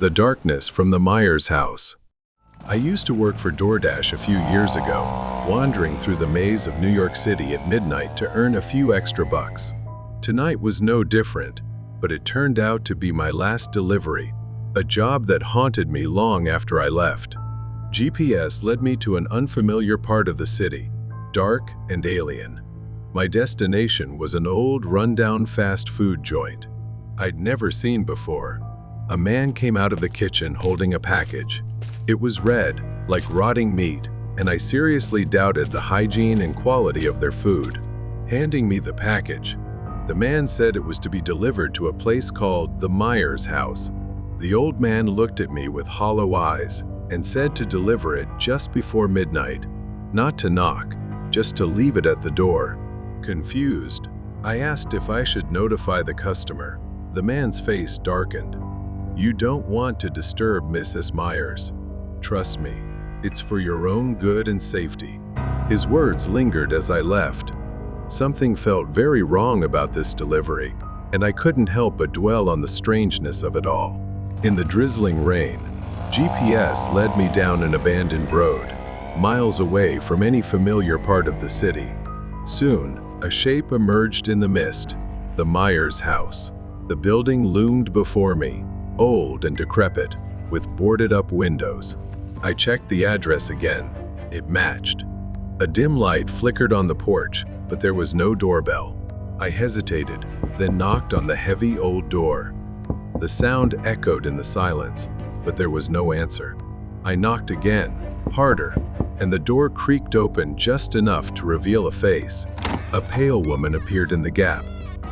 The darkness from the Myers house. I used to work for DoorDash a few years ago, wandering through the maze of New York City at midnight to earn a few extra bucks. Tonight was no different, but it turned out to be my last delivery, a job that haunted me long after I left. GPS led me to an unfamiliar part of the city, dark and alien. My destination was an old, rundown fast food joint I'd never seen before. A man came out of the kitchen holding a package. It was red, like rotting meat, and I seriously doubted the hygiene and quality of their food. Handing me the package, the man said it was to be delivered to a place called the Myers house. The old man looked at me with hollow eyes and said to deliver it just before midnight, not to knock, just to leave it at the door. Confused, I asked if I should notify the customer. The man's face darkened. "You don't want to disturb Mrs. Myers. Trust me, it's for your own good and safety." His words lingered as I left. Something felt very wrong about this delivery, and I couldn't help but dwell on the strangeness of it all. In the drizzling rain, GPS led me down an abandoned road, miles away from any familiar part of the city. Soon, a shape emerged in the mist, the Myers house. The building loomed before me, old and decrepit, with boarded-up windows. I checked the address again. It matched. A dim light flickered on the porch, but there was no doorbell. I hesitated, then knocked on the heavy old door. The sound echoed in the silence, but there was no answer. I knocked again, harder, and the door creaked open just enough to reveal a face. A pale woman appeared in the gap.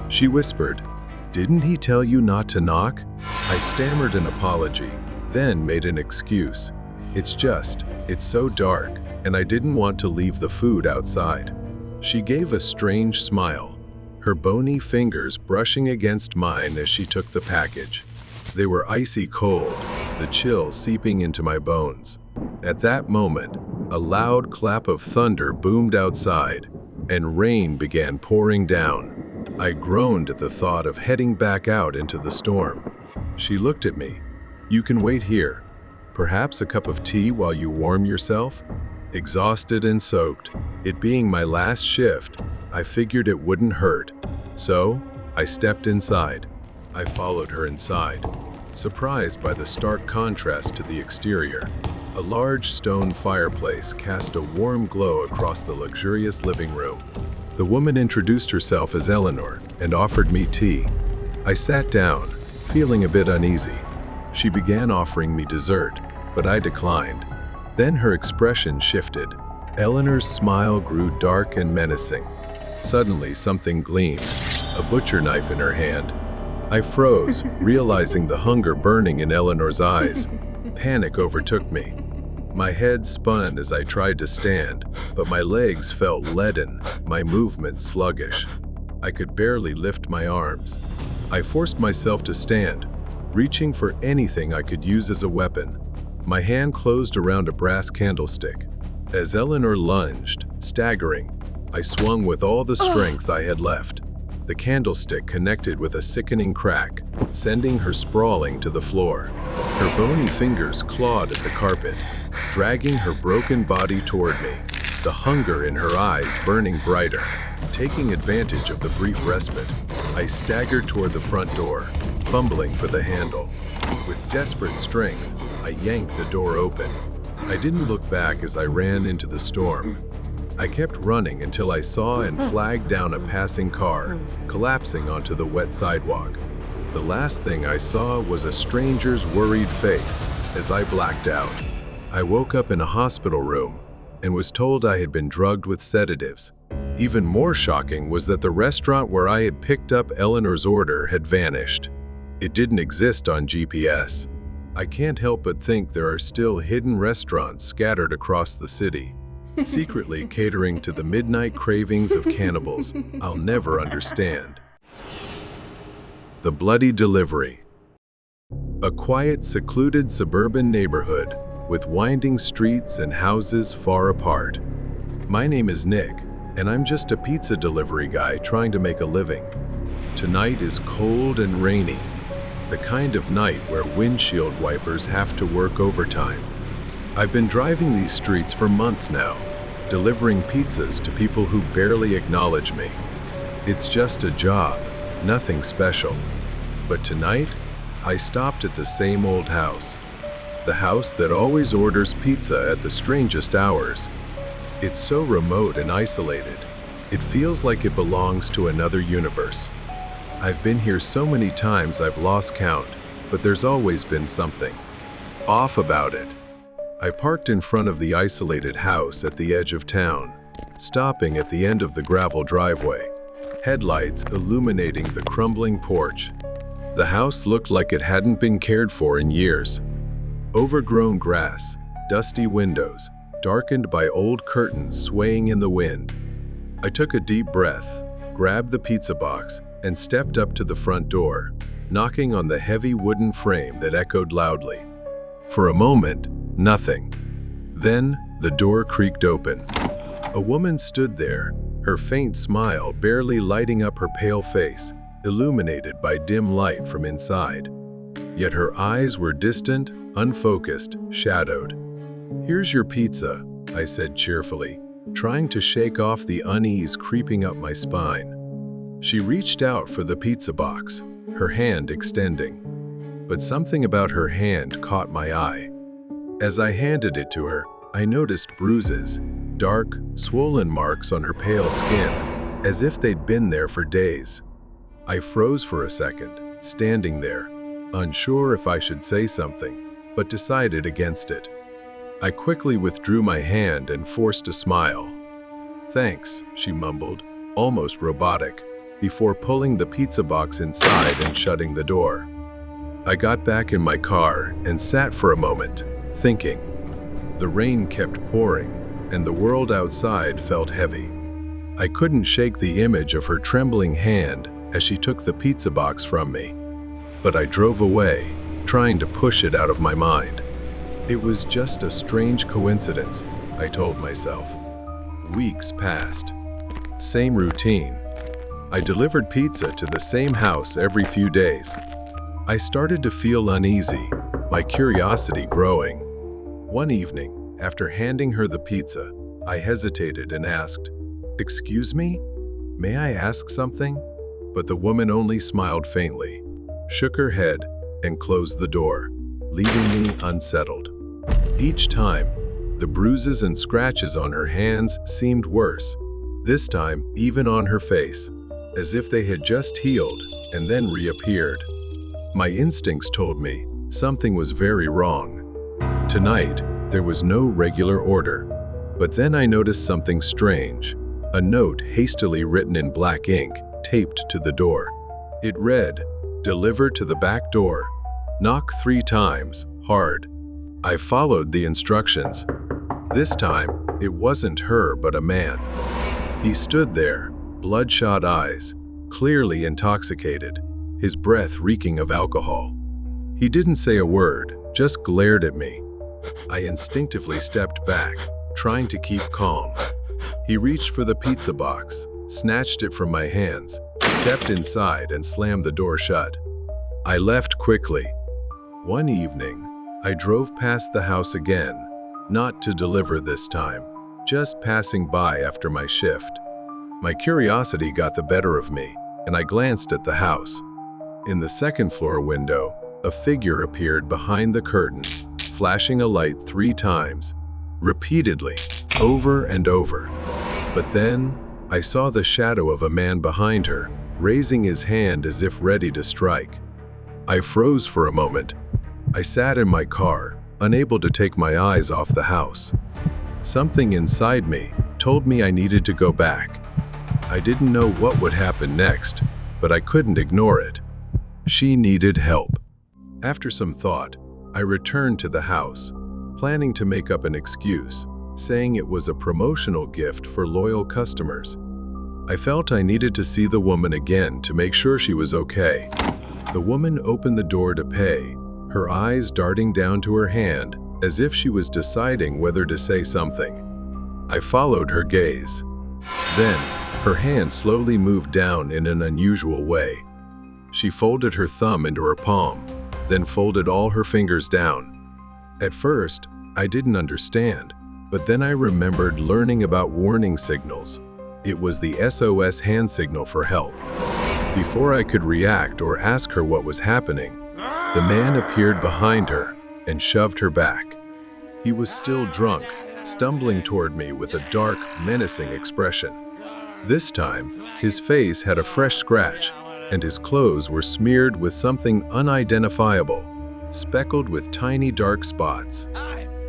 She whispered, "Didn't he tell you not to knock?" I stammered an apology, then made an excuse. It's so dark, and I didn't want to leave the food outside." She gave a strange smile, her bony fingers brushing against mine as she took the package. They were icy cold, the chill seeping into my bones. At that moment, a loud clap of thunder boomed outside, and rain began pouring down. I groaned at the thought of heading back out into the storm. She looked at me. "You can wait here. Perhaps a cup of tea while you warm yourself?" Exhausted and soaked, it being my last shift, I figured it wouldn't hurt. So, I stepped inside. I followed her inside, surprised by the stark contrast to the exterior. A large stone fireplace cast a warm glow across the luxurious living room. The woman introduced herself as Eleanor and offered me tea. I sat down, feeling a bit uneasy. She began offering me dessert, but I declined. Then her expression shifted. Eleanor's smile grew dark and menacing. Suddenly, something gleamed, a butcher knife in her hand. I froze, realizing the hunger burning in Eleanor's eyes. Panic overtook me. My head spun as I tried to stand, but my legs felt leaden, my movements sluggish. I could barely lift my arms. I forced myself to stand, reaching for anything I could use as a weapon. My hand closed around a brass candlestick. As Eleanor lunged, staggering, I swung with all the strength I had left. The candlestick connected with a sickening crack, sending her sprawling to the floor. Her bony fingers clawed at the carpet, dragging her broken body toward me, the hunger in her eyes burning brighter. Taking advantage of the brief respite, I staggered toward the front door, fumbling for the handle. With desperate strength, I yanked the door open. I didn't look back as I ran into the storm. I kept running until I saw and flagged down a passing car, collapsing onto the wet sidewalk. The last thing I saw was a stranger's worried face as I blacked out. I woke up in a hospital room and was told I had been drugged with sedatives. Even more shocking was that the restaurant where I had picked up Eleanor's order had vanished. It didn't exist on GPS. I can't help but think there are still hidden restaurants scattered across the city, secretly catering to the midnight cravings of cannibals I'll never understand. The Bloody Delivery. A quiet, secluded suburban neighborhood with winding streets and houses far apart. My name is Nick, and I'm just a pizza delivery guy trying to make a living. Tonight is cold and rainy. The kind of night where windshield wipers have to work overtime. I've been driving these streets for months now, delivering pizzas to people who barely acknowledge me. It's just a job, nothing special. But tonight, I stopped at the same old house. The house that always orders pizza at the strangest hours. It's so remote and isolated. It feels like it belongs to another universe. I've been here so many times I've lost count, but there's always been something off about it. I parked in front of the isolated house at the edge of town, stopping at the end of the gravel driveway, headlights illuminating the crumbling porch. The house looked like it hadn't been cared for in years. Overgrown grass, dusty windows, darkened by old curtains swaying in the wind. I took a deep breath, grabbed the pizza box, and stepped up to the front door, knocking on the heavy wooden frame that echoed loudly. For a moment, nothing. Then, the door creaked open. A woman stood there, her faint smile barely lighting up her pale face, illuminated by dim light from inside. Yet her eyes were distant, unfocused, shadowed. "Here's your pizza," I said cheerfully, trying to shake off the unease creeping up my spine. She reached out for the pizza box, her hand extending. But something about her hand caught my eye. As I handed it to her, I noticed bruises, dark, swollen marks on her pale skin, as if they'd been there for days. I froze for a second, standing there, unsure if I should say something, but decided against it. I quickly withdrew my hand and forced a smile. "Thanks," she mumbled, almost robotic, before pulling the pizza box inside and shutting the door. I got back in my car and sat for a moment, thinking. The rain kept pouring, and the world outside felt heavy. I couldn't shake the image of her trembling hand as she took the pizza box from me. But I drove away, trying to push it out of my mind. It was just a strange coincidence, I told myself. Weeks passed. Same routine. I delivered pizza to the same house every few days. I started to feel uneasy, my curiosity growing. One evening, after handing her the pizza, I hesitated and asked, "Excuse me? May I ask something?" But the woman only smiled faintly, shook her head, and closed the door, leaving me unsettled. Each time, the bruises and scratches on her hands seemed worse, this time even on her face, as if they had just healed and then reappeared. My instincts told me something was very wrong. Tonight, there was no regular order, but then I noticed something strange, a note hastily written in black ink taped to the door. It read, "Deliver to the back door. Knock 3 times, hard." I followed the instructions. This time, it wasn't her but a man. He stood there, bloodshot eyes, clearly intoxicated, his breath reeking of alcohol. He didn't say a word, just glared at me. I instinctively stepped back, trying to keep calm. He reached for the pizza box, snatched it from my hands, stepped inside and slammed the door shut. I left quickly. One evening, I drove past the house again, not to deliver this time, just passing by after my shift. My curiosity got the better of me, and I glanced at the house. In the second-floor window, a figure appeared behind the curtain, flashing a light 3 times, repeatedly, over and over. But then, I saw the shadow of a man behind her, raising his hand as if ready to strike. I froze for a moment. I sat in my car, unable to take my eyes off the house. Something inside me told me I needed to go back. I didn't know what would happen next, but I couldn't ignore it. She needed help. After some thought, I returned to the house, planning to make up an excuse, saying it was a promotional gift for loyal customers. I felt I needed to see the woman again to make sure she was okay. The woman opened the door to pay, her eyes darting down to her hand as if she was deciding whether to say something. I followed her gaze. Then, her hand slowly moved down in an unusual way. She folded her thumb into her palm, then folded all her fingers down. At first, I didn't understand, but then I remembered learning about warning signals. It was the SOS hand signal for help. Before I could react or ask her what was happening, the man appeared behind her and shoved her back. He was still drunk, stumbling toward me with a dark, menacing expression. This time, his face had a fresh scratch, and his clothes were smeared with something unidentifiable, speckled with tiny dark spots.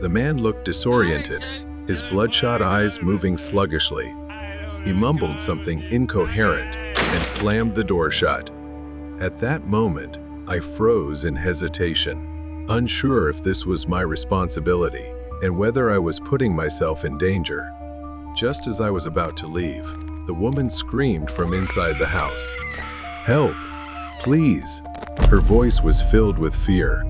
The man looked disoriented, his bloodshot eyes moving sluggishly. He mumbled something incoherent and slammed the door shut. At that moment, I froze in hesitation, unsure if this was my responsibility and whether I was putting myself in danger. Just as I was about to leave, the woman screamed from inside the house. "Help! Please!" Her voice was filled with fear.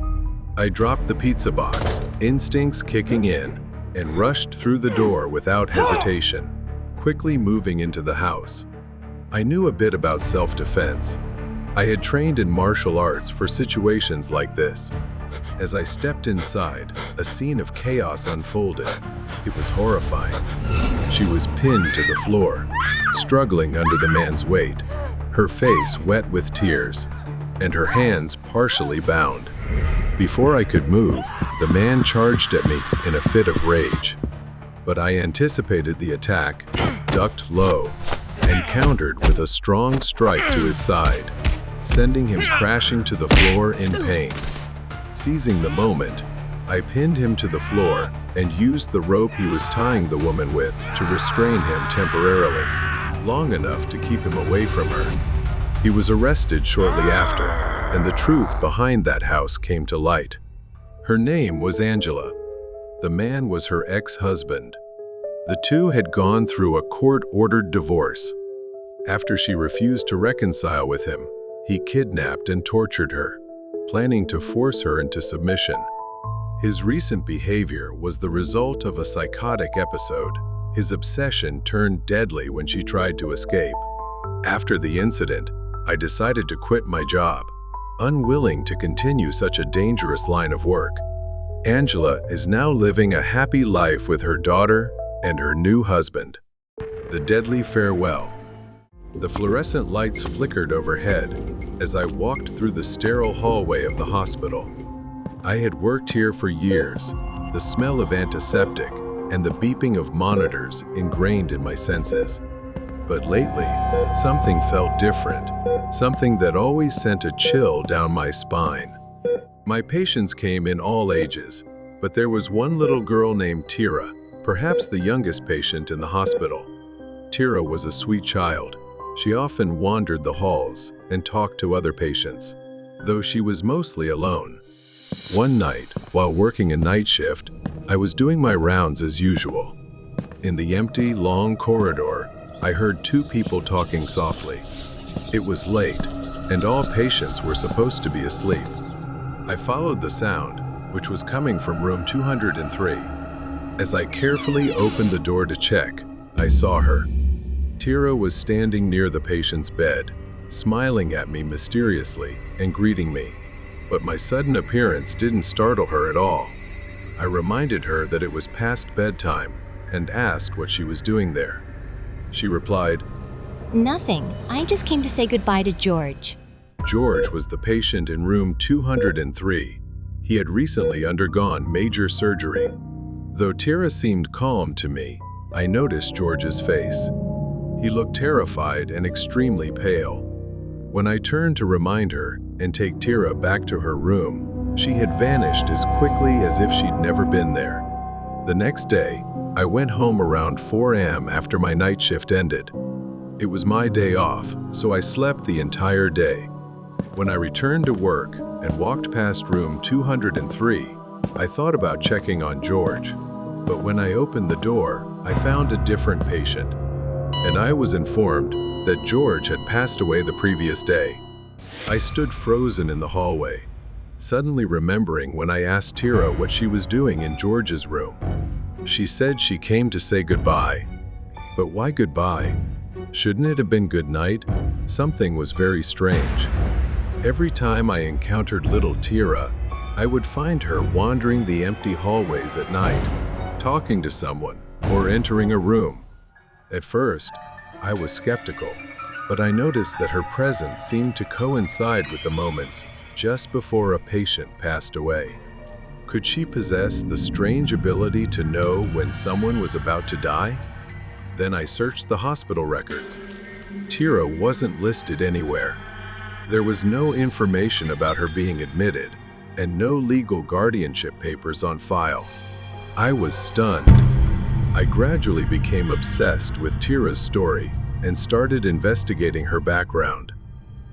I dropped the pizza box, instincts kicking in, and rushed through the door without hesitation, quickly moving into the house. I knew a bit about self-defense. I had trained in martial arts for situations like this. As I stepped inside, a scene of chaos unfolded. It was horrifying. She was pinned to the floor, struggling under the man's weight, her face wet with tears, and her hands partially bound. Before I could move, the man charged at me in a fit of rage. But I anticipated the attack, ducked low, and countered with a strong strike to his side, sending him crashing to the floor in pain. Seizing the moment, I pinned him to the floor and used the rope he was tying the woman with to restrain him temporarily, long enough to keep him away from her. He was arrested shortly after, and the truth behind that house came to light. Her name was Angela. The man was her ex-husband. The two had gone through a court-ordered divorce. After she refused to reconcile with him, he kidnapped and tortured her, planning to force her into submission. His recent behavior was the result of a psychotic episode. His obsession turned deadly when she tried to escape. After the incident, I decided to quit my job, unwilling to continue such a dangerous line of work. Angela is now living a happy life with her daughter and her new husband. The deadly farewell. The fluorescent lights flickered overhead as I walked through the sterile hallway of the hospital. I had worked here for years, the smell of antiseptic and the beeping of monitors ingrained in my senses. But lately, something felt different, something that always sent a chill down my spine. My patients came in all ages, but there was one little girl named Tira, perhaps the youngest patient in the hospital. Tira was a sweet child. She often wandered the halls and talked to other patients, though she was mostly alone. One night, while working a night shift, I was doing my rounds as usual. In the empty, long corridor, I heard two people talking softly. It was late, and all patients were supposed to be asleep. I followed the sound, which was coming from room 203. As I carefully opened the door to check, I saw her. Tira was standing near the patient's bed, smiling at me mysteriously and greeting me. But my sudden appearance didn't startle her at all. I reminded her that it was past bedtime and asked what she was doing there. She replied, "Nothing. I just came to say goodbye to George." George was the patient in room 203. He had recently undergone major surgery. Though Tira seemed calm to me, I noticed George's face. He looked terrified and extremely pale. When I turned to remind her and take Tira back to her room, she had vanished as quickly as if she'd never been there. The next day, I went home around 4 a.m. after my night shift ended. It was my day off, so I slept the entire day. When I returned to work and walked past room 203, I thought about checking on George. But when I opened the door, I found a different patient. And I was informed that George had passed away the previous day. I stood frozen in the hallway, suddenly remembering when I asked Tira what she was doing in George's room. She said she came to say goodbye. But why goodbye? Shouldn't it have been good night? Something was very strange. Every time I encountered little Tira, I would find her wandering the empty hallways at night, talking to someone or entering a room. At first, I was skeptical, but I noticed that her presence seemed to coincide with the moments just before a patient passed away. Could she possess the strange ability to know when someone was about to die? Then I searched the hospital records. Tira wasn't listed anywhere. There was no information about her being admitted, and no legal guardianship papers on file. I was stunned. I gradually became obsessed with Tira's story and started investigating her background.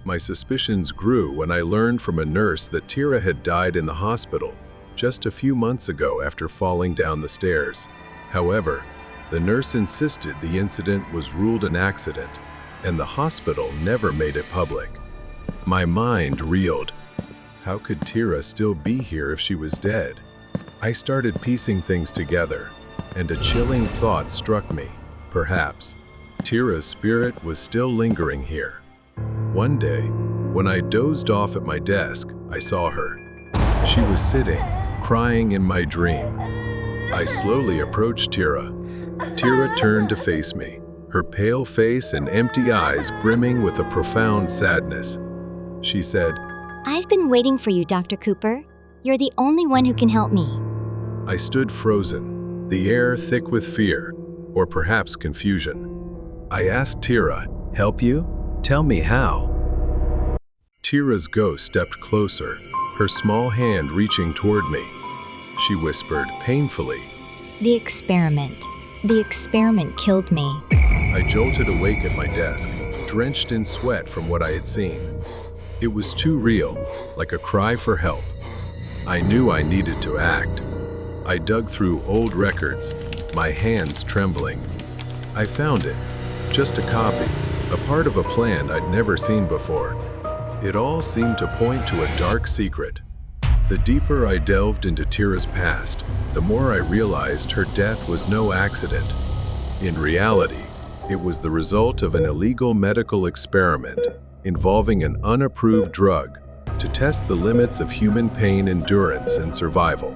My suspicions grew when I learned from a nurse that Tira had died in the hospital just a few months ago after falling down the stairs. However, the nurse insisted the incident was ruled an accident, and the hospital never made it public. My mind reeled. How could Tira still be here if she was dead? I started piecing things together, and a chilling thought struck me. Perhaps Tira's spirit was still lingering here. One day, when I dozed off at my desk, I saw her. She was sitting, crying in my dream. I slowly approached Tira. Tira turned to face me, her pale face and empty eyes brimming with a profound sadness. She said, I've been waiting for you, Dr. Cooper. You're the only one who can help me. I stood frozen, the air thick with fear, or perhaps confusion. I asked Tira, "Help you? Tell me how." Tira's ghost stepped closer, her small hand reaching toward me. She whispered painfully, The experiment. The experiment killed me. I jolted awake at my desk, drenched in sweat from what I had seen. It was too real, like a cry for help. I knew I needed to act. I dug through old records, my hands trembling. I found it, just a copy, a part of a plan I'd never seen before. It all seemed to point to a dark secret. The deeper I delved into Tira's past, the more I realized her death was no accident. In reality, it was the result of an illegal medical experiment involving an unapproved drug to test the limits of human pain endurance and survival.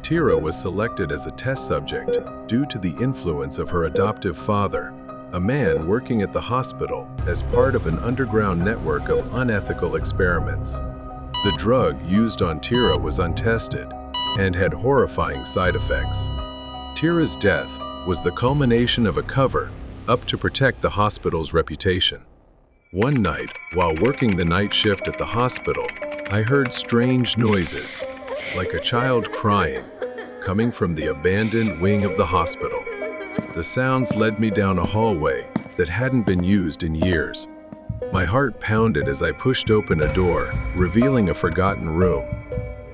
Tira was selected as a test subject due to the influence of her adoptive father, a man working at the hospital as part of an underground network of unethical experiments. The drug used on Tira was untested and had horrifying side effects. Tira's death was the culmination of a cover-up to protect the hospital's reputation. One night, while working the night shift at the hospital, I heard strange noises, like a child crying, coming from the abandoned wing of the hospital. The sounds led me down a hallway that hadn't been used in years. My heart pounded as I pushed open a door, revealing a forgotten room.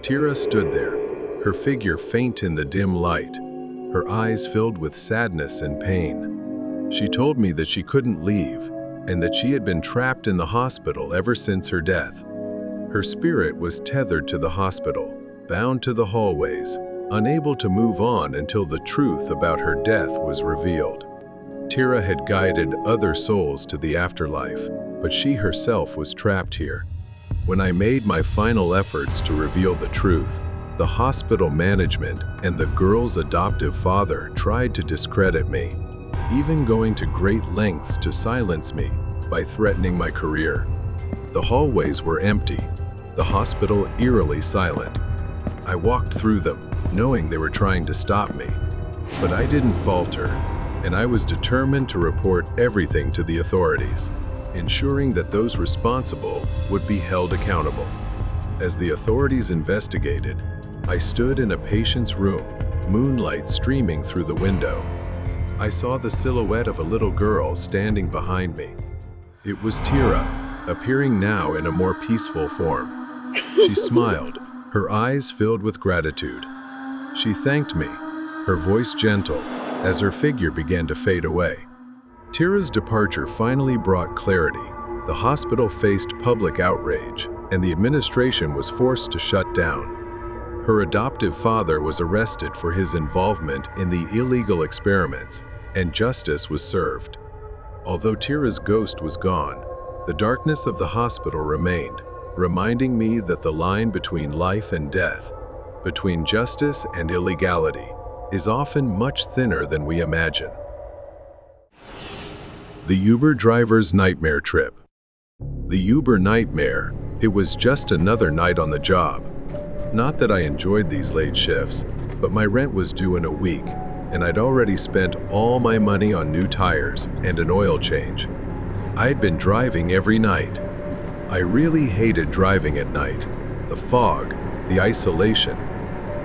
Tira stood there, her figure faint in the dim light, her eyes filled with sadness and pain. She told me that she couldn't leave, and that she had been trapped in the hospital ever since her death. Her spirit was tethered to the hospital, bound to the hallways, unable to move on until the truth about her death was revealed. Tira had guided other souls to the afterlife, but she herself was trapped here. When I made my final efforts to reveal the truth, the hospital management and the girl's adoptive father tried to discredit me, even going to great lengths to silence me by threatening my career. The hallways were empty, the hospital eerily silent. I walked through them, knowing they were trying to stop me. But I didn't falter, and I was determined to report everything to the authorities, ensuring that those responsible would be held accountable. As the authorities investigated, I stood in a patient's room, moonlight streaming through the window. I saw the silhouette of a little girl standing behind me. It was Tira, appearing now in a more peaceful form. She smiled, her eyes filled with gratitude. She thanked me, her voice gentle, as her figure began to fade away. Tira's departure finally brought clarity. The hospital faced public outrage, and the administration was forced to shut down. Her adoptive father was arrested for his involvement in the illegal experiments, and justice was served. Although Tira's ghost was gone, the darkness of the hospital remained, reminding me that the line between life and death, between justice and illegality, is often much thinner than we imagine. The Uber driver's nightmare trip. The Uber nightmare, it was just another night on the job. Not that I enjoyed these late shifts, but my rent was due in a week, and I'd already spent all my money on new tires and an oil change. I had been driving every night. I really hated driving at night. The fog, the isolation,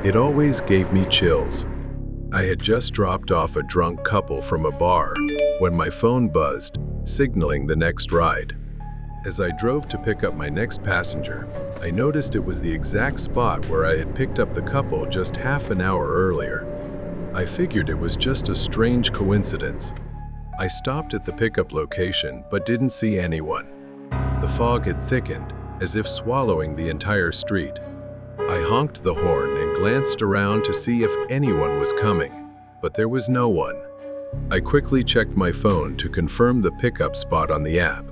it always gave me chills. I had just dropped off a drunk couple from a bar when my phone buzzed, signaling the next ride. As I drove to pick up my next passenger, I noticed it was the exact spot where I had picked up the couple just half an hour earlier. I figured it was just a strange coincidence. I stopped at the pickup location but didn't see anyone. The fog had thickened, as if swallowing the entire street. I honked the horn and glanced around to see if anyone was coming, but there was no one. I quickly checked my phone to confirm the pickup spot on the app.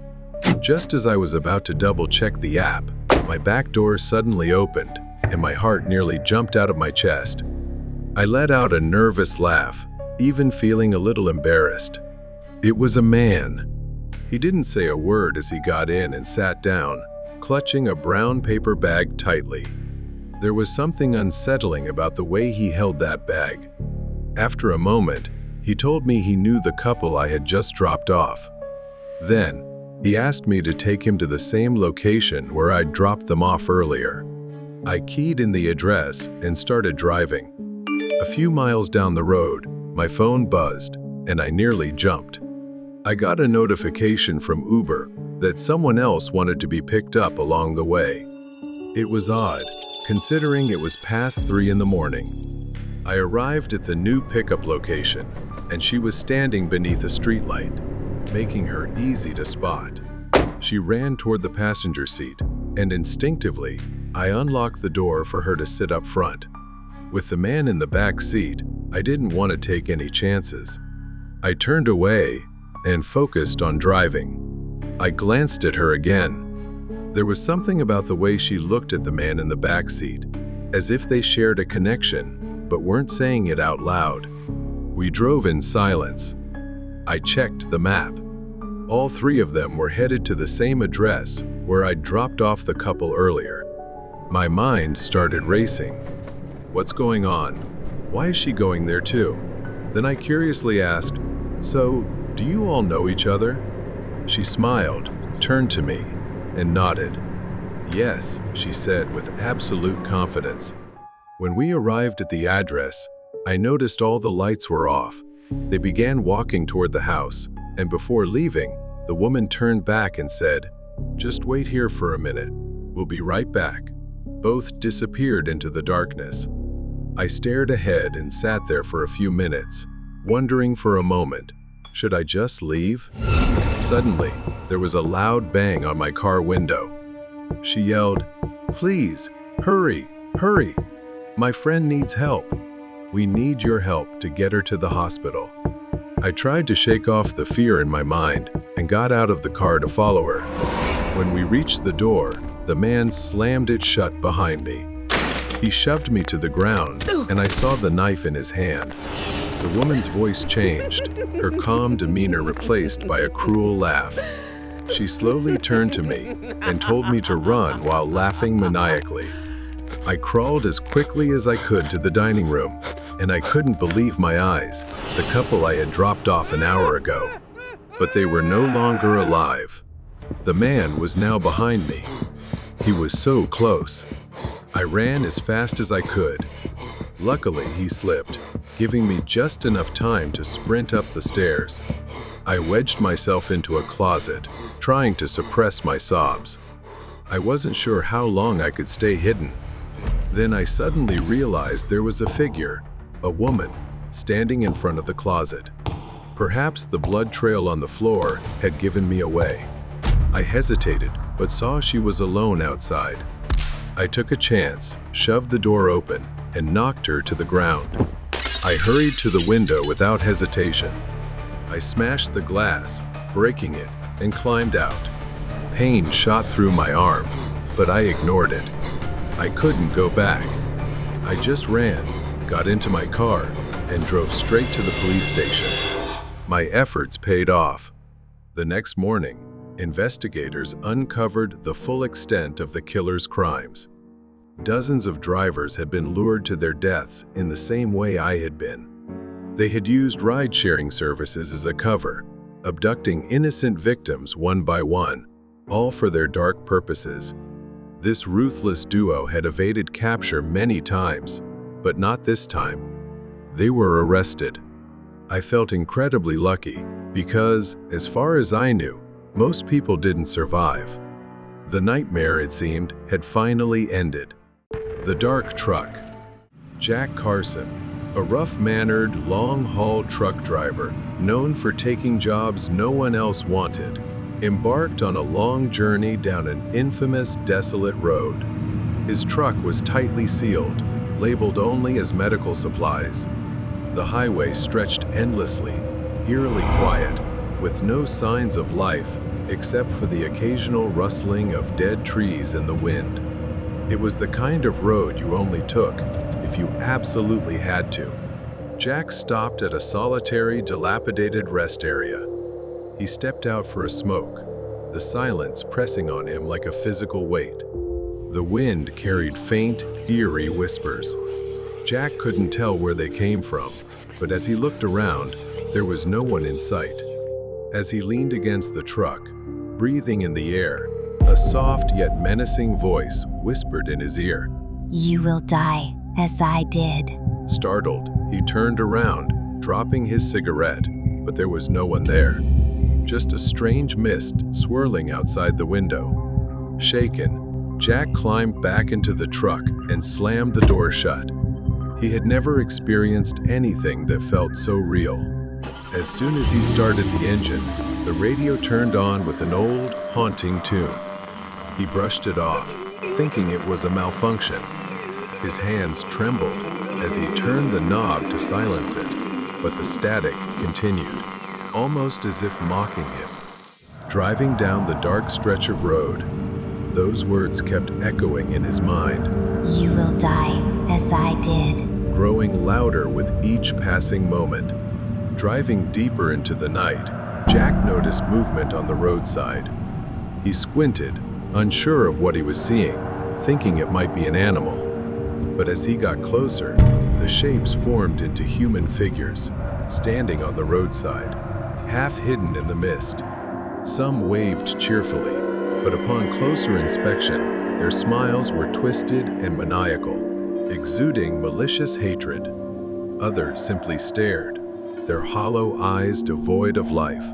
Just as I was about to double-check the app, my back door suddenly opened, and my heart nearly jumped out of my chest. I let out a nervous laugh, even feeling a little embarrassed. It was a man. He didn't say a word as he got in and sat down, clutching a brown paper bag tightly. There was something unsettling about the way he held that bag. After a moment, he told me he knew the couple I had just dropped off. Then, he asked me to take him to the same location where I'd dropped them off earlier. I keyed in the address and started driving. A few miles down the road, my phone buzzed, and I nearly jumped. I got a notification from Uber that someone else wanted to be picked up along the way. It was odd, considering it was past 3 in the morning. I arrived at the new pickup location, and she was standing beneath a streetlight, making her easy to spot. She ran toward the passenger seat, and instinctively, I unlocked the door for her to sit up front. With the man in the back seat, I didn't want to take any chances. I turned away and focused on driving. I glanced at her again. There was something about the way she looked at the man in the back seat, as if they shared a connection, but weren't saying it out loud. We drove in silence. I checked the map. All 3 of them were headed to the same address where I'd dropped off the couple earlier. My mind started racing. What's going on? Why is she going there too? Then I curiously asked, "So, do you all know each other?" She smiled, turned to me, and nodded. "Yes," she said with absolute confidence. When we arrived at the address, I noticed all the lights were off. They began walking toward the house, and before leaving, the woman turned back and said, "Just wait here for a minute. We'll be right back." Both disappeared into the darkness. I stared ahead and sat there for a few minutes, wondering for a moment, should I just leave? Suddenly, there was a loud bang on my car window. She yelled, "Please, hurry, hurry. My friend needs help. We need your help to get her to the hospital." I tried to shake off the fear in my mind and got out of the car to follow her. When we reached the door, the man slammed it shut behind me. He shoved me to the ground, and I saw the knife in his hand. The woman's voice changed, her calm demeanor replaced by a cruel laugh. She slowly turned to me and told me to run while laughing maniacally. I crawled as quickly as I could to the dining room, and I couldn't believe my eyes, the couple I had dropped off an hour ago. But they were no longer alive. The man was now behind me. He was so close. I ran as fast as I could. Luckily, he slipped, giving me just enough time to sprint up the stairs. I wedged myself into a closet, trying to suppress my sobs. I wasn't sure how long I could stay hidden. Then I suddenly realized there was a figure, a woman, standing in front of the closet. Perhaps the blood trail on the floor had given me away. I hesitated, but saw she was alone outside. I took a chance, shoved the door open, and knocked her to the ground. I hurried to the window without hesitation. I smashed the glass, breaking it, and climbed out. Pain shot through my arm. but I ignored it. I couldn't go back. I just ran, got into my car, and drove straight to the police station. My efforts paid off. The next morning, investigators uncovered the full extent of the killer's crimes. Dozens of drivers had been lured to their deaths in the same way I had been. They had used ride-sharing services as a cover, abducting innocent victims one by one, all for their dark purposes. This ruthless duo had evaded capture many times, but not this time. They were arrested. I felt incredibly lucky because, as far as I knew, most people didn't survive. The nightmare, it seemed, had finally ended. The dark truck. Jack Carson, a rough-mannered, long-haul truck driver known for taking jobs no one else wanted, embarked on a long journey down an infamous, desolate road. His truck was tightly sealed, labeled only as medical supplies. The highway stretched endlessly, eerily quiet, with no signs of life except for the occasional rustling of dead trees in the wind. It was the kind of road you only took if you absolutely had to. Jack stopped at a solitary, dilapidated rest area. He stepped out for a smoke, the silence pressing on him like a physical weight. The wind carried faint, eerie whispers. Jack couldn't tell where they came from, but as he looked around, there was no one in sight. As he leaned against the truck, breathing in the air, a soft yet menacing voice whispered in his ear. You will die, as I did. Startled, he turned around, dropping his cigarette, but there was no one there. Just a strange mist swirling outside the window. Shaken, Jack climbed back into the truck and slammed the door shut. He had never experienced anything that felt so real. As soon as he started the engine, the radio turned on with an old, haunting tune. He brushed it off, thinking it was a malfunction. His hands trembled as he turned the knob to silence it, but the static continued, almost as if mocking him. Driving down the dark stretch of road, those words kept echoing in his mind. You will die, as I did. Growing louder with each passing moment. Driving deeper into the night, Jack noticed movement on the roadside. He squinted, unsure of what he was seeing, thinking it might be an animal. But as he got closer, the shapes formed into human figures, standing on the roadside, half hidden in the mist. Some waved cheerfully, but upon closer inspection, their smiles were twisted and maniacal, exuding malicious hatred. Others simply stared, their hollow eyes devoid of life.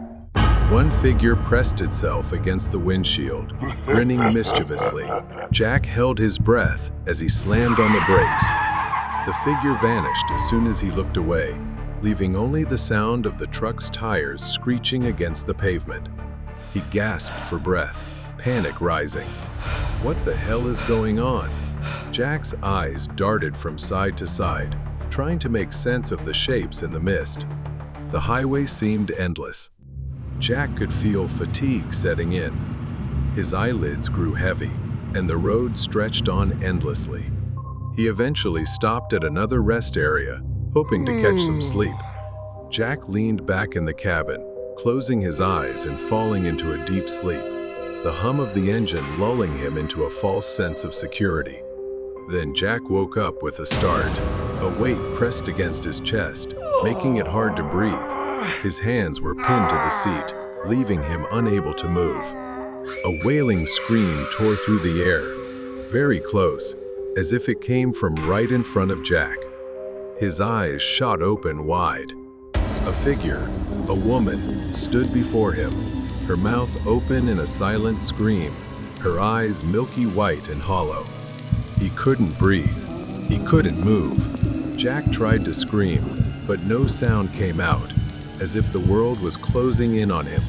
One figure pressed itself against the windshield, grinning mischievously. Jack held his breath as he slammed on the brakes. The figure vanished as soon as he looked away, leaving only the sound of the truck's tires screeching against the pavement. He gasped for breath, panic rising. What the hell is going on? Jack's eyes darted from side to side, trying to make sense of the shapes in the mist. The highway seemed endless. Jack could feel fatigue setting in. His eyelids grew heavy, and the road stretched on endlessly. He eventually stopped at another rest area, hoping to catch some sleep. Jack leaned back in the cabin, closing his eyes and falling into a deep sleep, the hum of the engine lulling him into a false sense of security. Then Jack woke up with a start. A weight pressed against his chest, making it hard to breathe. His hands were pinned to the seat, leaving him unable to move. A wailing scream tore through the air, very close, as if it came from right in front of Jack. His eyes shot open wide. A figure, a woman, stood before him, her mouth open in a silent scream, her eyes milky white and hollow. He couldn't breathe. He couldn't move. Jack tried to scream, but no sound came out, as if the world was closing in on him.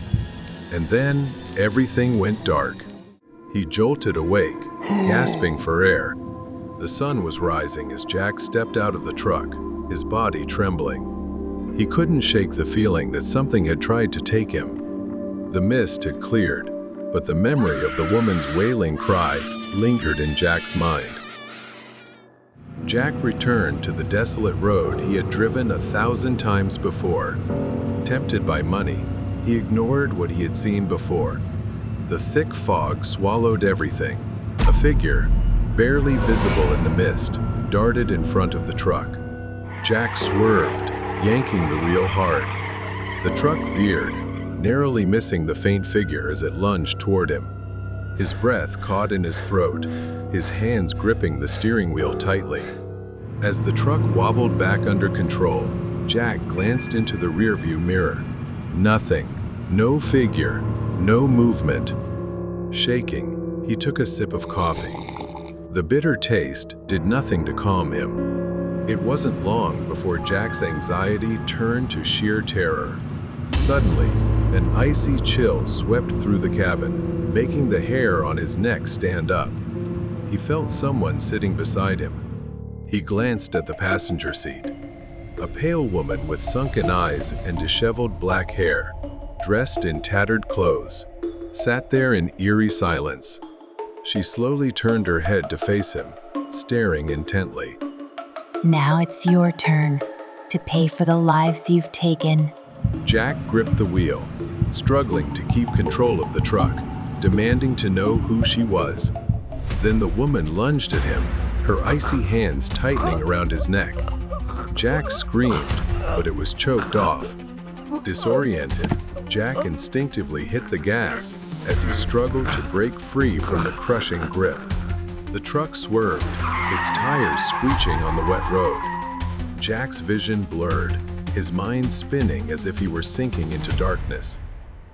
And then, everything went dark. He jolted awake, gasping for air. The sun was rising as Jack stepped out of the truck, his body trembling. He couldn't shake the feeling that something had tried to take him. The mist had cleared, but the memory of the woman's wailing cry lingered in Jack's mind. Jack returned to the desolate road he had driven 1,000 times before. Tempted by money, he ignored what he had seen before. The thick fog swallowed everything. A figure, barely visible in the mist, darted in front of the truck. Jack swerved, yanking the wheel hard. The truck veered, narrowly missing the faint figure as it lunged toward him. His breath caught in his throat, his hands gripping the steering wheel tightly. As the truck wobbled back under control, Jack glanced into the rearview mirror. Nothing. No figure. No movement. Shaking, he took a sip of coffee. The bitter taste did nothing to calm him. It wasn't long before Jack's anxiety turned to sheer terror. Suddenly, an icy chill swept through the cabin, making the hair on his neck stand up. He felt someone sitting beside him. He glanced at the passenger seat. A pale woman with sunken eyes and disheveled black hair, dressed in tattered clothes, sat there in eerie silence. She slowly turned her head to face him, staring intently. Now it's your turn to pay for the lives you've taken. Jack gripped the wheel, struggling to keep control of the truck, demanding to know who she was. Then the woman lunged at him, her icy hands tightening around his neck. Jack screamed, but it was choked off. Disoriented, Jack instinctively hit the gas as he struggled to break free from the crushing grip. The truck swerved, its tires screeching on the wet road. Jack's vision blurred, his mind spinning as if he were sinking into darkness.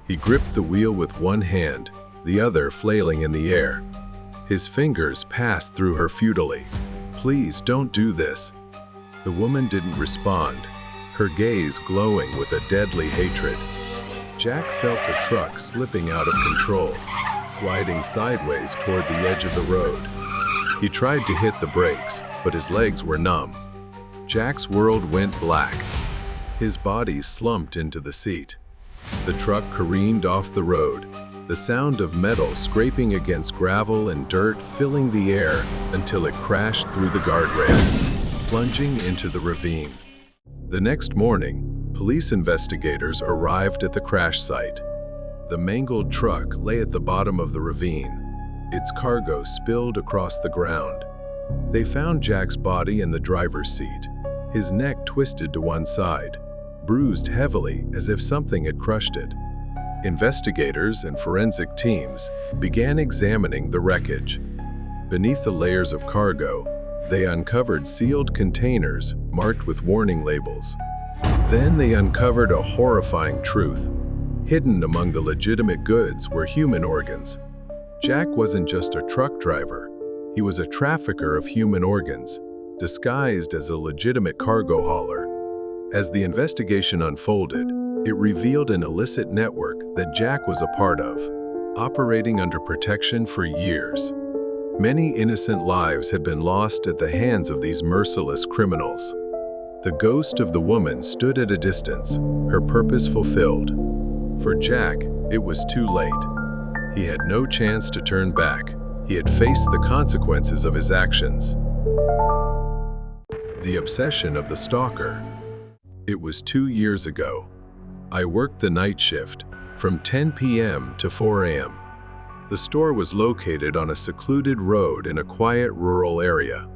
He gripped the wheel with one hand, the other flailing in the air. His fingers passed through her futilely. "Please don't do this." The woman didn't respond, her gaze glowing with a deadly hatred. Jack felt the truck slipping out of control, sliding sideways toward the edge of the road. He tried to hit the brakes, but his legs were numb. Jack's world went black. His body slumped into the seat. The truck careened off the road, the sound of metal scraping against gravel and dirt filling the air until it crashed through the guardrail, plunging into the ravine. The next morning, police investigators arrived at the crash site. The mangled truck lay at the bottom of the ravine, its cargo spilled across the ground. They found Jack's body in the driver's seat, his neck twisted to one side, bruised heavily as if something had crushed it. Investigators and forensic teams began examining the wreckage. Beneath the layers of cargo, they uncovered sealed containers marked with warning labels. Then they uncovered a horrifying truth. Hidden among the legitimate goods were human organs. Jack wasn't just a truck driver. He was a trafficker of human organs, disguised as a legitimate cargo hauler. As the investigation unfolded, it revealed an illicit network that Jack was a part of, operating under protection for years. Many innocent lives had been lost at the hands of these merciless criminals. The ghost of the woman stood at a distance, her purpose fulfilled. For Jack, it was too late. He had no chance to turn back. He had faced the consequences of his actions. The obsession of the stalker. It was 2 years ago. I worked the night shift, from 10 p.m. to 4 a.m. The store was located on a secluded road in a quiet rural area.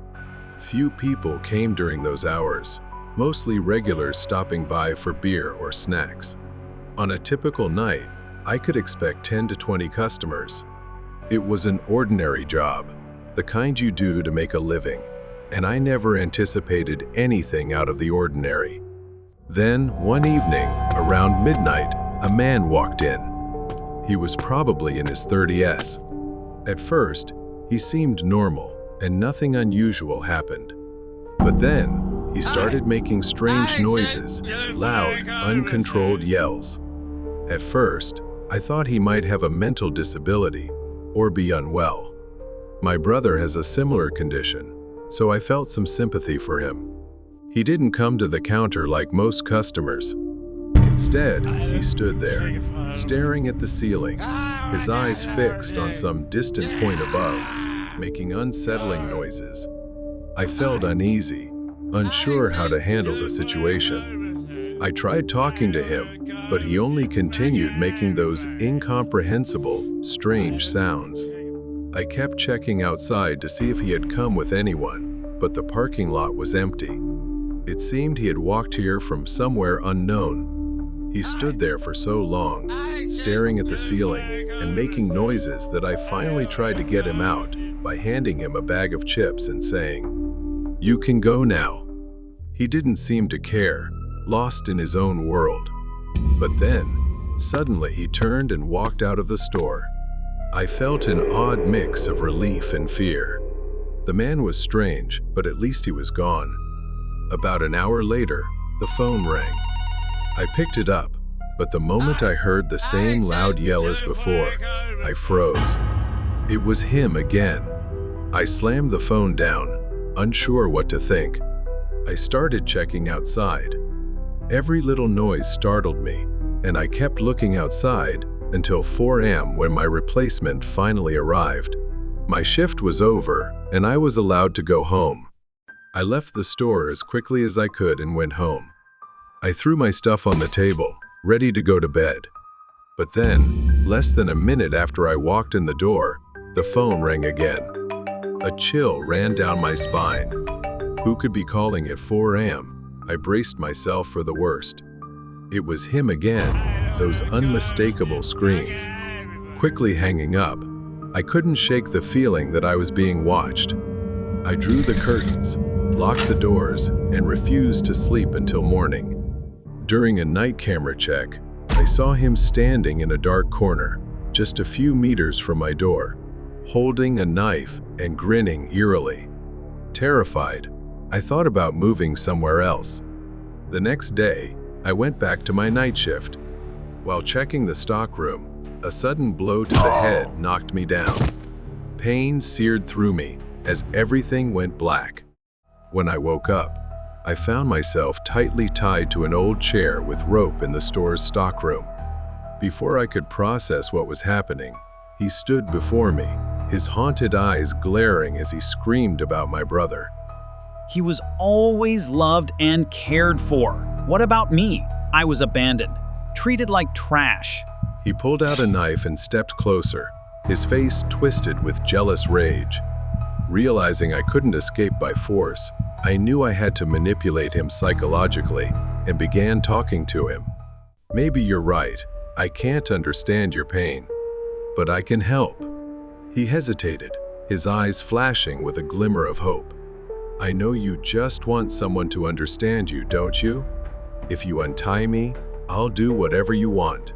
Few people came during those hours, mostly regulars stopping by for beer or snacks. On a typical night, I could expect 10 to 20 customers. It was an ordinary job, the kind you do to make a living, and I never anticipated anything out of the ordinary. Then, one evening, around midnight, a man walked in. He was probably in his 30s. At first, he seemed normal, and nothing unusual happened. But then, he started making strange noises, loud, uncontrolled yells. At first, I thought he might have a mental disability or be unwell. My brother has a similar condition, so I felt some sympathy for him. He didn't come to the counter like most customers. Instead, he stood there, staring at the ceiling, his eyes fixed on some distant point above, making unsettling noises. I felt uneasy, unsure how to handle the situation. I tried talking to him, but he only continued making those incomprehensible, strange sounds. I kept checking outside to see if he had come with anyone, but the parking lot was empty. It seemed he had walked here from somewhere unknown. He stood there for so long, staring at the ceiling and making noises that I finally tried to get him out by handing him a bag of chips and saying, "You can go now." He didn't seem to care, lost in his own world. But then, suddenly he turned and walked out of the store. I felt an odd mix of relief and fear. The man was strange, but at least he was gone. About an hour later, the phone rang. I picked it up, but the moment I heard the same loud yell as before, I froze. It was him again. I slammed the phone down, unsure what to think. I started checking outside. Every little noise startled me, and I kept looking outside until 4 a.m. when my replacement finally arrived. My shift was over, and I was allowed to go home. I left the store as quickly as I could and went home. I threw my stuff on the table, ready to go to bed. But then, less than a minute after I walked in the door, the phone rang again. A chill ran down my spine. Who could be calling at 4 a.m.? I braced myself for the worst. It was him again, those unmistakable screams. Quickly hanging up, I couldn't shake the feeling that I was being watched. I drew the curtains, locked the doors, and refused to sleep until morning. During a night camera check, I saw him standing in a dark corner, just a few meters from my door, holding a knife and grinning eerily. Terrified, I thought about moving somewhere else. The next day, I went back to my night shift. While checking the stockroom, a sudden blow to the head knocked me down. Pain seared through me as everything went black. When I woke up, I found myself tightly tied to an old chair with rope in the store's stockroom. Before I could process what was happening, he stood before me, his haunted eyes glaring as he screamed about my brother. He was always loved and cared for. What about me? I was abandoned, treated like trash. He pulled out a knife and stepped closer, his face twisted with jealous rage. Realizing I couldn't escape by force, I knew I had to manipulate him psychologically and began talking to him. "Maybe you're right. I can't understand your pain, but I can help." He hesitated, his eyes flashing with a glimmer of hope. "I know you just want someone to understand you, don't you? If you untie me, I'll do whatever you want."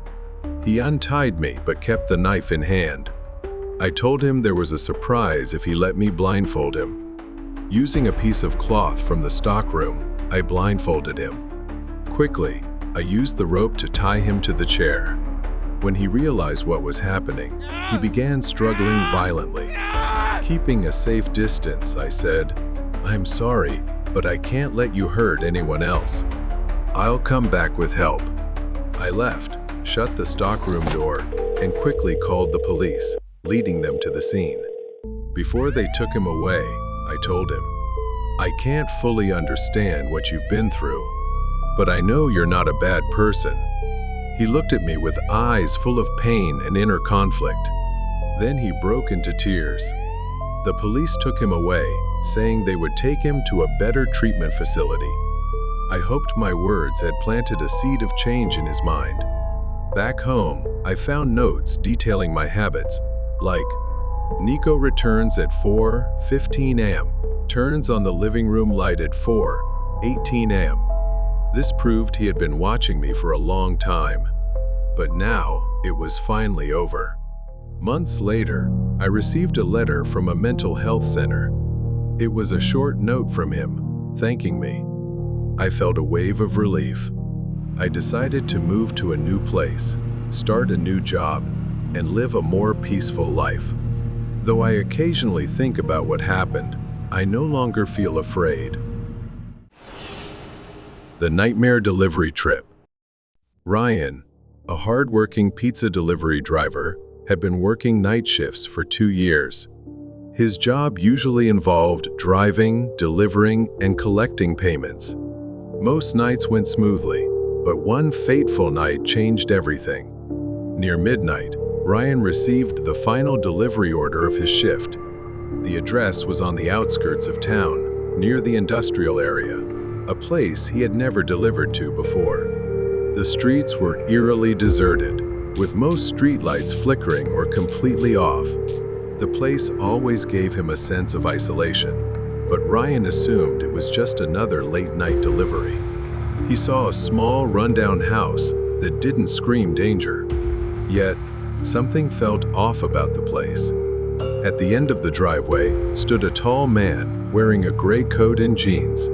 He untied me but kept the knife in hand. I told him there was a surprise if he let me blindfold him. Using a piece of cloth from the stockroom, I blindfolded him. Quickly, I used the rope to tie him to the chair. When he realized what was happening, he began struggling violently. Keeping a safe distance, I said, "I'm sorry, but I can't let you hurt anyone else. I'll come back with help." I left, shut the stockroom door, and quickly called the police, leading them to the scene. Before they took him away, I told him, "I can't fully understand what you've been through, but I know you're not a bad person." He looked at me with eyes full of pain and inner conflict. Then he broke into tears. The police took him away, saying they would take him to a better treatment facility. I hoped my words had planted a seed of change in his mind. Back home, I found notes detailing my habits, like, "Nico returns at 4:15 a.m., turns on the living room light at 4:18 a.m. This proved he had been watching me for a long time. But now, it was finally over. Months later, I received a letter from a mental health center. It was a short note from him, thanking me. I felt a wave of relief. I decided to move to a new place, start a new job, and live a more peaceful life. Though I occasionally think about what happened, I no longer feel afraid. The Nightmare Delivery Trip. Ryan, a hard-working pizza delivery driver, had been working night shifts for 2 years. His job usually involved driving, delivering, and collecting payments. Most nights went smoothly, but one fateful night changed everything. Near midnight, Ryan received the final delivery order of his shift. The address was on the outskirts of town, near the industrial area, a place he had never delivered to before. The streets were eerily deserted, with most streetlights flickering or completely off. The place always gave him a sense of isolation, but Ryan assumed it was just another late-night delivery. He saw a small, rundown house that didn't scream danger. Yet, something felt off about the place. At the end of the driveway stood a tall man wearing a gray coat and jeans.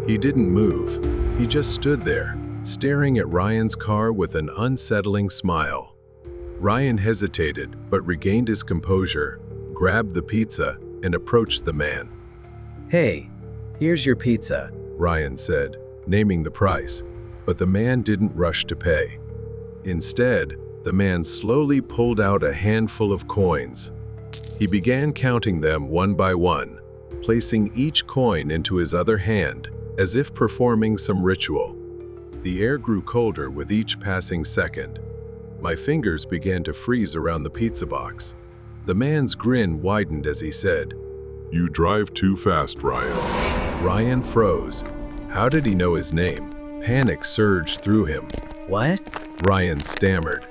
He didn't move. He just stood there, staring at Ryan's car with an unsettling smile. Ryan hesitated but regained his composure, grabbed the pizza, and approached the man. "Hey, here's your pizza," Ryan said, naming the price, but the man didn't rush to pay. Instead, the man slowly pulled out a handful of coins. He began counting them one by one, placing each coin into his other hand, as if performing some ritual. The air grew colder with each passing second. My fingers began to freeze around the pizza box. The man's grin widened as he said, "You drive too fast, Ryan." Ryan froze. How did he know his name? Panic surged through him. "What? Ryan stammered.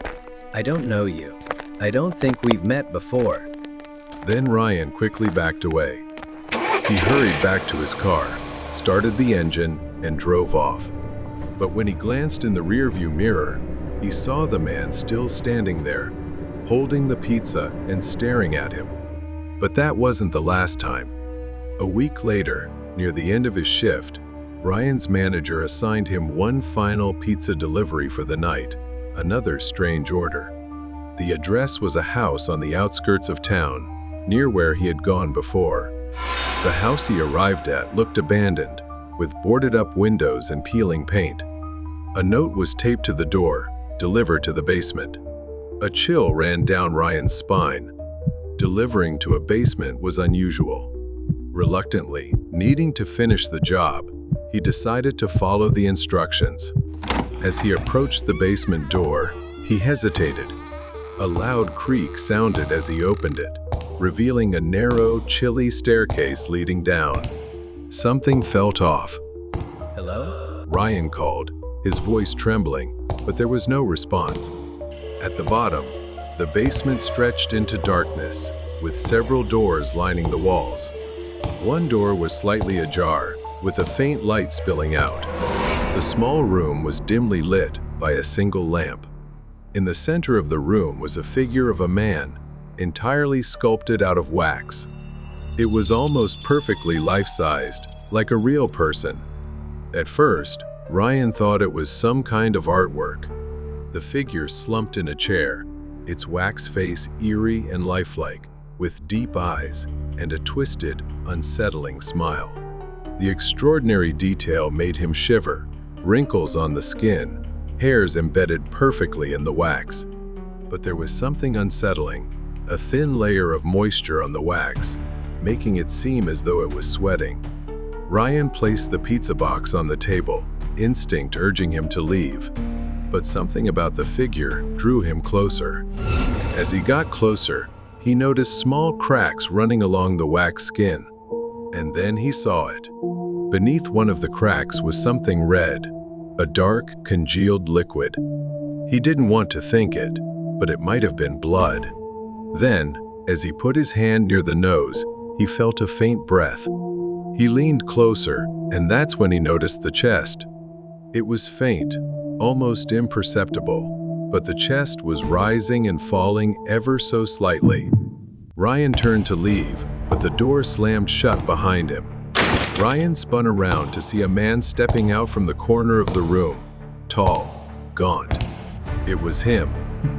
I don't know you. I don't think we've met before." Then Ryan quickly backed away. He hurried back to his car, started the engine, and drove off. But when he glanced in the rearview mirror, he saw the man still standing there, holding the pizza and staring at him. But that wasn't the last time. A week later, near the end of his shift, Ryan's manager assigned him one final pizza delivery for the night, another strange order. The address was a house on the outskirts of town, near where he had gone before. The house he arrived at looked abandoned, with boarded-up windows and peeling paint. A note was taped to the door, delivered to the basement. A chill ran down Ryan's spine. Delivering to a basement was unusual. Reluctantly, needing to finish the job, he decided to follow the instructions. As he approached the basement door, he hesitated. A loud creak sounded as he opened it, revealing a narrow, chilly staircase leading down. Something felt off. "Hello?" Ryan called, his voice trembling, but there was no response. At the bottom, the basement stretched into darkness, with several doors lining the walls. One door was slightly ajar, with a faint light spilling out. The small room was dimly lit by a single lamp. In the center of the room was a figure of a man, entirely sculpted out of wax. It was almost perfectly life-sized, like a real person. At first, Ryan thought it was some kind of artwork. The figure slumped in a chair, its wax face eerie and lifelike, with deep eyes and a twisted, unsettling smile. The extraordinary detail made him shiver, wrinkles on the skin, hairs embedded perfectly in the wax. But there was something unsettling, a thin layer of moisture on the wax, making it seem as though it was sweating. Ryan placed the pizza box on the table, instinct urging him to leave. But something about the figure drew him closer. As he got closer, he noticed small cracks running along the wax skin. And then he saw it. Beneath one of the cracks was something red, a dark, congealed liquid. He didn't want to think it, but it might have been blood. Then, as he put his hand near the nose, he felt a faint breath. He leaned closer, and that's when he noticed the chest. It was faint, almost imperceptible, but the chest was rising and falling ever so slightly. Ryan turned to leave, but the door slammed shut behind him. Ryan spun around to see a man stepping out from the corner of the room, tall, gaunt. It was him,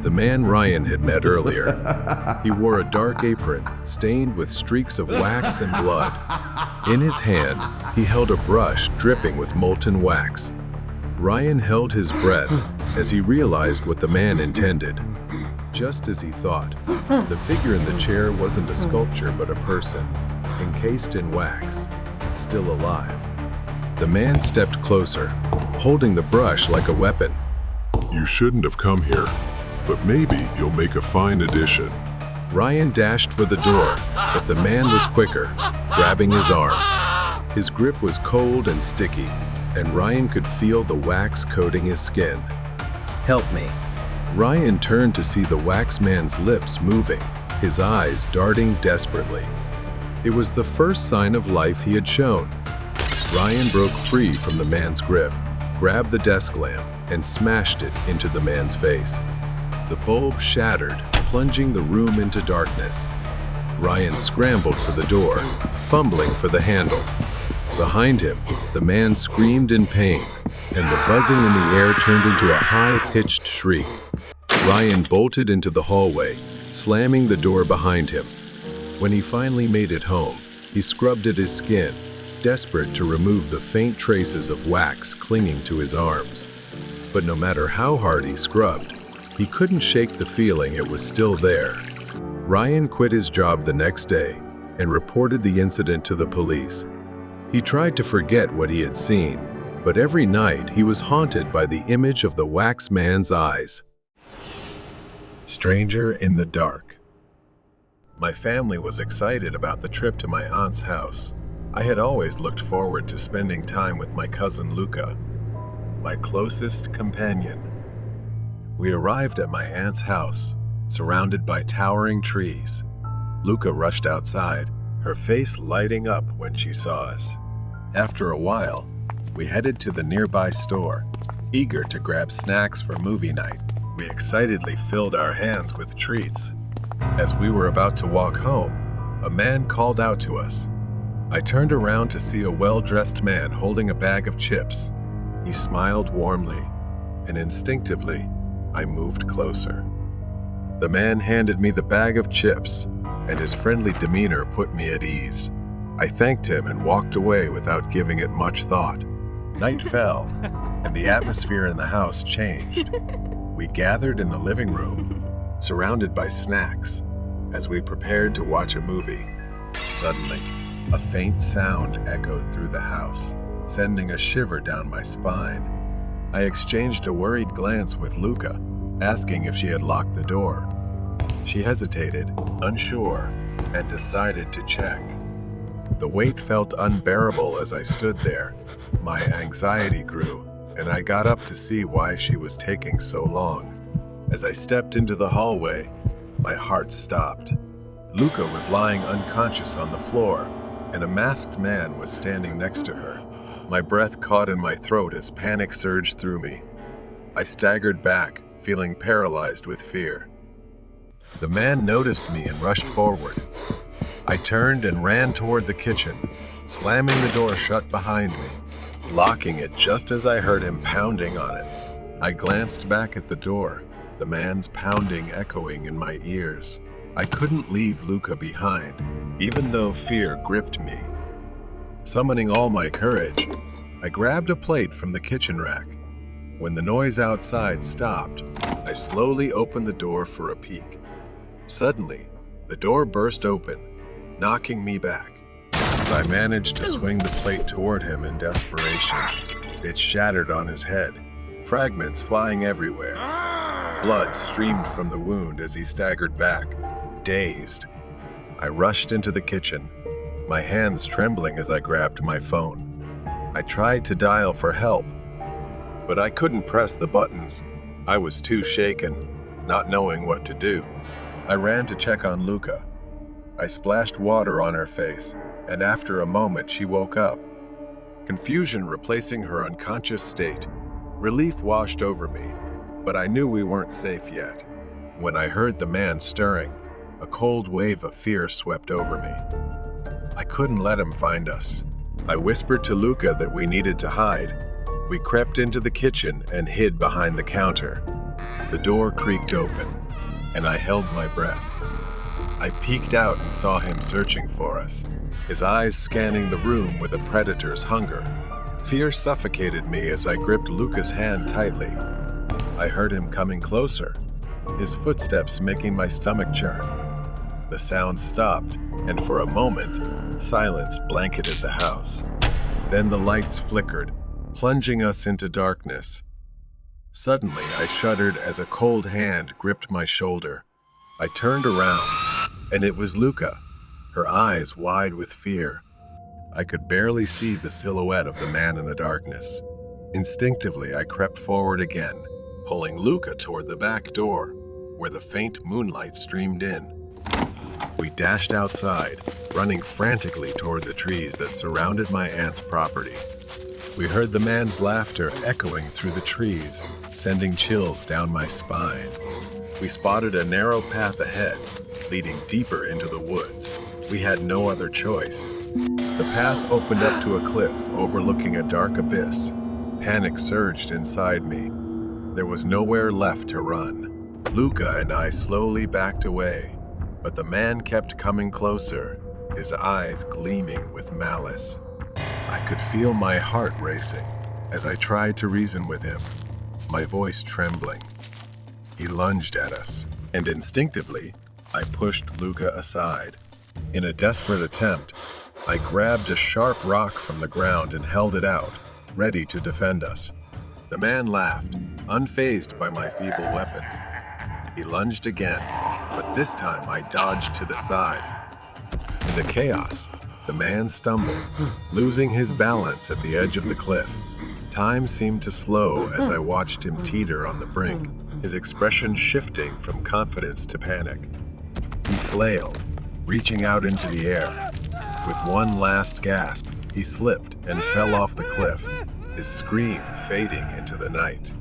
the man Ryan had met earlier. He wore a dark apron, stained with streaks of wax and blood. In his hand, he held a brush dripping with molten wax. Ryan held his breath as he realized what the man intended. just as he thought. The figure in the chair wasn't a sculpture but a person, encased in wax, still alive. The man stepped closer, holding the brush like a weapon. You shouldn't have come here, but maybe you'll make a fine addition. Ryan dashed for the door, but the man was quicker, grabbing his arm. His grip was cold and sticky, and Ryan could feel the wax coating his skin. Help me. Ryan turned to see the wax man's lips moving, his eyes darting desperately. It was the first sign of life he had shown. Ryan broke free from the man's grip, grabbed the desk lamp, and smashed it into the man's face. The bulb shattered, plunging the room into darkness. Ryan scrambled for the door, fumbling for the handle. Behind him, the man screamed in pain, and the buzzing in the air turned into a high-pitched shriek. Ryan bolted into the hallway, slamming the door behind him. When he finally made it home, he scrubbed at his skin, desperate to remove the faint traces of wax clinging to his arms. But no matter how hard he scrubbed, he couldn't shake the feeling it was still there. Ryan quit his job the next day and reported the incident to the police. He tried to forget what he had seen, but every night he was haunted by the image of the wax man's eyes. Stranger in the dark. My family was excited about the trip to my aunt's house. I had always looked forward to spending time with my cousin Luca, my closest companion. We arrived at my aunt's house, surrounded by towering trees. Luca rushed outside, her face lighting up when she saw us. After a while, we headed to the nearby store, eager to grab snacks for movie night. We excitedly filled our hands with treats. As we were about to walk home, a man called out to us. I turned around to see a well-dressed man holding a bag of chips. He smiled warmly, and instinctively, I moved closer. The man handed me the bag of chips, and his friendly demeanor put me at ease. I thanked him and walked away without giving it much thought. Night fell, and the atmosphere in the house changed. We gathered in the living room, surrounded by snacks, as we prepared to watch a movie. Suddenly, a faint sound echoed through the house, sending a shiver down my spine. I exchanged a worried glance with Luca, asking if she had locked the door. She hesitated, unsure, and decided to check. The weight felt unbearable as I stood there. My anxiety grew, and I got up to see why she was taking so long. As I stepped into the hallway, my heart stopped. Luca was lying unconscious on the floor, and a masked man was standing next to her. My breath caught in my throat as panic surged through me. I staggered back, feeling paralyzed with fear. The man noticed me and rushed forward. I turned and ran toward the kitchen, slamming the door shut behind me, locking it just as I heard him pounding on it. I glanced back at the door, the man's pounding echoing in my ears. I couldn't leave Luca behind, even though fear gripped me. Summoning all my courage, I grabbed a plate from the kitchen rack. When the noise outside stopped, I slowly opened the door for a peek. Suddenly, the door burst open, knocking me back. I managed to swing the plate toward him in desperation. It shattered on his head, fragments flying everywhere. Blood streamed from the wound as he staggered back, dazed. I rushed into the kitchen, my hands trembling as I grabbed my phone. I tried to dial for help, but I couldn't press the buttons. I was too shaken, not knowing what to do. I ran to check on Luca. I splashed water on her face, and after a moment she woke up. Confusion replacing her unconscious state. Relief washed over me, but I knew we weren't safe yet. When I heard the man stirring, a cold wave of fear swept over me. I couldn't let him find us. I whispered to Luca that we needed to hide. We crept into the kitchen and hid behind the counter. The door creaked open, and I held my breath. I peeked out and saw him searching for us, his eyes scanning the room with a predator's hunger. Fear suffocated me as I gripped Luca's hand tightly. I heard him coming closer, his footsteps making my stomach churn. The sound stopped, and for a moment, silence blanketed the house. Then the lights flickered, plunging us into darkness. Suddenly, I shuddered as a cold hand gripped my shoulder. I turned around, and it was Luca, her eyes wide with fear. I could barely see the silhouette of the man in the darkness. Instinctively, I crept forward again, pulling Luca toward the back door, where the faint moonlight streamed in. We dashed outside, running frantically toward the trees that surrounded my aunt's property. We heard the man's laughter echoing through the trees, sending chills down my spine. We spotted a narrow path ahead, leading deeper into the woods. We had no other choice. The path opened up to a cliff overlooking a dark abyss. Panic surged inside me. There was nowhere left to run. Luca and I slowly backed away, but the man kept coming closer, his eyes gleaming with malice. I could feel my heart racing as I tried to reason with him, my voice trembling. He lunged at us, and instinctively, I pushed Luca aside. In a desperate attempt, I grabbed a sharp rock from the ground and held it out, ready to defend us. The man laughed, unfazed by my feeble weapon. He lunged again, but this time I dodged to the side. In the chaos, the man stumbled, losing his balance at the edge of the cliff. Time seemed to slow as I watched him teeter on the brink, his expression shifting from confidence to panic. He flailed, reaching out into the air. With one last gasp, he slipped and fell off the cliff, his scream fading into the night.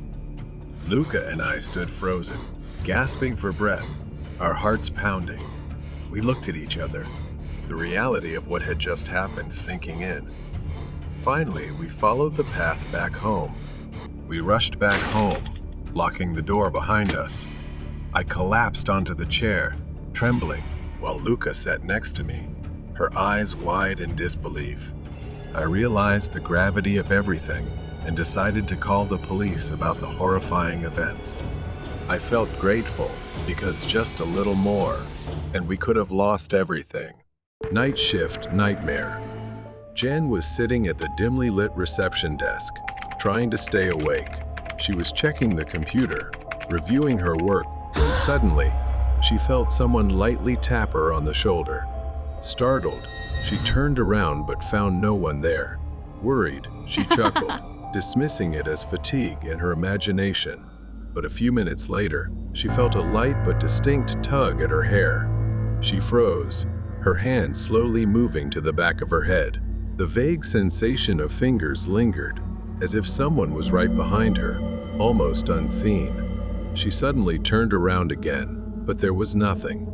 Luca and I stood frozen, gasping for breath, our hearts pounding. We looked at each other, the reality of what had just happened sinking in. Finally, we followed the path back home. We rushed back home, locking the door behind us. I collapsed onto the chair, trembling, while Luca sat next to me, her eyes wide in disbelief. I realized the gravity of everything and decided to call the police about the horrifying events. I felt grateful because just a little more, and we could have lost everything. Night shift nightmare. Jen was sitting at the dimly lit reception desk, trying to stay awake. She was checking the computer, reviewing her work, when suddenly, she felt someone lightly tap her on the shoulder. Startled, she turned around but found no one there. Worried, she chuckled, dismissing it as fatigue in her imagination. But a few minutes later, she felt a light but distinct tug at her hair. She froze, her hand slowly moving to the back of her head. The vague sensation of fingers lingered, as if someone was right behind her, almost unseen. She suddenly turned around again, but there was nothing.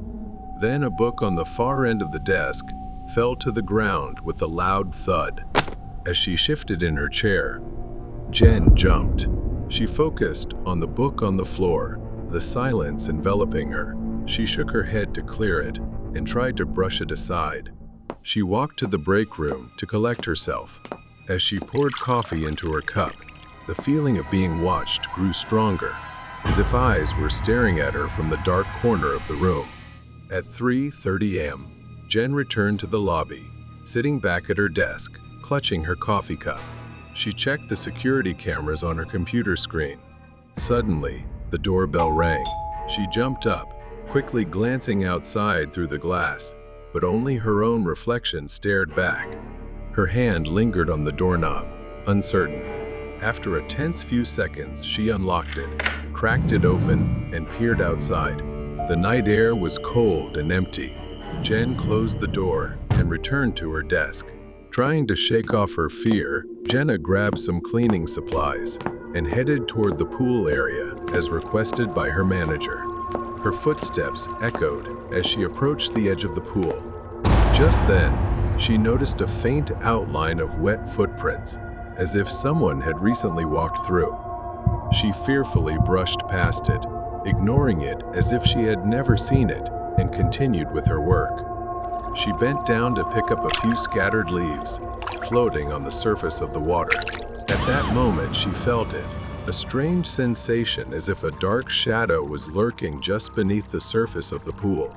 Then a book on the far end of the desk fell to the ground with a loud thud. As she shifted in her chair, Jen jumped. She focused on the book on the floor, the silence enveloping her. She shook her head to clear it and tried to brush it aside. She walked to the break room to collect herself. As she poured coffee into her cup, the feeling of being watched grew stronger, as if eyes were staring at her from the dark corner of the room. At 3:30 a.m., Jen returned to the lobby, sitting back at her desk, clutching her coffee cup. She checked the security cameras on her computer screen. Suddenly, the doorbell rang. She jumped up, quickly glancing outside through the glass, but only her own reflection stared back. Her hand lingered on the doorknob, uncertain. After a tense few seconds, she unlocked it, cracked it open, and peered outside. The night air was cold and empty. Jen closed the door and returned to her desk. Trying to shake off her fear, Jenna grabbed some cleaning supplies and headed toward the pool area as requested by her manager. Her footsteps echoed as she approached the edge of the pool. Just then, she noticed a faint outline of wet footprints, as if someone had recently walked through. She fearfully brushed past it, ignoring it as if she had never seen it, and continued with her work. She bent down to pick up a few scattered leaves, floating on the surface of the water. At that moment, she felt it, A strange sensation as if a dark shadow was lurking just beneath the surface of the pool.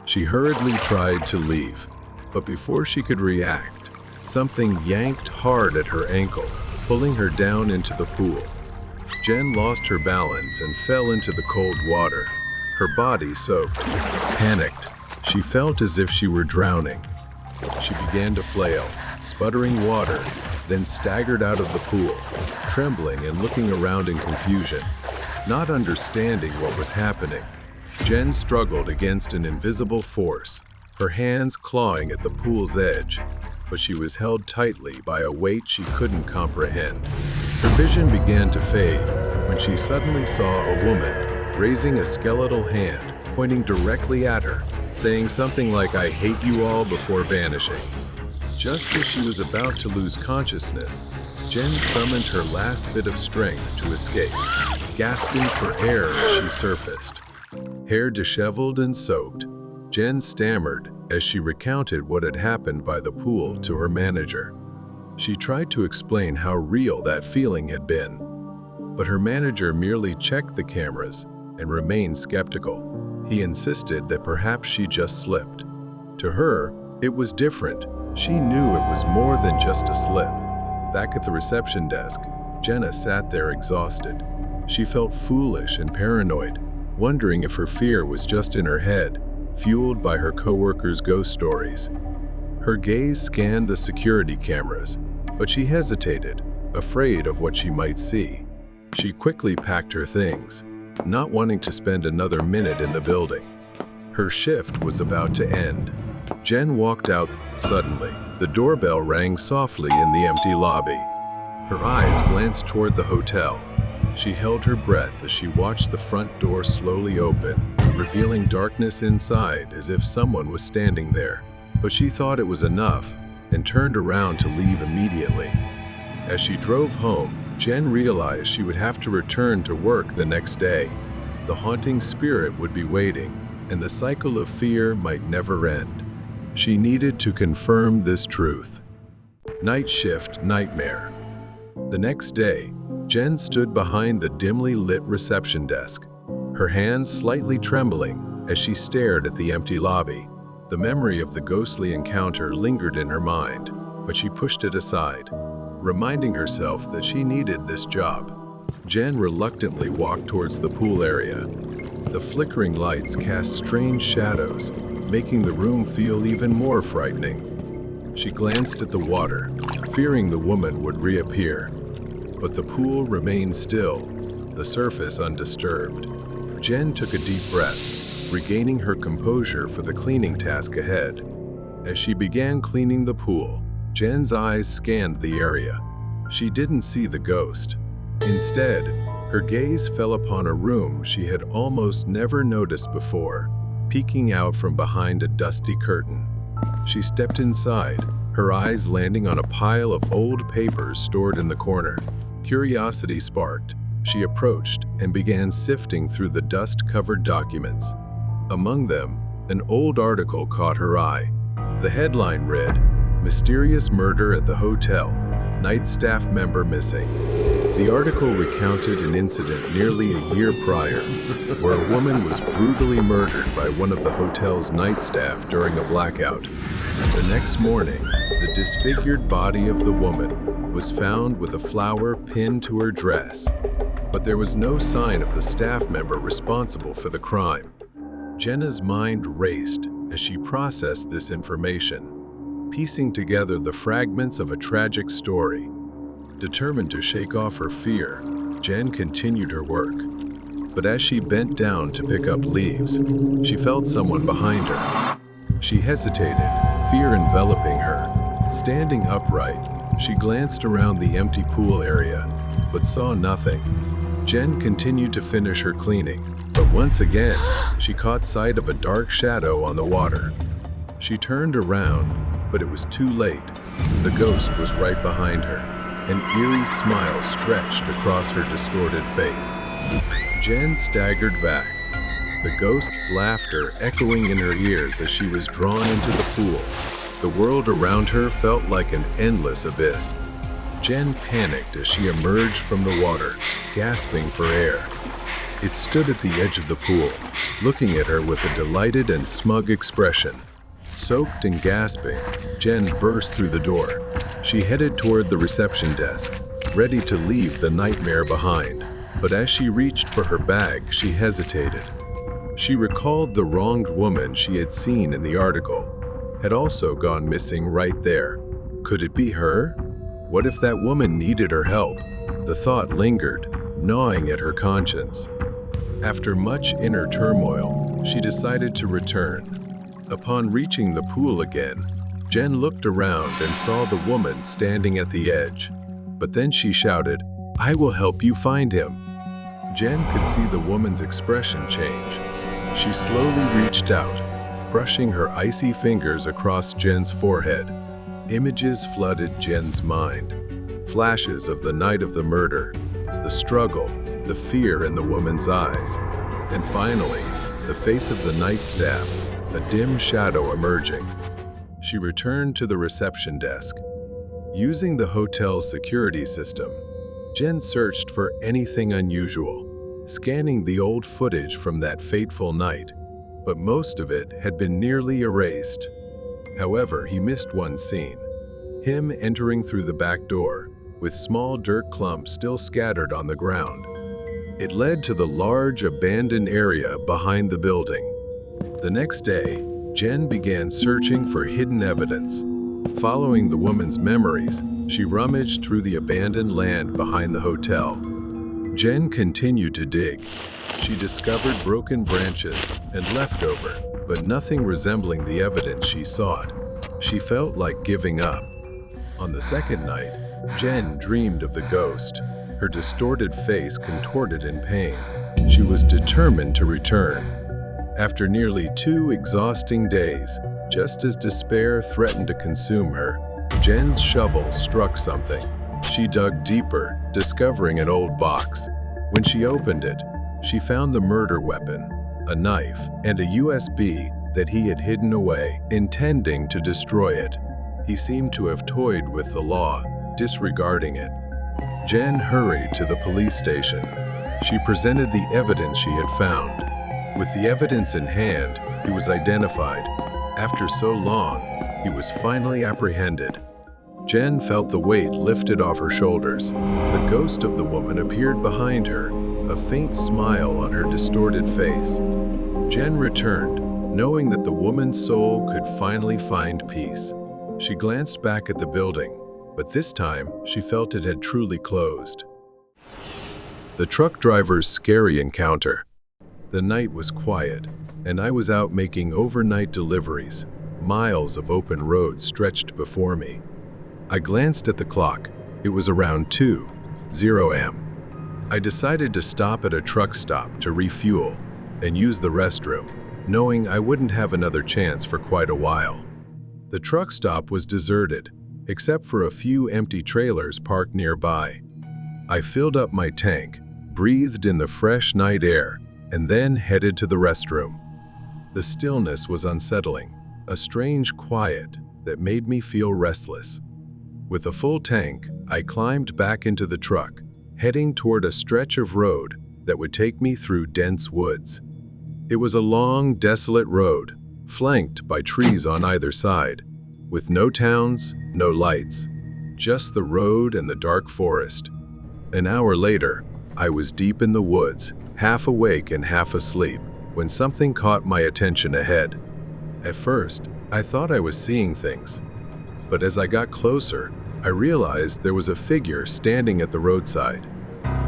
She hurriedly tried to leave, but before she could react, something yanked hard at her ankle, pulling her down into the pool. Jen lost her balance and fell into the cold water, her body soaked. Panicked, she felt as if she were drowning. She began to flail, sputtering water, then staggered out of the pool, trembling and looking around in confusion, not understanding what was happening. Jen struggled against an invisible force, her hands clawing at the pool's edge, but she was held tightly by a weight she couldn't comprehend. Her vision began to fade when she suddenly saw a woman raising a skeletal hand, pointing directly at her, saying something like, "I hate you all," before vanishing. Just as she was about to lose consciousness, Jen summoned her last bit of strength to escape, gasping for air as she surfaced. Hair disheveled and soaked, Jen stammered as she recounted what had happened by the pool to her manager. She tried to explain how real that feeling had been, but her manager merely checked the cameras and remained skeptical. He insisted that perhaps she just slipped. To her, it was different. She knew it was more than just a slip. Back at the reception desk, Jenna sat there exhausted. She felt foolish and paranoid, wondering if her fear was just in her head, fueled by her coworkers' ghost stories. Her gaze scanned the security cameras, but she hesitated, afraid of what she might see. She quickly packed her things, not wanting to spend another minute in the building. Her shift was about to end. Jen walked out suddenly. The doorbell rang softly in the empty lobby. Her eyes glanced toward the hotel. She held her breath as she watched the front door slowly open, revealing darkness inside as if someone was standing there. But she thought it was enough and turned around to leave immediately. As she drove home, Jen realized she would have to return to work the next day. The haunting spirit would be waiting, and the cycle of fear might never end. She needed to confirm this truth. Night shift nightmare. The next day, Jen stood behind the dimly lit reception desk, her hands slightly trembling as she stared at the empty lobby. The memory of the ghostly encounter lingered in her mind, but she pushed it aside, reminding herself that she needed this job. Jen reluctantly walked towards the pool area. The flickering lights cast strange shadows, making the room feel even more frightening. She glanced at the water, fearing the woman would reappear. But the pool remained still, the surface undisturbed. Jen took a deep breath, regaining her composure for the cleaning task ahead. As she began cleaning the pool, Jen's eyes scanned the area. She didn't see the ghost. Instead, her gaze fell upon a room she had almost never noticed before, peeking out from behind a dusty curtain. She stepped inside, her eyes landing on a pile of old papers stored in the corner. Curiosity sparked. She approached and began sifting through the dust-covered documents. Among them, an old article caught her eye. The headline read, "Mysterious Murder at the Hotel. Night Staff Member Missing." The article recounted an incident nearly a year prior, where a woman was brutally murdered by one of the hotel's night staff during a blackout. The next morning, the disfigured body of the woman was found with a flower pinned to her dress, but there was no sign of the staff member responsible for the crime. Jenna's mind raced as she processed this information, piecing together the fragments of a tragic story. Determined to shake off her fear, Jen continued her work. But as she bent down to pick up leaves, she felt someone behind her. She hesitated, fear enveloping her. Standing upright, she glanced around the empty pool area, but saw nothing. Jen continued to finish her cleaning, but once again, she caught sight of a dark shadow on the water. She turned around, but it was too late. The ghost was right behind her. An eerie smile stretched across her distorted face. Jen staggered back, the ghost's laughter echoing in her ears as she was drawn into the pool. The world around her felt like an endless abyss. Jen panicked as she emerged from the water, gasping for air. It stood at the edge of the pool, looking at her with a delighted and smug expression. Soaked and gasping, Jen burst through the door. She headed toward the reception desk, ready to leave the nightmare behind. But as she reached for her bag, she hesitated. She recalled the wronged woman she had seen in the article had also gone missing right there. Could it be her? What if that woman needed her help? The thought lingered, gnawing at her conscience. After much inner turmoil, she decided to return. Upon reaching the pool again, Jen looked around and saw the woman standing at the edge. But then she shouted, "I will help you find him." Jen could see the woman's expression change. She slowly reached out, brushing her icy fingers across Jen's forehead. Images flooded Jen's mind. Flashes of the night of the murder, the struggle, the fear in the woman's eyes, and finally, the face of the night staff, a dim shadow emerging. She returned to the reception desk. Using the hotel's security system, Jen searched for anything unusual, scanning the old footage from that fateful night, but most of it had been nearly erased. However, he missed one scene, him entering through the back door, with small dirt clumps still scattered on the ground. It led to the large abandoned area behind the building. The next day, Jen began searching for hidden evidence. Following the woman's memories, she rummaged through the abandoned land behind the hotel. Jen continued to dig. She discovered broken branches and leftover, but nothing resembling the evidence she sought. She felt like giving up. On the second night, Jen dreamed of the ghost, her distorted face contorted in pain. She was determined to return. After nearly 2 exhausting days, just as despair threatened to consume her, Jen's shovel struck something. She dug deeper, discovering an old box. When she opened it, she found the murder weapon, a knife, and a USB that he had hidden away, intending to destroy it. He seemed to have toyed with the law, disregarding it. Jen hurried to the police station. She presented the evidence she had found. With the evidence in hand, he was identified. After so long, he was finally apprehended. Jen felt the weight lifted off her shoulders. The ghost of the woman appeared behind her, a faint smile on her distorted face. Jen returned, knowing that the woman's soul could finally find peace. She glanced back at the building, but this time she felt it had truly closed. The truck driver's scary encounter. The night was quiet, and I was out making overnight deliveries. Miles of open road stretched before me. I glanced at the clock. It was around 2:00 a.m. I decided to stop at a truck stop to refuel and use the restroom, knowing I wouldn't have another chance for quite a while. The truck stop was deserted, except for a few empty trailers parked nearby. I filled up my tank, breathed in the fresh night air, and then headed to the restroom. The stillness was unsettling, a strange quiet that made me feel restless. With a full tank, I climbed back into the truck, heading toward a stretch of road that would take me through dense woods. It was a long, desolate road, flanked by trees on either side, with no towns, no lights, just the road and the dark forest. An hour later, I was deep in the woods, half awake and half asleep, when something caught my attention ahead. At first, I thought I was seeing things, but as I got closer, I realized there was a figure standing at the roadside.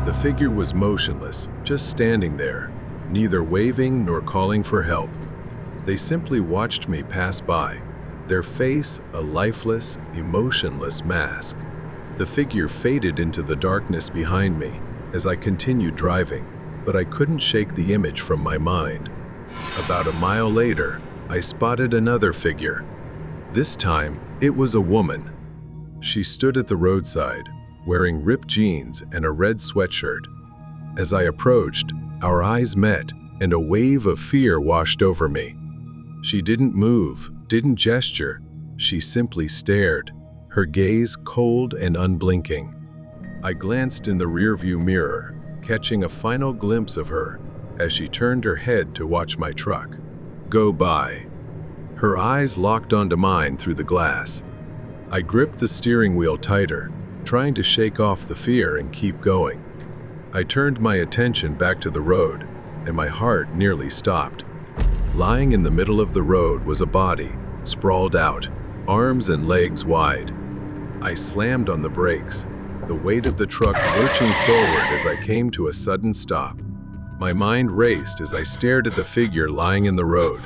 The figure was motionless, just standing there, neither waving nor calling for help. They simply watched me pass by, their face a lifeless, emotionless mask. The figure faded into the darkness behind me as I continued driving, but I couldn't shake the image from my mind. About a mile later, I spotted another figure. This time, it was a woman. She stood at the roadside, wearing ripped jeans and a red sweatshirt. As I approached, our eyes met, and a wave of fear washed over me. She didn't move, didn't gesture. She simply stared, her gaze cold and unblinking. I glanced in the rearview mirror, catching a final glimpse of her as she turned her head to watch my truck go by. Her eyes locked onto mine through the glass. I gripped the steering wheel tighter, trying to shake off the fear and keep going. I turned my attention back to the road, and my heart nearly stopped. Lying in the middle of the road was a body, sprawled out, arms and legs wide. I slammed on the brakes, the weight of the truck lurching forward as I came to a sudden stop. My mind raced as I stared at the figure lying in the road.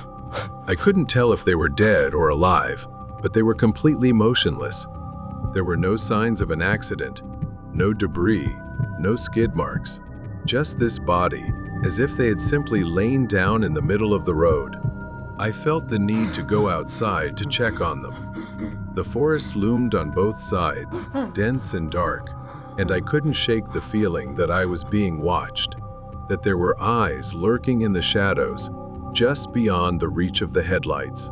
I couldn't tell if they were dead or alive, but they were completely motionless. There were no signs of an accident, no debris, no skid marks, just this body, as if they had simply lain down in the middle of the road. I felt the need to go outside to check on them. The forest loomed on both sides, dense and dark, and I couldn't shake the feeling that I was being watched, that there were eyes lurking in the shadows, just beyond the reach of the headlights.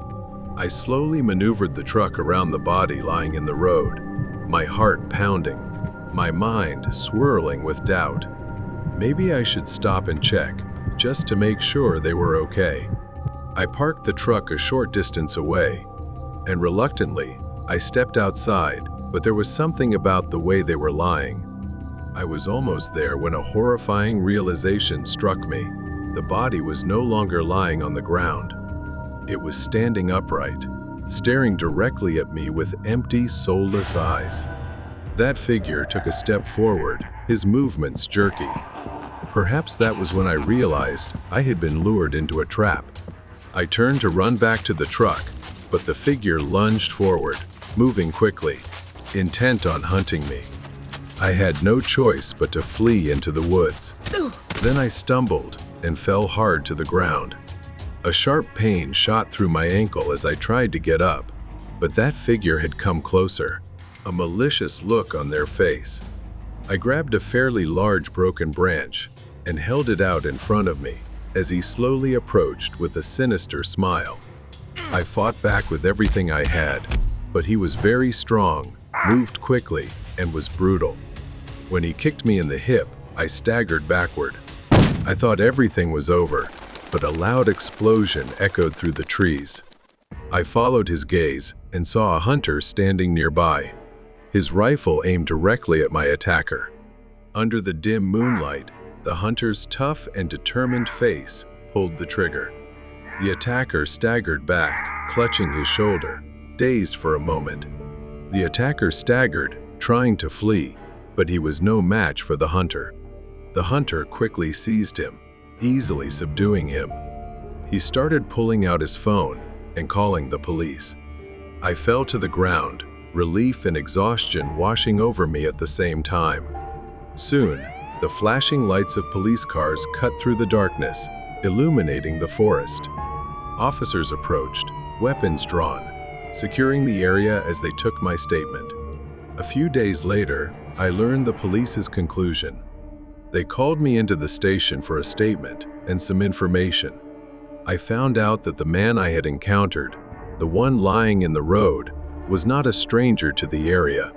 I slowly maneuvered the truck around the body lying in the road, my heart pounding, my mind swirling with doubt. Maybe I should stop and check, just to make sure they were okay. I parked the truck a short distance away, and reluctantly, I stepped outside, but there was something about the way they were lying. I was almost there when a horrifying realization struck me. The body was no longer lying on the ground. It was standing upright, staring directly at me with empty, soulless eyes. That figure took a step forward, his movements jerky. Perhaps that was when I realized I had been lured into a trap. I turned to run back to the truck, but the figure lunged forward, moving quickly, intent on hunting me. I had no choice but to flee into the woods. Then I stumbled and fell hard to the ground. A sharp pain shot through my ankle as I tried to get up, but that figure had come closer, a malicious look on their face. I grabbed a fairly large broken branch and held it out in front of me as he slowly approached with a sinister smile. I fought back with everything I had, but he was very strong, moved quickly, and was brutal. When he kicked me in the hip, I staggered backward. I thought everything was over, but a loud explosion echoed through the trees. I followed his gaze and saw a hunter standing nearby, his rifle aimed directly at my attacker. Under the dim moonlight, the hunter's tough and determined face pulled the trigger. The attacker staggered back, clutching his shoulder, dazed for a moment. The attacker staggered, trying to flee, but he was no match for the hunter. The hunter quickly seized him, easily subduing him. He started pulling out his phone and calling the police. I fell to the ground, relief and exhaustion washing over me at the same time. Soon, the flashing lights of police cars cut through the darkness, illuminating the forest. Officers approached, weapons drawn, securing the area as they took my statement. A few days later, I learned the police's conclusion. They called me into the station for a statement and some information. I found out that the man I had encountered, the one lying in the road, was not a stranger to the area.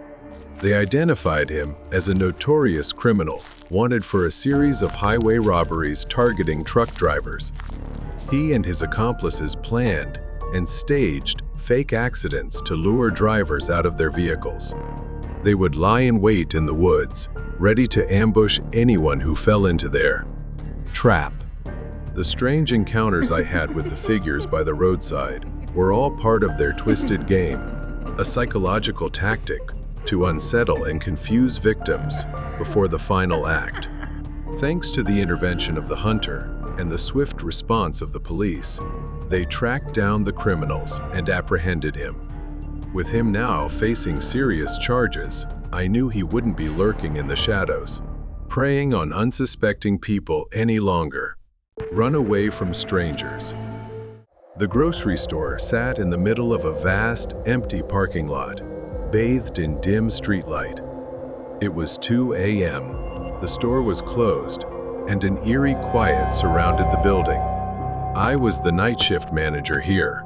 They identified him as a notorious criminal, wanted for a series of highway robberies targeting truck drivers. He and his accomplices planned and staged fake accidents to lure drivers out of their vehicles. They would lie in wait in the woods, ready to ambush anyone who fell into their trap. The strange encounters I had with the figures by the roadside were all part of their twisted game, a psychological tactic to unsettle and confuse victims before the final act. Thanks to the intervention of the hunter and the swift response of the police, they tracked down the criminals and apprehended him. With him now facing serious charges, I knew he wouldn't be lurking in the shadows, preying on unsuspecting people any longer. Run away from strangers. The grocery store sat in the middle of a vast, empty parking lot, bathed in dim streetlight. It was 2 a.m. The store was closed, and an eerie quiet surrounded the building. I was the night shift manager here.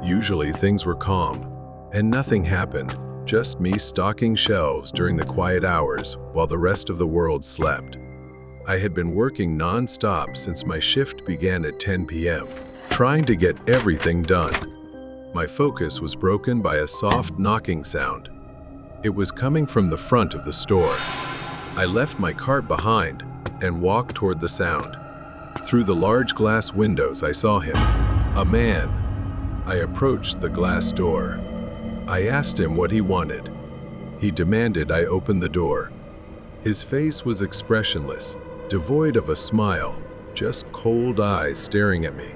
Usually things were calm, and nothing happened, just me stocking shelves during the quiet hours while the rest of the world slept. I had been working non-stop since my shift began at 10 p.m., trying to get everything done. My focus was broken by a soft knocking sound. It was coming from the front of the store. I left my cart behind and walked toward the sound. Through the large glass windows, I saw him, a man. I approached the glass door. I asked him what he wanted. He demanded I open the door. His face was expressionless, devoid of a smile, just cold eyes staring at me.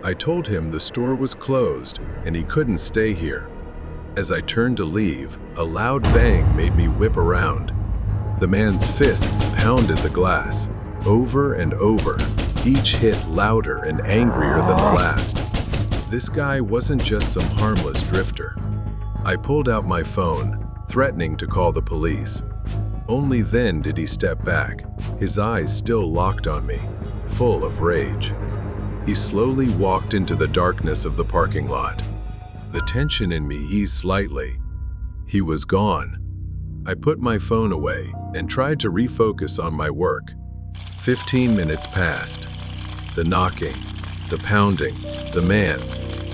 I told him the store was closed and he couldn't stay here. As I turned to leave, a loud bang made me whip around. The man's fists pounded the glass, over and over, each hit louder and angrier than the last. This guy wasn't just some harmless drifter. I pulled out my phone, threatening to call the police. Only then did he step back, his eyes still locked on me, full of rage. He slowly walked into the darkness of the parking lot. The tension in me eased slightly. He was gone. I put my phone away and tried to refocus on my work. 15 minutes passed. The knocking, the pounding, the man,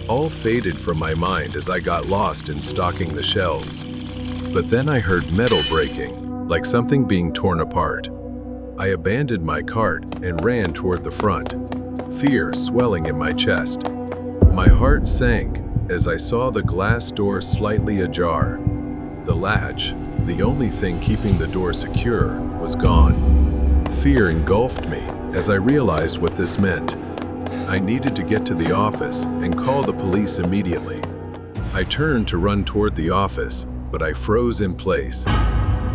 all faded from my mind as I got lost in stocking the shelves. But then I heard metal breaking, like something being torn apart. I abandoned my cart and ran toward the front, fear swelling in my chest. My heart sank as I saw the glass door slightly ajar. The latch, the only thing keeping the door secure, was gone. Fear engulfed me as I realized what this meant. I needed to get to the office and call the police immediately. I turned to run toward the office, but I froze in place.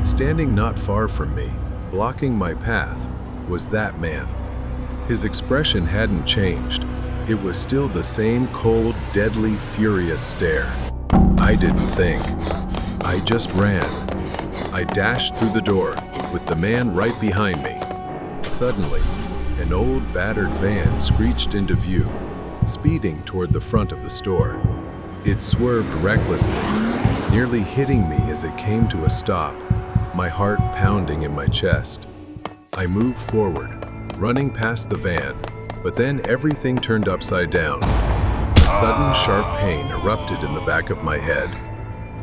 Standing not far from me, blocking my path, was that man. His expression hadn't changed. It was still the same cold, deadly, furious stare. I didn't think. I just ran. I dashed through the door, with the man right behind me. Suddenly, an old, battered van screeched into view, speeding toward the front of the store. It swerved recklessly, nearly hitting me as it came to a stop, my heart pounding in my chest. I moved forward, running past the van, but then everything turned upside down. A sudden, sharp pain erupted in the back of my head.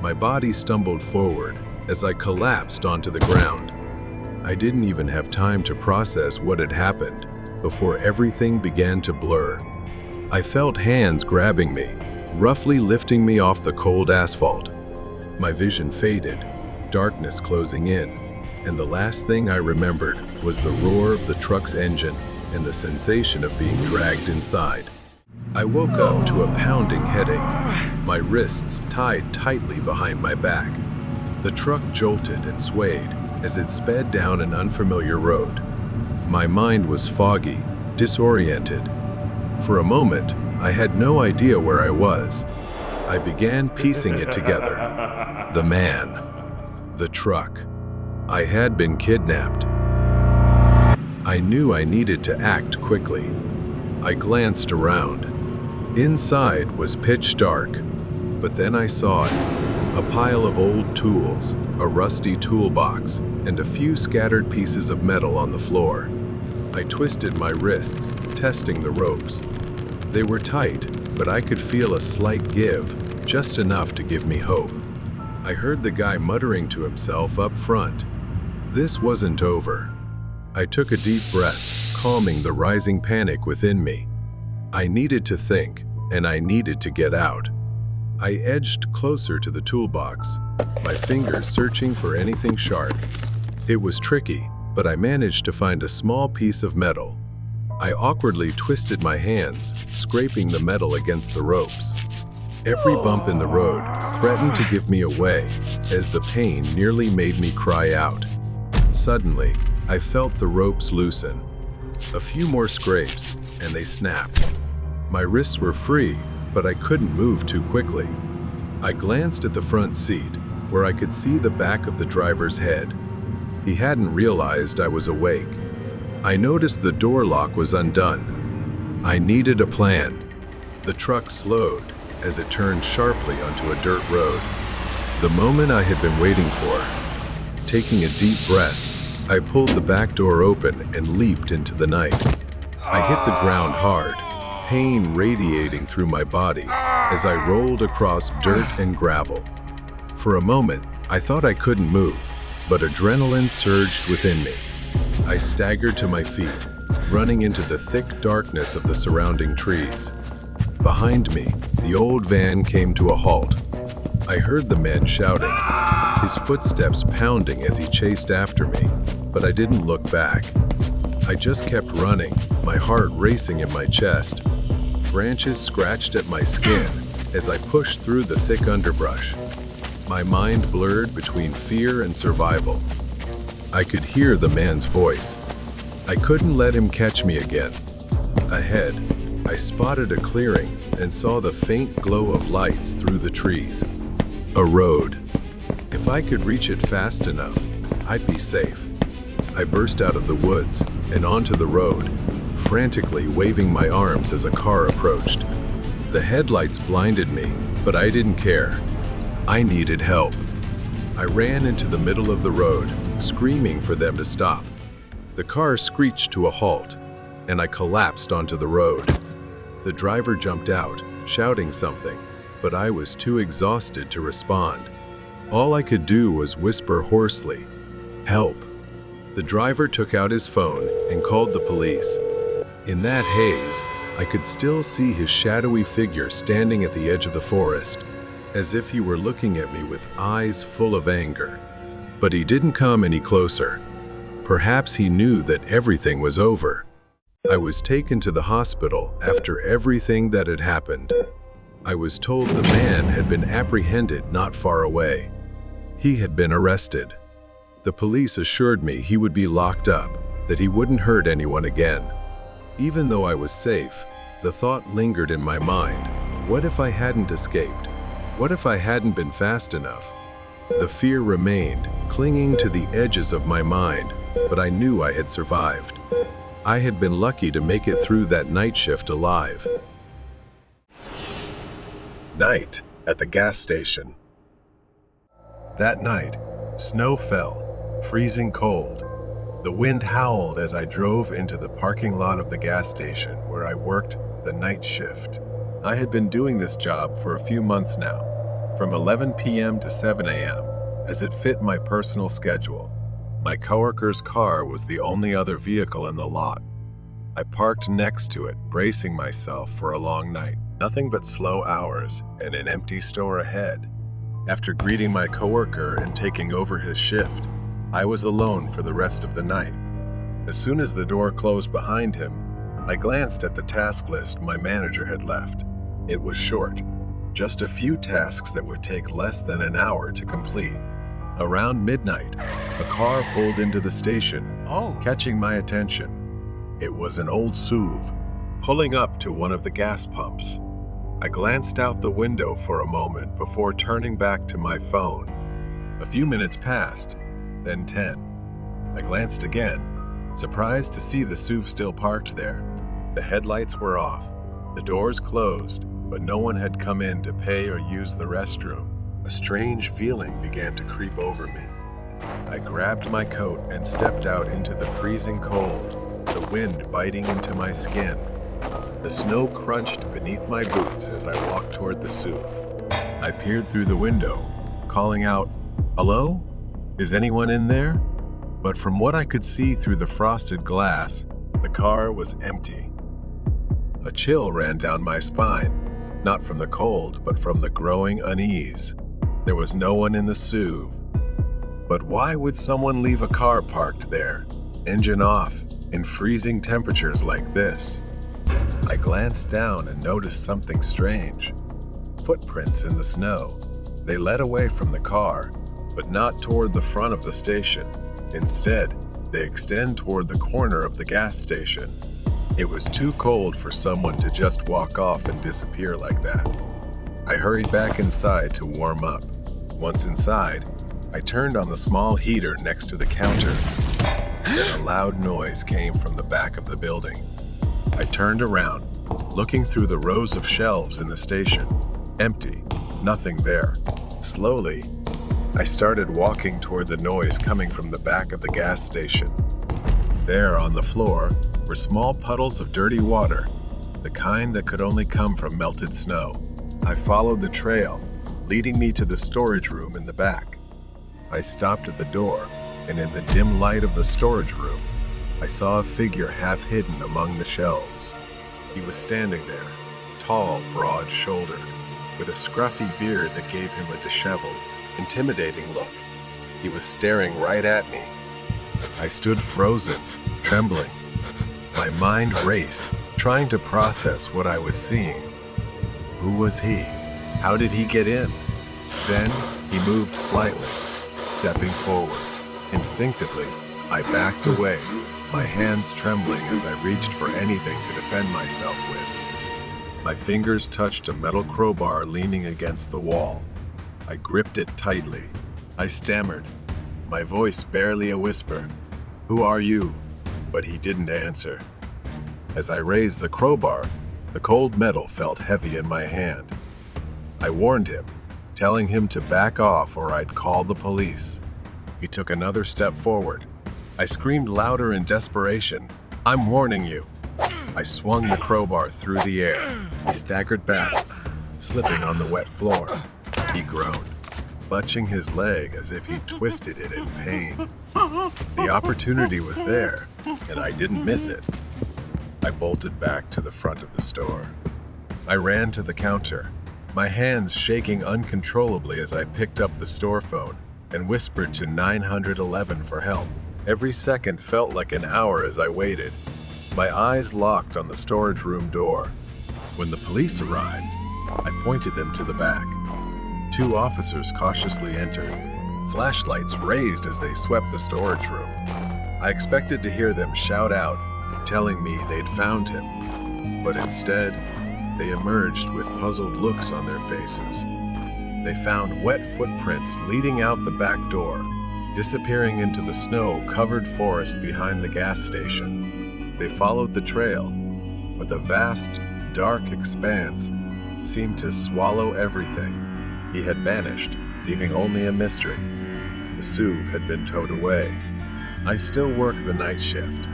My body stumbled forward as I collapsed onto the ground. I didn't even have time to process what had happened before everything began to blur. I felt hands grabbing me, roughly lifting me off the cold asphalt. My vision faded, darkness closing in, and the last thing I remembered was the roar of the truck's engine and the sensation of being dragged inside. I woke up to a pounding headache, my wrists tied tightly behind my back. The truck jolted and swayed as it sped down an unfamiliar road. My mind was foggy, disoriented. For a moment, I had no idea where I was. I began piecing it together. The man. The truck. I had been kidnapped. I knew I needed to act quickly. I glanced around. Inside was pitch dark, but then I saw it. A pile of old tools, a rusty toolbox, and a few scattered pieces of metal on the floor. I twisted my wrists, testing the ropes. They were tight, but I could feel a slight give, just enough to give me hope. I heard the guy muttering to himself up front. This wasn't over. I took a deep breath, calming the rising panic within me. I needed to think, and I needed to get out. I edged closer to the toolbox, my fingers searching for anything sharp. It was tricky, but I managed to find a small piece of metal. I awkwardly twisted my hands, scraping the metal against the ropes. Every bump in the road threatened to give me away, as the pain nearly made me cry out. Suddenly, I felt the ropes loosen. A few more scrapes, and they snapped. My wrists were free, but I couldn't move too quickly. I glanced at the front seat, where I could see the back of the driver's head. He hadn't realized I was awake. I noticed the door lock was undone. I needed a plan. The truck slowed as it turned sharply onto a dirt road. The moment I had been waiting for. Taking a deep breath, I pulled the back door open and leaped into the night. I hit the ground hard, pain radiating through my body as I rolled across dirt and gravel. For a moment, I thought I couldn't move, but adrenaline surged within me. I staggered to my feet, running into the thick darkness of the surrounding trees. Behind me, the old van came to a halt. I heard the man shouting, his footsteps pounding as he chased after me, but I didn't look back. I just kept running, my heart racing in my chest. Branches scratched at my skin as I pushed through the thick underbrush. My mind blurred between fear and survival. I could hear the man's voice. I couldn't let him catch me again. Ahead, I spotted a clearing and saw the faint glow of lights through the trees. A road. If I could reach it fast enough, I'd be safe. I burst out of the woods and onto the road, frantically waving my arms as a car approached. The headlights blinded me, but I didn't care. I needed help. I ran into the middle of the road, screaming for them to stop. The car screeched to a halt, and I collapsed onto the road. The driver jumped out, shouting something, but I was too exhausted to respond. All I could do was whisper hoarsely, "Help." The driver took out his phone and called the police. In that haze, I could still see his shadowy figure standing at the edge of the forest, as if he were looking at me with eyes full of anger. But he didn't come any closer. Perhaps he knew that everything was over. I was taken to the hospital after everything that had happened. I was told the man had been apprehended not far away. He had been arrested. The police assured me he would be locked up, that he wouldn't hurt anyone again. Even though I was safe, the thought lingered in my mind. What if I hadn't escaped? What if I hadn't been fast enough? The fear remained, clinging to the edges of my mind, but I knew I had survived. I had been lucky to make it through that night shift alive. Night at the gas station. That night, snow fell, freezing cold. The wind howled as I drove into the parking lot of the gas station where I worked the night shift. I had been doing this job for a few months now, from 11 p.m. to 7 a.m., as it fit my personal schedule. My coworker's car was the only other vehicle in the lot. I parked next to it, bracing myself for a long night. Nothing but slow hours and an empty store ahead. After greeting my coworker and taking over his shift, I was alone for the rest of the night. As soon as the door closed behind him, I glanced at the task list my manager had left. It was short, just a few tasks that would take less than an hour to complete. Around midnight, a car pulled into the station, catching my attention. It was an old SUV, pulling up to one of the gas pumps. I glanced out the window for a moment before turning back to my phone. A few minutes passed, then 10. I glanced again, surprised to see the SUV still parked there. The headlights were off, the doors closed, but no one had come in to pay or use the restroom. A strange feeling began to creep over me. I grabbed my coat and stepped out into the freezing cold, the wind biting into my skin. The snow crunched beneath my boots as I walked toward the SUV. I peered through the window, calling out, "Hello? Is anyone in there?" But from what I could see through the frosted glass, the car was empty. A chill ran down my spine, not from the cold, but from the growing unease. There was no one in the SUV. But why would someone leave a car parked there, engine off, in freezing temperatures like this? I glanced down and noticed something strange. Footprints in the snow. They led away from the car, but not toward the front of the station. Instead, they extend toward the corner of the gas station. It was too cold for someone to just walk off and disappear like that. I hurried back inside to warm up. Once inside, I turned on the small heater next to the counter. Then a loud noise came from the back of the building. I turned around, looking through the rows of shelves in the station. Empty, nothing there. Slowly, I started walking toward the noise coming from the back of the gas station. There on the floor were small puddles of dirty water, the kind that could only come from melted snow. I followed the trail, leading me to the storage room in the back. I stopped at the door, and in the dim light of the storage room, I saw a figure half hidden among the shelves. He was standing there, tall, broad-shouldered, with a scruffy beard that gave him a disheveled, intimidating look. He was staring right at me. I stood frozen, trembling. My mind raced, trying to process what I was seeing. Who was he? How did he get in? Then he moved slightly, stepping forward. Instinctively, I backed away, my hands trembling as I reached for anything to defend myself with. My fingers touched a metal crowbar leaning against the wall. I gripped it tightly. I stammered, my voice barely a whisper. "Who are you?" But he didn't answer. As I raised the crowbar, the cold metal felt heavy in my hand. I warned him, telling him to back off or I'd call the police. He took another step forward. I screamed louder in desperation, "I'm warning you." I swung the crowbar through the air. He staggered back, slipping on the wet floor. He groaned, clutching his leg as if he twisted it in pain. The opportunity was there, and I didn't miss it. I bolted back to the front of the store. I ran to the counter, my hands shaking uncontrollably as I picked up the store phone and whispered to 911 for help. Every second felt like an hour as I waited. My eyes locked on the storage room door. When the police arrived, I pointed them to the back. 2 officers cautiously entered, flashlights raised as they swept the storage room. I expected to hear them shout out, telling me they'd found him, but instead, they emerged with puzzled looks on their faces. They found wet footprints leading out the back door, disappearing into the snow-covered forest behind the gas station. They followed the trail, but the vast, dark expanse seemed to swallow everything. He had vanished, leaving only a mystery. The SUV had been towed away. I still work the night shift,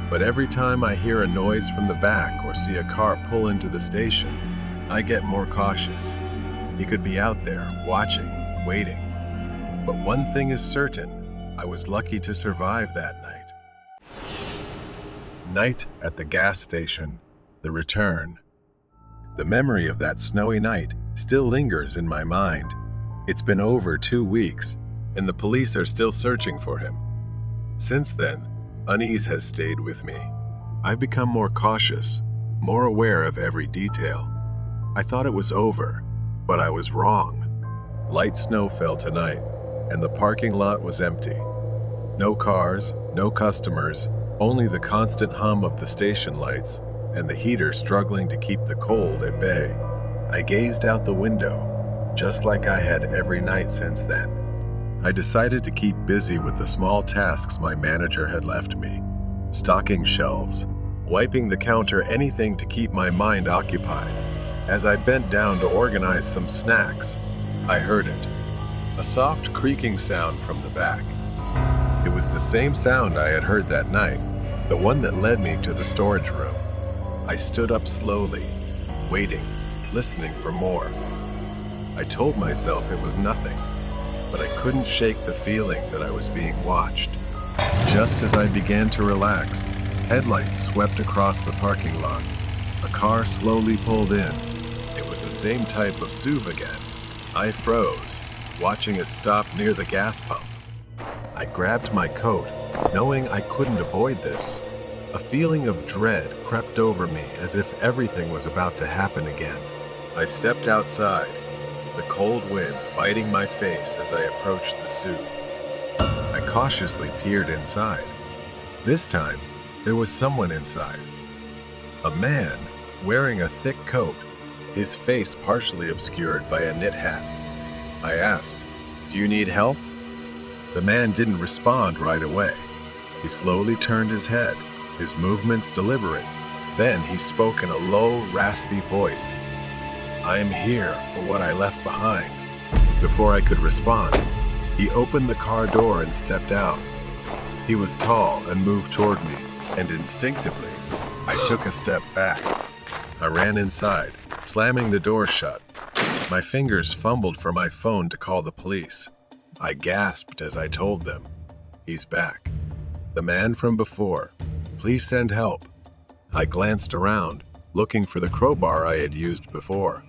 but every time I hear a noise from the back or see a car pull into the station, I get more cautious. He could be out there, watching, waiting. But one thing is certain, I was lucky to survive that night. Night at the gas station. The return. The memory of that snowy night still lingers in my mind. It's been over 2 weeks, and the police are still searching for him. Since then, unease has stayed with me. I've become more cautious, more aware of every detail. I thought it was over, but I was wrong. Light snow fell tonight, and the parking lot was empty. No cars, no customers, only the constant hum of the station lights and the heater struggling to keep the cold at bay. I gazed out the window, just like I had every night since then. I decided to keep busy with the small tasks my manager had left me. Stocking shelves, wiping the counter, anything to keep my mind occupied. As I bent down to organize some snacks, I heard it. A soft creaking sound from the back. It was the same sound I had heard that night, the one that led me to the storage room. I stood up slowly, waiting, listening for more. I told myself it was nothing, but I couldn't shake the feeling that I was being watched. Just as I began to relax, headlights swept across the parking lot. A car slowly pulled in. It was the same type of SUV again. I froze, watching it stop near the gas pump. I grabbed my coat, knowing I couldn't avoid this. A feeling of dread crept over me as if everything was about to happen again. I stepped outside, the cold wind biting my face as I approached the SUV. I cautiously peered inside. This time, there was someone inside. A man wearing a thick coat, his face partially obscured by a knit hat. I asked, "Do you need help?" The man didn't respond right away. He slowly turned his head, his movements deliberate. Then he spoke in a low, raspy voice. "I am here for what I left behind." Before I could respond, He opened the car door and stepped out. He was tall and moved toward me, and instinctively, I took a step back. I ran inside, slamming the door shut. My fingers fumbled for my phone to call the police. I gasped as I told them, "He's back. The man from before. Please send help." I glanced around, looking for the crowbar I had used before.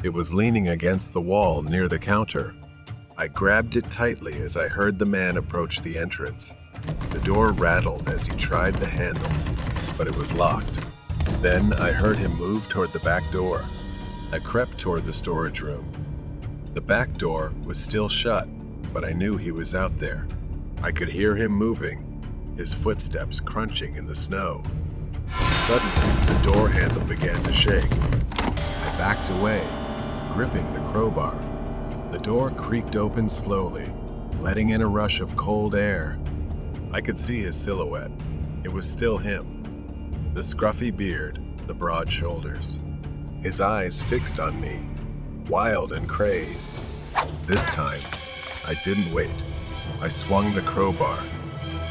It was leaning against the wall near the counter. I grabbed it tightly as I heard the man approach the entrance. The door rattled as he tried the handle, but it was locked. Then I heard him move toward the back door. I crept toward the storage room. The back door was still shut, but I knew he was out there. I could hear him moving, his footsteps crunching in the snow. Suddenly, the door handle began to shake. I backed away, gripping the crowbar. The door creaked open slowly, letting in a rush of cold air. I could see his silhouette. It was still him. The scruffy beard, the broad shoulders. His eyes fixed on me, wild and crazed. This time, I didn't wait. I swung the crowbar.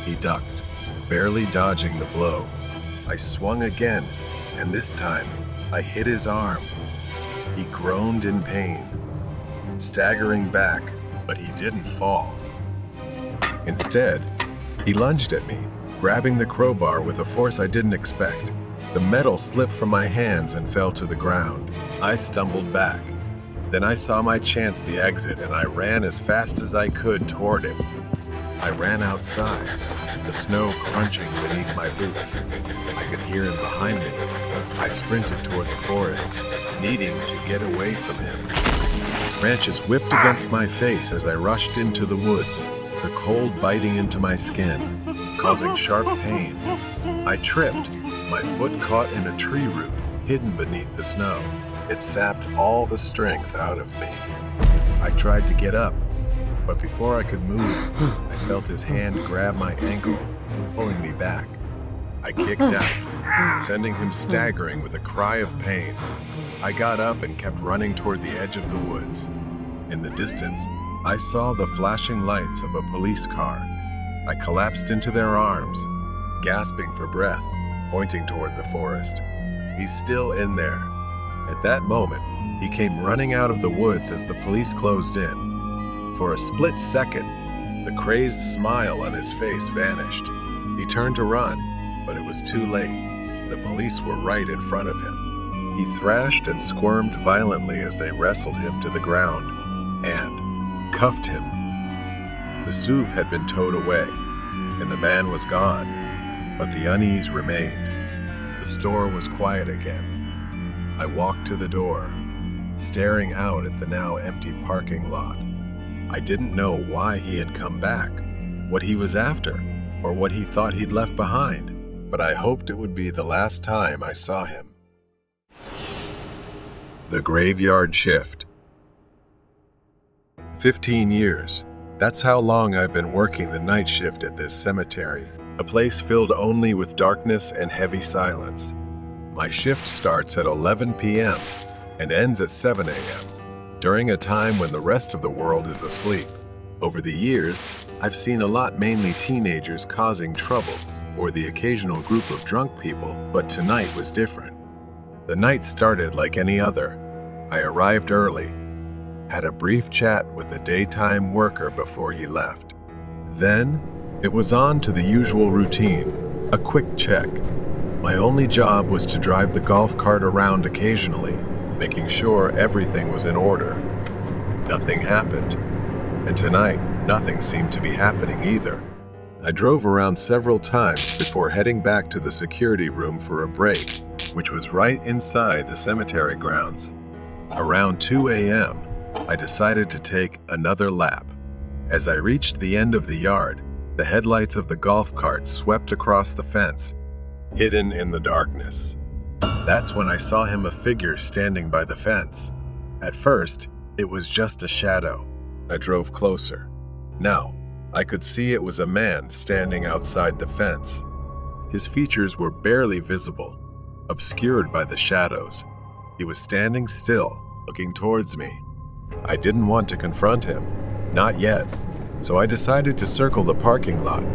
He ducked, barely dodging the blow. I swung again, and this time, I hit his arm. He groaned in pain, staggering back, but he didn't fall. Instead, he lunged at me, grabbing the crowbar with a force I didn't expect. The metal slipped from my hands and fell to the ground. I stumbled back. Then I saw my chance the exit, and I ran as fast as I could toward it. I ran outside, the snow crunching beneath my boots. I could hear him behind me. I sprinted toward the forest, needing to get away from him. Branches whipped against my face as I rushed into the woods, the cold biting into my skin, causing sharp pain. I tripped. My foot caught in a tree root hidden beneath the snow. It sapped all the strength out of me. I tried to get up, but before I could move, I felt his hand grab my ankle, pulling me back. I kicked out, sending him staggering with a cry of pain. I got up and kept running toward the edge of the woods. In the distance, I saw the flashing lights of a police car. I collapsed into their arms, gasping for breath, pointing toward the forest. "He's still in there." At that moment, he came running out of the woods as the police closed in. For a split second, the crazed smile on his face vanished. He turned to run, but it was too late. The police were right in front of him. He thrashed and squirmed violently as they wrestled him to the ground and cuffed him. The SUV had been towed away, and the man was gone, but the unease remained. The store was quiet again. I walked to the door, staring out at the now empty parking lot. I didn't know why he had come back, what he was after, or what he thought he'd left behind, but I hoped it would be the last time I saw him. The Graveyard Shift. 15 years. That's how long I've been working the night shift at this cemetery, a place filled only with darkness and heavy silence. My shift starts at 11 p.m. and ends at 7 a.m., during a time when the rest of the world is asleep. Over the years, I've seen a lot, mainly teenagers causing trouble, or the occasional group of drunk people, but tonight was different. The night started like any other. I arrived early, had a brief chat with a daytime worker before he left. Then, it was on to the usual routine, a quick check. My only job was to drive the golf cart around occasionally, making sure everything was in order. Nothing happened, and tonight, nothing seemed to be happening either. I drove around several times before heading back to the security room for a break, which was right inside the cemetery grounds. Around 2 a.m., I decided to take another lap. As I reached the end of the yard, the headlights of the golf cart swept across the fence, hidden in the darkness. That's when I saw him, a figure standing by the fence. At first, it was just a shadow. I drove closer. Now, I could see it was a man standing outside the fence. His features were barely visible, obscured by the shadows. He was standing still, looking towards me. I didn't want to confront him. Not yet. so I decided to circle the parking lot,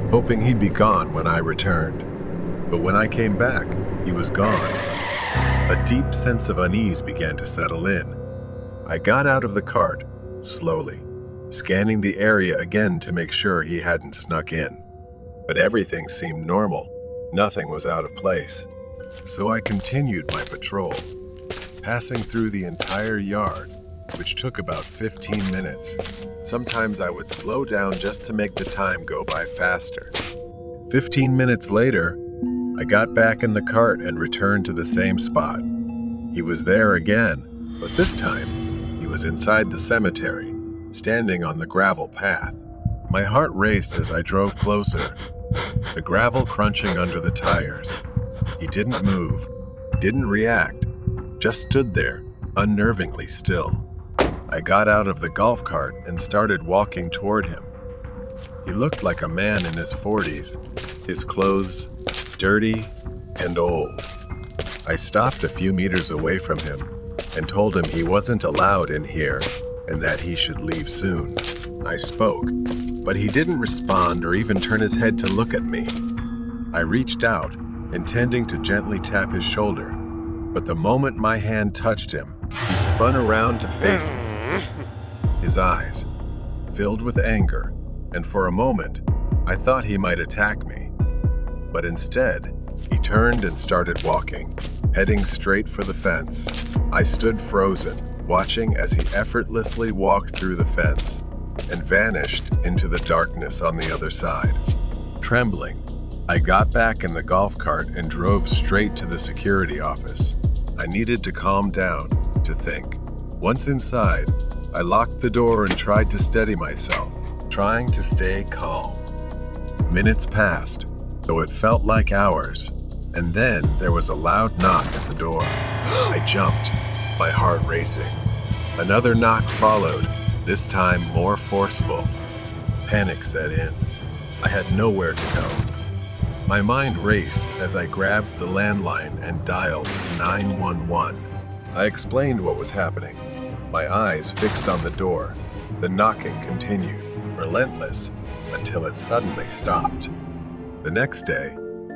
hoping he'd be gone when I returned. But when I came back, he was gone. A deep sense of unease began to settle in. I got out of the cart, slowly, scanning the area again to make sure he hadn't snuck in. But everything seemed normal. Nothing was out of place. So I continued my patrol, passing through the entire yard, which took about 15 minutes. Sometimes I would slow down just to make the time go by faster. 15 minutes later, I got back in the cart and returned to the same spot. He was there again, but this time, he was inside the cemetery, standing on the gravel path. My heart raced as I drove closer, the gravel crunching under the tires. He didn't move, didn't react, just stood there, unnervingly still. I got out of the golf cart and started walking toward him. He looked like a man in his 40s, his clothes dirty and old. I stopped a few meters away from him and told him he wasn't allowed in here and that he should leave soon. I spoke, but he didn't respond or even turn his head to look at me. I reached out, intending to gently tap his shoulder, but the moment my hand touched him, he spun around to face me. His eyes filled with anger, and for a moment, I thought he might attack me. But instead, he turned and started walking, heading straight for the fence. I stood frozen, watching as he effortlessly walked through the fence and vanished into the darkness on the other side. Trembling, I got back in the golf cart and drove straight to the security office. I needed to calm down, to think. Once inside, I locked the door and tried to steady myself, trying to stay calm. Minutes passed, though it felt like hours, and then there was a loud knock at the door. I jumped, my heart racing. Another knock followed, this time more forceful. Panic set in. I had nowhere to go. My mind raced as I grabbed the landline and dialed 911. I explained what was happening, my eyes fixed on the door. The knocking continued, relentless, until it suddenly stopped. The next day,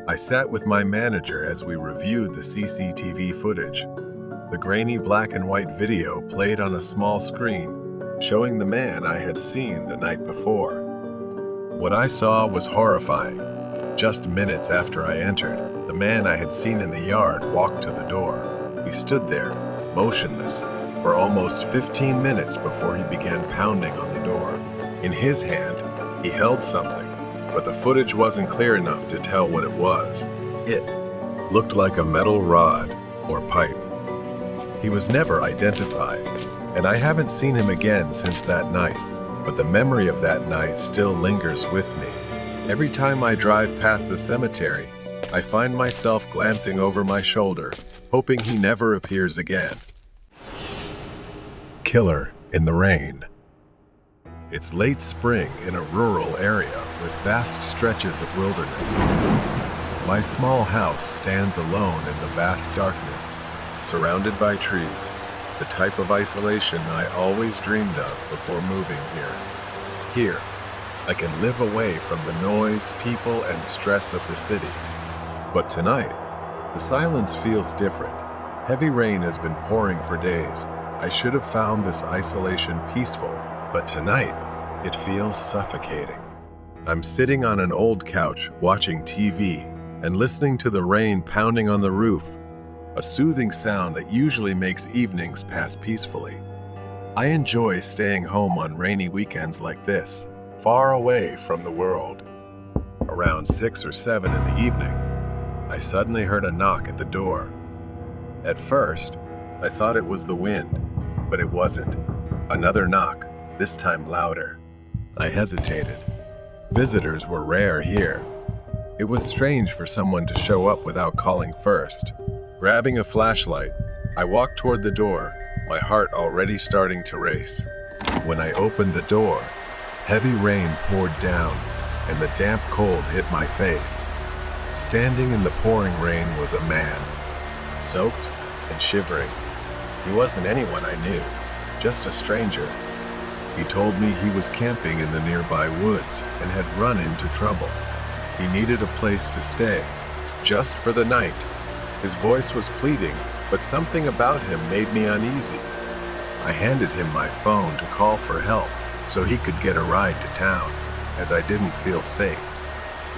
I sat with my manager as we reviewed the CCTV footage. The grainy black and white video played on a small screen, showing the man I had seen the night before. What I saw was horrifying. Just minutes after I entered, the man I had seen in the yard walked to the door. He stood there, motionless, for almost 15 minutes before he began pounding on the door. In his hand, he held something, but the footage wasn't clear enough to tell what it was. It looked like a metal rod or pipe. He was never identified, and I haven't seen him again since that night, but the memory of that night still lingers with me. Every time I drive past the cemetery, I find myself glancing over my shoulder, hoping he never appears again. Killer in the rain. It's late spring in a rural area with vast stretches of wilderness. My small house stands alone in the vast darkness, surrounded by trees, the type of isolation I always dreamed of before moving here. Here, I can live away from the noise, people, and stress of the city. But tonight, the silence feels different. Heavy rain has been pouring for days. I should have found this isolation peaceful, but tonight, it feels suffocating. I'm sitting on an old couch watching TV and listening to the rain pounding on the roof, a soothing sound that usually makes evenings pass peacefully. I enjoy staying home on rainy weekends like this, far away from the world. Around 6 or 7 in the evening, I suddenly heard a knock at the door. At first, I thought it was the wind, but it wasn't. Another knock, this time louder. I hesitated. Visitors were rare here. It was strange for someone to show up without calling first. Grabbing a flashlight, I walked toward the door, my heart already starting to race. When I opened the door, heavy rain poured down, and the damp cold hit my face. Standing in the pouring rain was a man, soaked and shivering. He wasn't anyone I knew, just a stranger. He told me he was camping in the nearby woods and had run into trouble. He needed a place to stay, just for the night. His voice was pleading, but something about him made me uneasy. I handed him my phone to call for help so he could get a ride to town, as I didn't feel safe.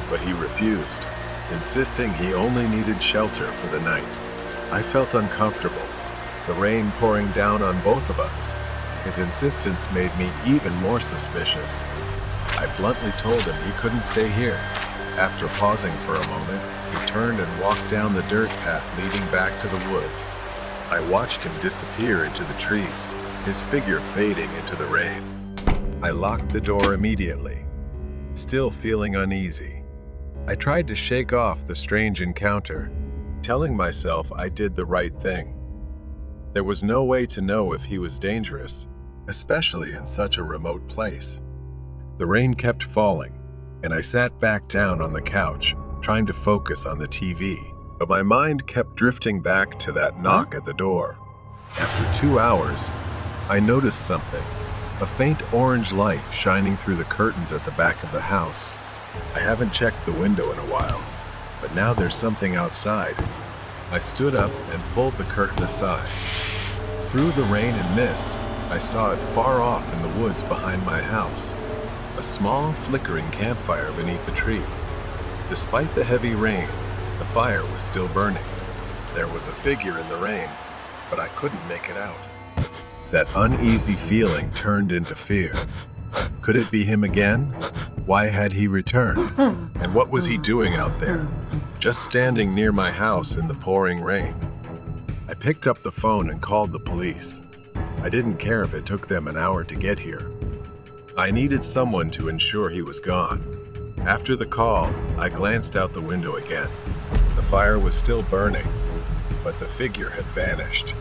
But he refused, insisting he only needed shelter for the night. I felt uncomfortable, the rain pouring down on both of us. His insistence made me even more suspicious. I bluntly told him he couldn't stay here. After pausing for a moment, he turned and walked down the dirt path leading back to the woods. I watched him disappear into the trees, his figure fading into the rain. I locked the door immediately, still feeling uneasy. I tried to shake off the strange encounter, telling myself I did the right thing. There was no way to know if he was dangerous, especially in such a remote place. The rain kept falling, and I sat back down on the couch, trying to focus on the TV, but my mind kept drifting back to that knock at the door. After 2 hours, I noticed something, a faint orange light shining through the curtains at the back of the house. I haven't checked the window in a while, but now there's something outside. I stood up and pulled the curtain aside. Through the rain and mist, I saw it far off in the woods behind my house, a small flickering campfire beneath a tree. Despite the heavy rain, the fire was still burning. There was a figure in the rain, but I couldn't make it out. That uneasy feeling turned into fear. Could it be him again? Why had he returned? And what was he doing out there, just standing near my house in the pouring rain? I picked up the phone and called the police. I didn't care if it took them an hour to get here. I needed someone to ensure he was gone. After the call, I glanced out the window again. The fire was still burning, but the figure had vanished.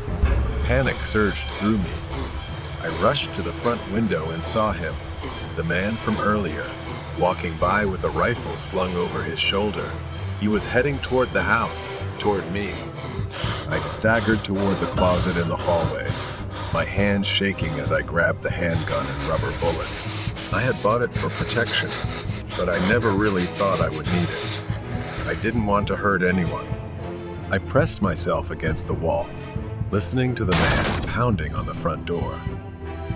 Panic surged through me. I rushed to the front window and saw him, the man from earlier, walking by with a rifle slung over his shoulder. He was heading toward the house, toward me. I staggered toward the closet in the hallway, my hands shaking as I grabbed the handgun and rubber bullets. I had bought it for protection, but I never really thought I would need it. I didn't want to hurt anyone. I pressed myself against the wall, listening to the man pounding on the front door.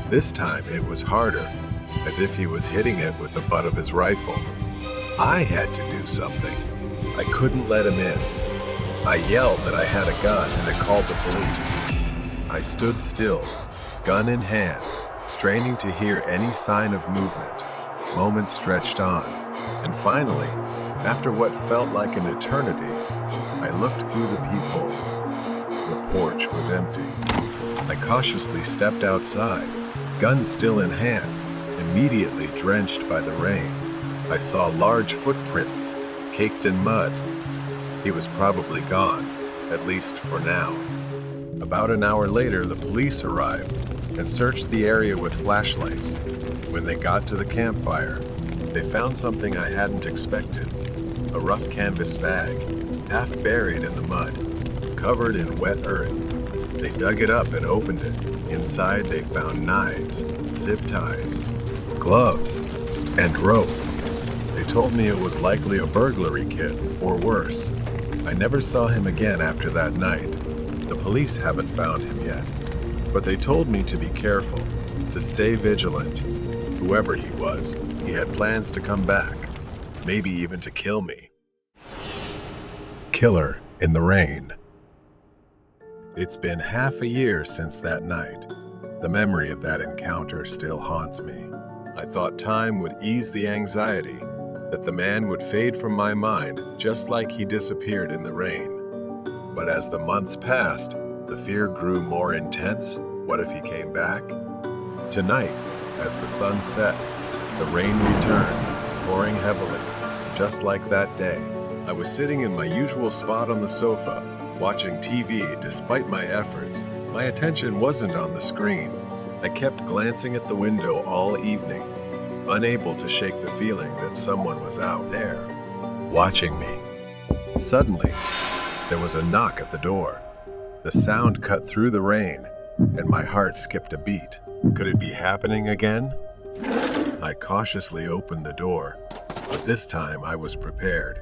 This time it was harder, as if he was hitting it with the butt of his rifle. I had to do something. I couldn't let him in. I yelled that I had a gun and it called the police. I stood still, gun in hand, straining to hear any sign of movement. Moments stretched on, and finally, after what felt like an eternity, I looked through the peephole. The porch was empty. I cautiously stepped outside, gun still in hand, immediately drenched by the rain. I saw large footprints, caked in mud. He was probably gone, at least for now. About an hour later, the police arrived and searched the area with flashlights. When they got to the campfire, they found something I hadn't expected. A rough canvas bag, half buried in the mud, covered in wet earth. They dug it up and opened it. Inside, they found knives, zip ties, gloves, and rope. They told me it was likely a burglary kit, or worse. I never saw him again after that night. The police haven't found him yet, but they told me to be careful, to stay vigilant. Whoever he was, he had plans to come back, maybe even to kill me. Killer in the rain. It's been half a year since that night. The memory of that encounter still haunts me. I thought time would ease the anxiety, that the man would fade from my mind just like he disappeared in the rain. But as the months passed, the fear grew more intense. What if he came back? Tonight, as the sun set, the rain returned, pouring heavily, just like that day. I was sitting in my usual spot on the sofa, watching TV despite my efforts. My attention wasn't on the screen. I kept glancing at the window all evening, unable to shake the feeling that someone was out there, watching me. Suddenly, there was a knock at the door. The sound cut through the rain, and my heart skipped a beat. Could it be happening again? I cautiously opened the door, but this time I was prepared,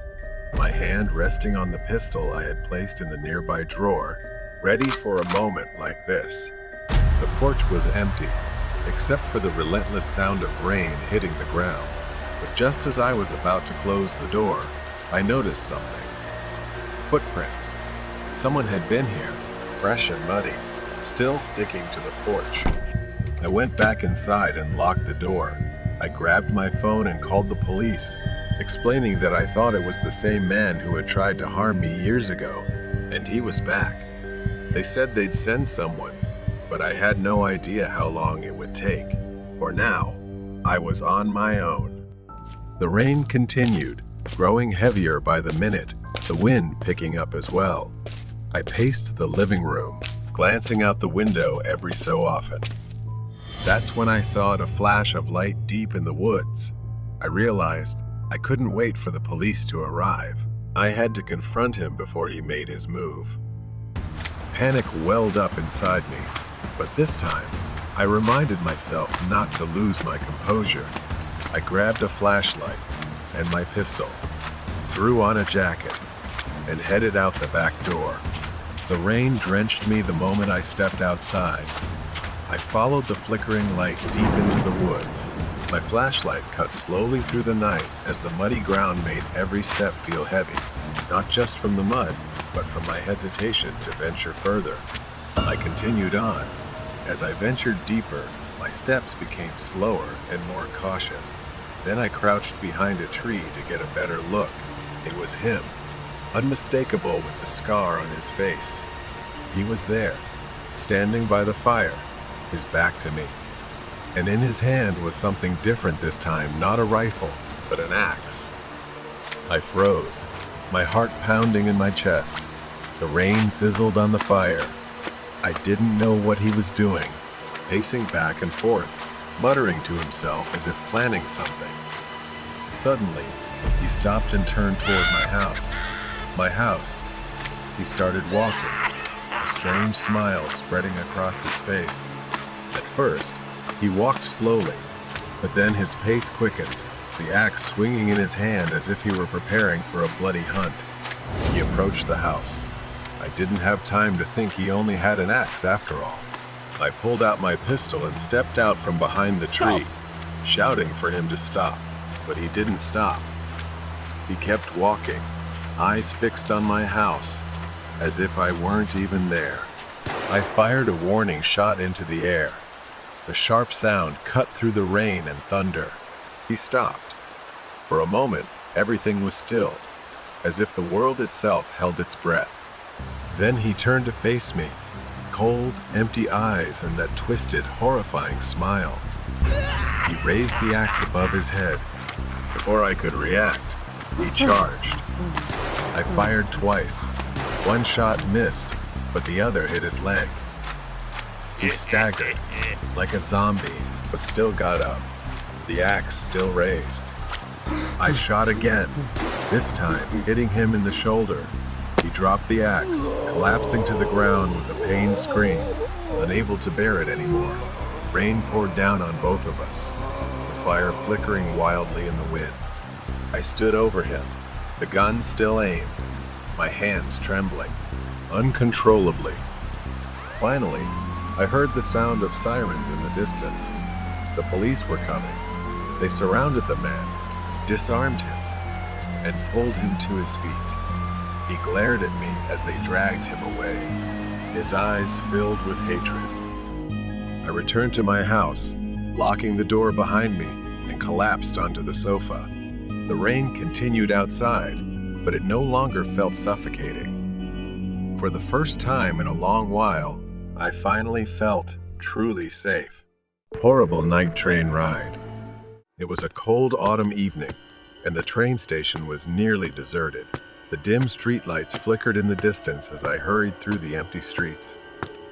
my hand resting on the pistol I had placed in the nearby drawer, ready for a moment like this. The porch was empty, except for the relentless sound of rain hitting the ground. But just as I was about to close the door, I noticed something. Footprints. Someone had been here, fresh and muddy, still sticking to the porch. I went back inside and locked the door. I grabbed my phone and called the police, explaining that I thought it was the same man who had tried to harm me years ago, and he was back. They said they'd send someone, but I had no idea how long it would take. For now, I was on my own. The rain continued, growing heavier by the minute, the wind picking up as well. I paced the living room, glancing out the window every so often. That's when I saw a flash of light deep in the woods. I realized I couldn't wait for the police to arrive. I had to confront him before he made his move. Panic welled up inside me, but this time, I reminded myself not to lose my composure. I grabbed a flashlight and my pistol, threw on a jacket, and headed out the back door. The rain drenched me the moment I stepped outside. I followed the flickering light deep into the woods. My flashlight cut slowly through the night as the muddy ground made every step feel heavy, not just from the mud, but from my hesitation to venture further. I continued on. As I ventured deeper, my steps became slower and more cautious. Then I crouched behind a tree to get a better look. It was him, unmistakable with the scar on his face. He was there, standing by the fire, his back to me. And in his hand was something different this time, not a rifle, but an axe. I froze, my heart pounding in my chest. The rain sizzled on the fire. I didn't know what he was doing, pacing back and forth, muttering to himself as if planning something. Suddenly, he stopped and turned toward my house. My house. He started walking, a strange smile spreading across his face. At first, he walked slowly, but then his pace quickened, the axe swinging in his hand as if he were preparing for a bloody hunt. He approached the house. I didn't have time to think he only had an axe after all. I pulled out my pistol and stepped out from behind the tree, shouting for him to stop, but he didn't stop. He kept walking, eyes fixed on my house, as if I weren't even there. I fired a warning shot into the air. The sharp sound cut through the rain and thunder. He stopped. For a moment, everything was still, as if the world itself held its breath. Then he turned to face me, cold, empty eyes and that twisted, horrifying smile. He raised the axe above his head. Before I could react, he charged. I fired twice. One shot missed, but the other hit his leg. He staggered, like a zombie, but still got up, the axe still raised. I shot again, this time hitting him in the shoulder. He dropped the axe, collapsing to the ground with a pained scream, unable to bear it anymore. Rain poured down on both of us, the fire flickering wildly in the wind. I stood over him, the gun still aimed, my hands trembling, uncontrollably. Finally, I heard the sound of sirens in the distance. The police were coming. They surrounded the man, disarmed him, and pulled him to his feet. He glared at me as they dragged him away, his eyes filled with hatred. I returned to my house, locking the door behind me, and collapsed onto the sofa. The rain continued outside, but it no longer felt suffocating. For the first time in a long while, I finally felt truly safe. Horrible night train ride. It was a cold autumn evening, and the train station was nearly deserted. The dim streetlights flickered in the distance as I hurried through the empty streets.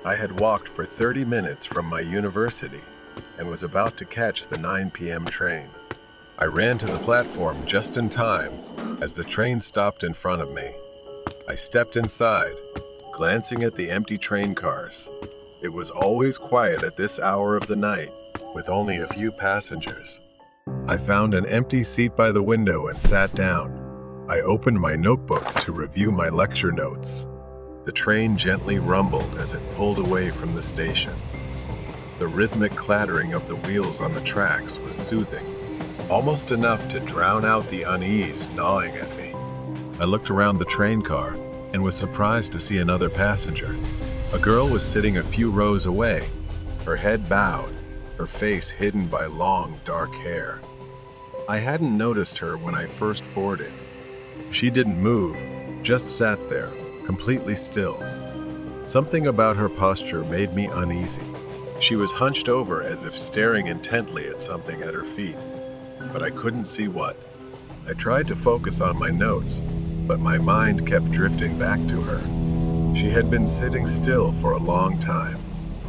I had walked for 30 minutes from my university and was about to catch the 9 p.m. train. I ran to the platform just in time as the train stopped in front of me. I stepped inside, glancing at the empty train cars. It was always quiet at this hour of the night, with only a few passengers. I found an empty seat by the window and sat down. I opened my notebook to review my lecture notes. The train gently rumbled as it pulled away from the station. The rhythmic clattering of the wheels on the tracks was soothing, almost enough to drown out the unease gnawing at me. I looked around the train car and was surprised to see another passenger. A girl was sitting a few rows away, her head bowed, her face hidden by long, dark hair. I hadn't noticed her when I first boarded. She didn't move, just sat there, completely still. Something about her posture made me uneasy. She was hunched over as if staring intently at something at her feet, but I couldn't see what. I tried to focus on my notes, but my mind kept drifting back to her. She had been sitting still for a long time.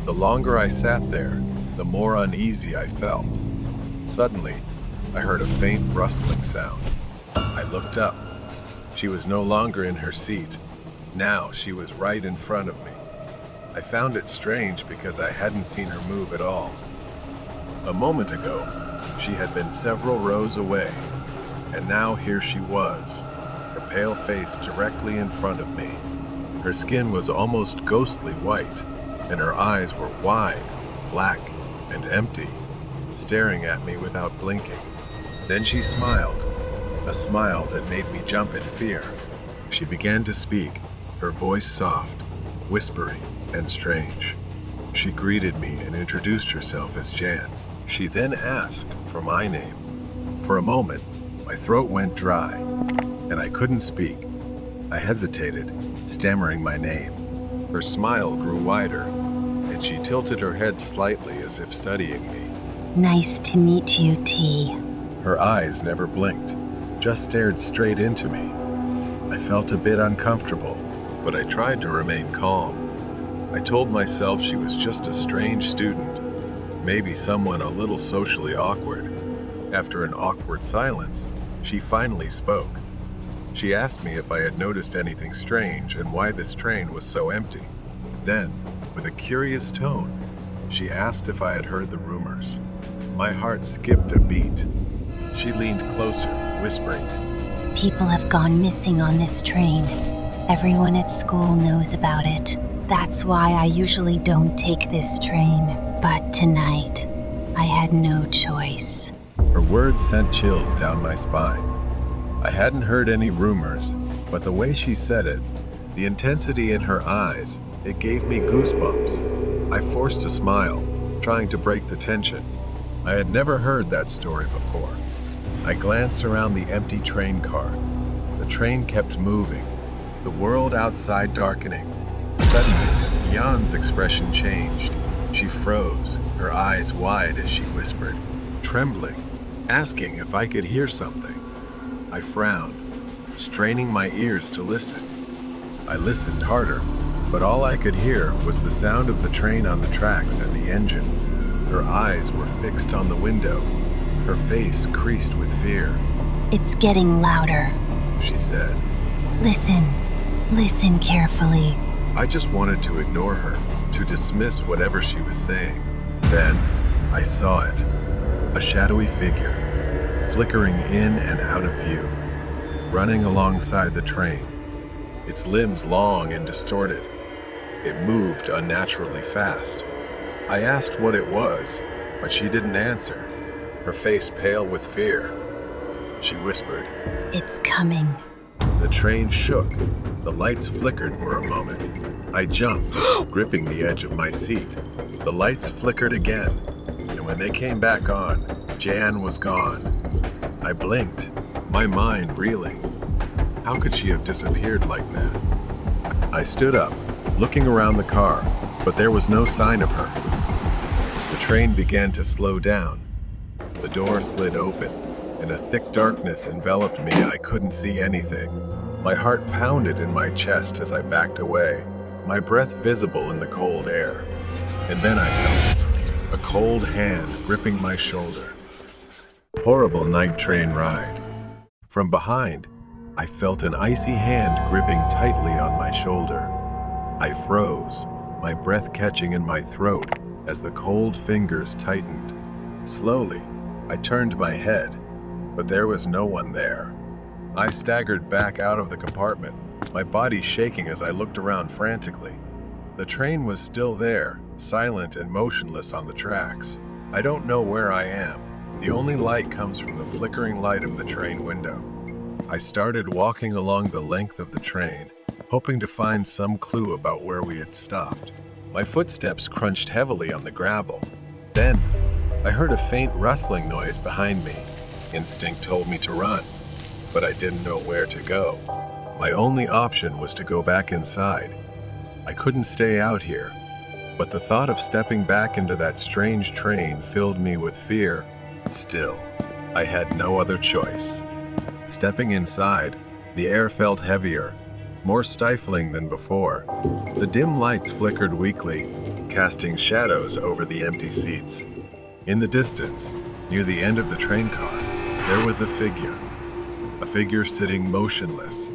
The longer I sat there, the more uneasy I felt. Suddenly, I heard a faint rustling sound. I looked up. She was no longer in her seat. Now she was right in front of me. I found it strange because I hadn't seen her move at all. A moment ago, she had been several rows away, and now here she was, her pale face directly in front of me. Her skin was almost ghostly white, and her eyes were wide, black, and empty, staring at me without blinking. Then she smiled, a smile that made me jump in fear. She began to speak, her voice soft, whispery, and strange. She greeted me and introduced herself as Jan. She then asked for my name. For a moment, my throat went dry, and I couldn't speak. I hesitated, stammering my name. Her smile grew wider, and she tilted her head slightly as if studying me. Nice to meet you, T. Her eyes never blinked, just stared straight into me. I felt a bit uncomfortable, but I tried to remain calm. I told myself she was just a strange student, maybe someone a little socially awkward. After an awkward silence, she finally spoke. She asked me if I had noticed anything strange and why this train was so empty. Then, with a curious tone, she asked if I had heard the rumors. My heart skipped a beat. She leaned closer, whispering, People have gone missing on this train. Everyone at school knows about it. That's why I usually don't take this train. But tonight, I had no choice. Her words sent chills down my spine. I hadn't heard any rumors, but the way she said it, the intensity in her eyes, it gave me goosebumps. I forced a smile, trying to break the tension. I had never heard that story before. I glanced around the empty train car. The train kept moving, the world outside darkening. Suddenly, Jan's expression changed. She froze, her eyes wide as she whispered, trembling, asking if I could hear something. I frowned, straining my ears to listen. I listened harder, but all I could hear was the sound of the train on the tracks and the engine. Her eyes were fixed on the window, her face creased with fear. It's getting louder, she said. Listen carefully. I just wanted to ignore her, to dismiss whatever she was saying. Then, I saw it. A shadowy figure, flickering in and out of view, running alongside the train, its limbs long and distorted. It moved unnaturally fast. I asked what it was, but she didn't answer, her face pale with fear. She whispered, It's coming. The train shook. The lights flickered for a moment. I jumped, gripping the edge of my seat. The lights flickered again, and when they came back on, Jan was gone. I blinked, my mind reeling. How could she have disappeared like that? I stood up, looking around the car, but there was no sign of her. The train began to slow down. The door slid open, and a thick darkness enveloped me. I couldn't see anything. My heart pounded in my chest as I backed away, my breath visible in the cold air. And then I felt it, a cold hand gripping my shoulder. Horrible night train ride. From behind, I felt an icy hand gripping tightly on my shoulder. I froze, my breath catching in my throat as the cold fingers tightened. Slowly, I turned my head, but there was no one there. I staggered back out of the compartment, my body shaking as I looked around frantically. The train was still there, silent and motionless on the tracks. I don't know where I am. The only light comes from the flickering light of the train window. I started walking along the length of the train, hoping to find some clue about where we had stopped. My footsteps crunched heavily on the gravel. Then, I heard a faint rustling noise behind me. Instinct told me to run, but I didn't know where to go. My only option was to go back inside. I couldn't stay out here, but the thought of stepping back into that strange train filled me with fear. Still, I had no other choice. Stepping inside, the air felt heavier, more stifling than before. The dim lights flickered weakly, casting shadows over the empty seats. In the distance, near the end of the train car, there was a figure sitting motionless,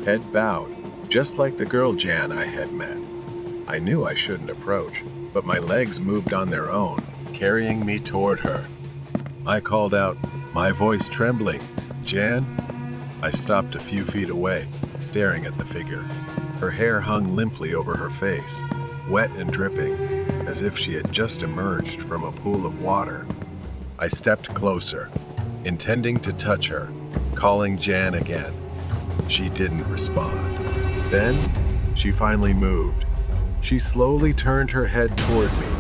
head bowed, just like the girl Jan I had met. I knew I shouldn't approach, but my legs moved on their own, carrying me toward her. I called out, my voice trembling, "Jan?" I stopped a few feet away, staring at the figure. Her hair hung limply over her face, wet and dripping, as if she had just emerged from a pool of water. I stepped closer, intending to touch her, calling Jan again. She didn't respond. Then, she finally moved. She slowly turned her head toward me,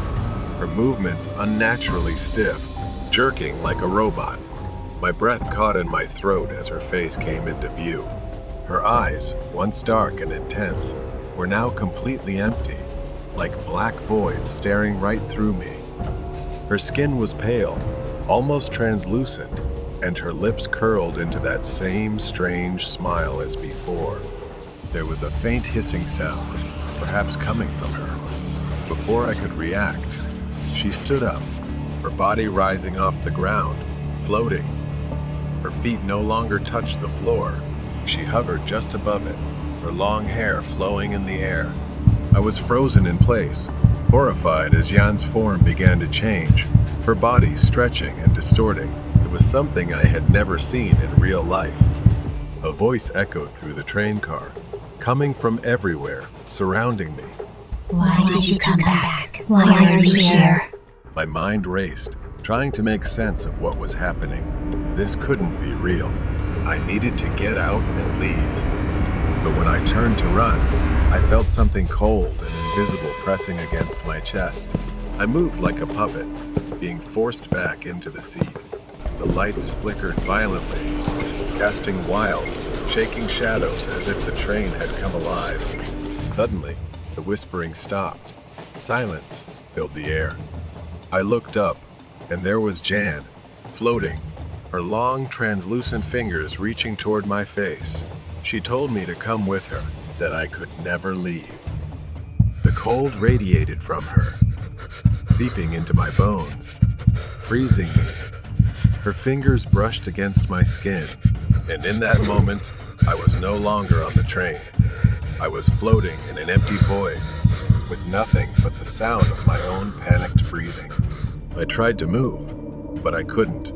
her movements unnaturally stiff, jerking like a robot. My breath caught in my throat as her face came into view. Her eyes, once dark and intense, were now completely empty, like black voids staring right through me. Her skin was pale, almost translucent, and her lips curled into that same strange smile as before. There was a faint hissing sound, perhaps coming from her. Before I could react, she stood up, her body rising off the ground, floating. Her feet no longer touched the floor. She hovered just above it, her long hair flowing in the air. I was frozen in place, horrified as Jan's form began to change, her body stretching and distorting. It was something I had never seen in real life. A voice echoed through the train car, coming from everywhere, surrounding me. Why did you come back? Why are you here? My mind raced, trying to make sense of what was happening. This couldn't be real. I needed to get out and leave. But when I turned to run, I felt something cold and invisible pressing against my chest. I moved like a puppet, being forced back into the seat. The lights flickered violently, casting wild, shaking shadows as if the train had come alive. Suddenly, the whispering stopped. Silence filled the air. I looked up, and there was Jan, floating, her long, translucent fingers reaching toward my face. She told me to come with her, that I could never leave. The cold radiated from her, seeping into my bones, freezing me. Her fingers brushed against my skin, and in that moment, I was no longer on the train. I was floating in an empty void, with nothing but the sound of my own panicked breathing. I tried to move, but I couldn't.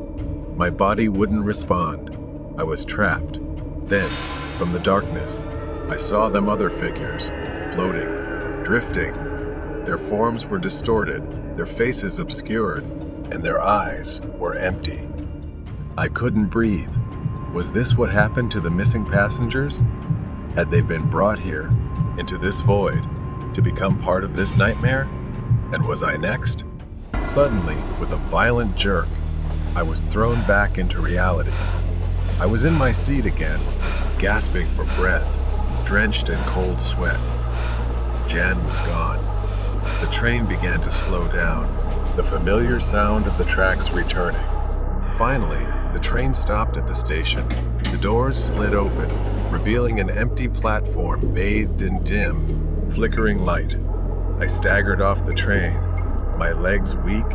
My body wouldn't respond. I was trapped. Then, from the darkness, I saw them other figures, floating, drifting. Their forms were distorted, their faces obscured, and their eyes were empty. I couldn't breathe. Was this what happened to the missing passengers? Had they been brought here, into this void, to become part of this nightmare? And was I next? Suddenly, with a violent jerk, I was thrown back into reality. I was in my seat again, gasping for breath, drenched in cold sweat. Jan was gone. The train began to slow down, the familiar sound of the tracks returning. Finally, the train stopped at the station. The doors slid open, revealing an empty platform bathed in dim, flickering light. I staggered off the train, my legs weak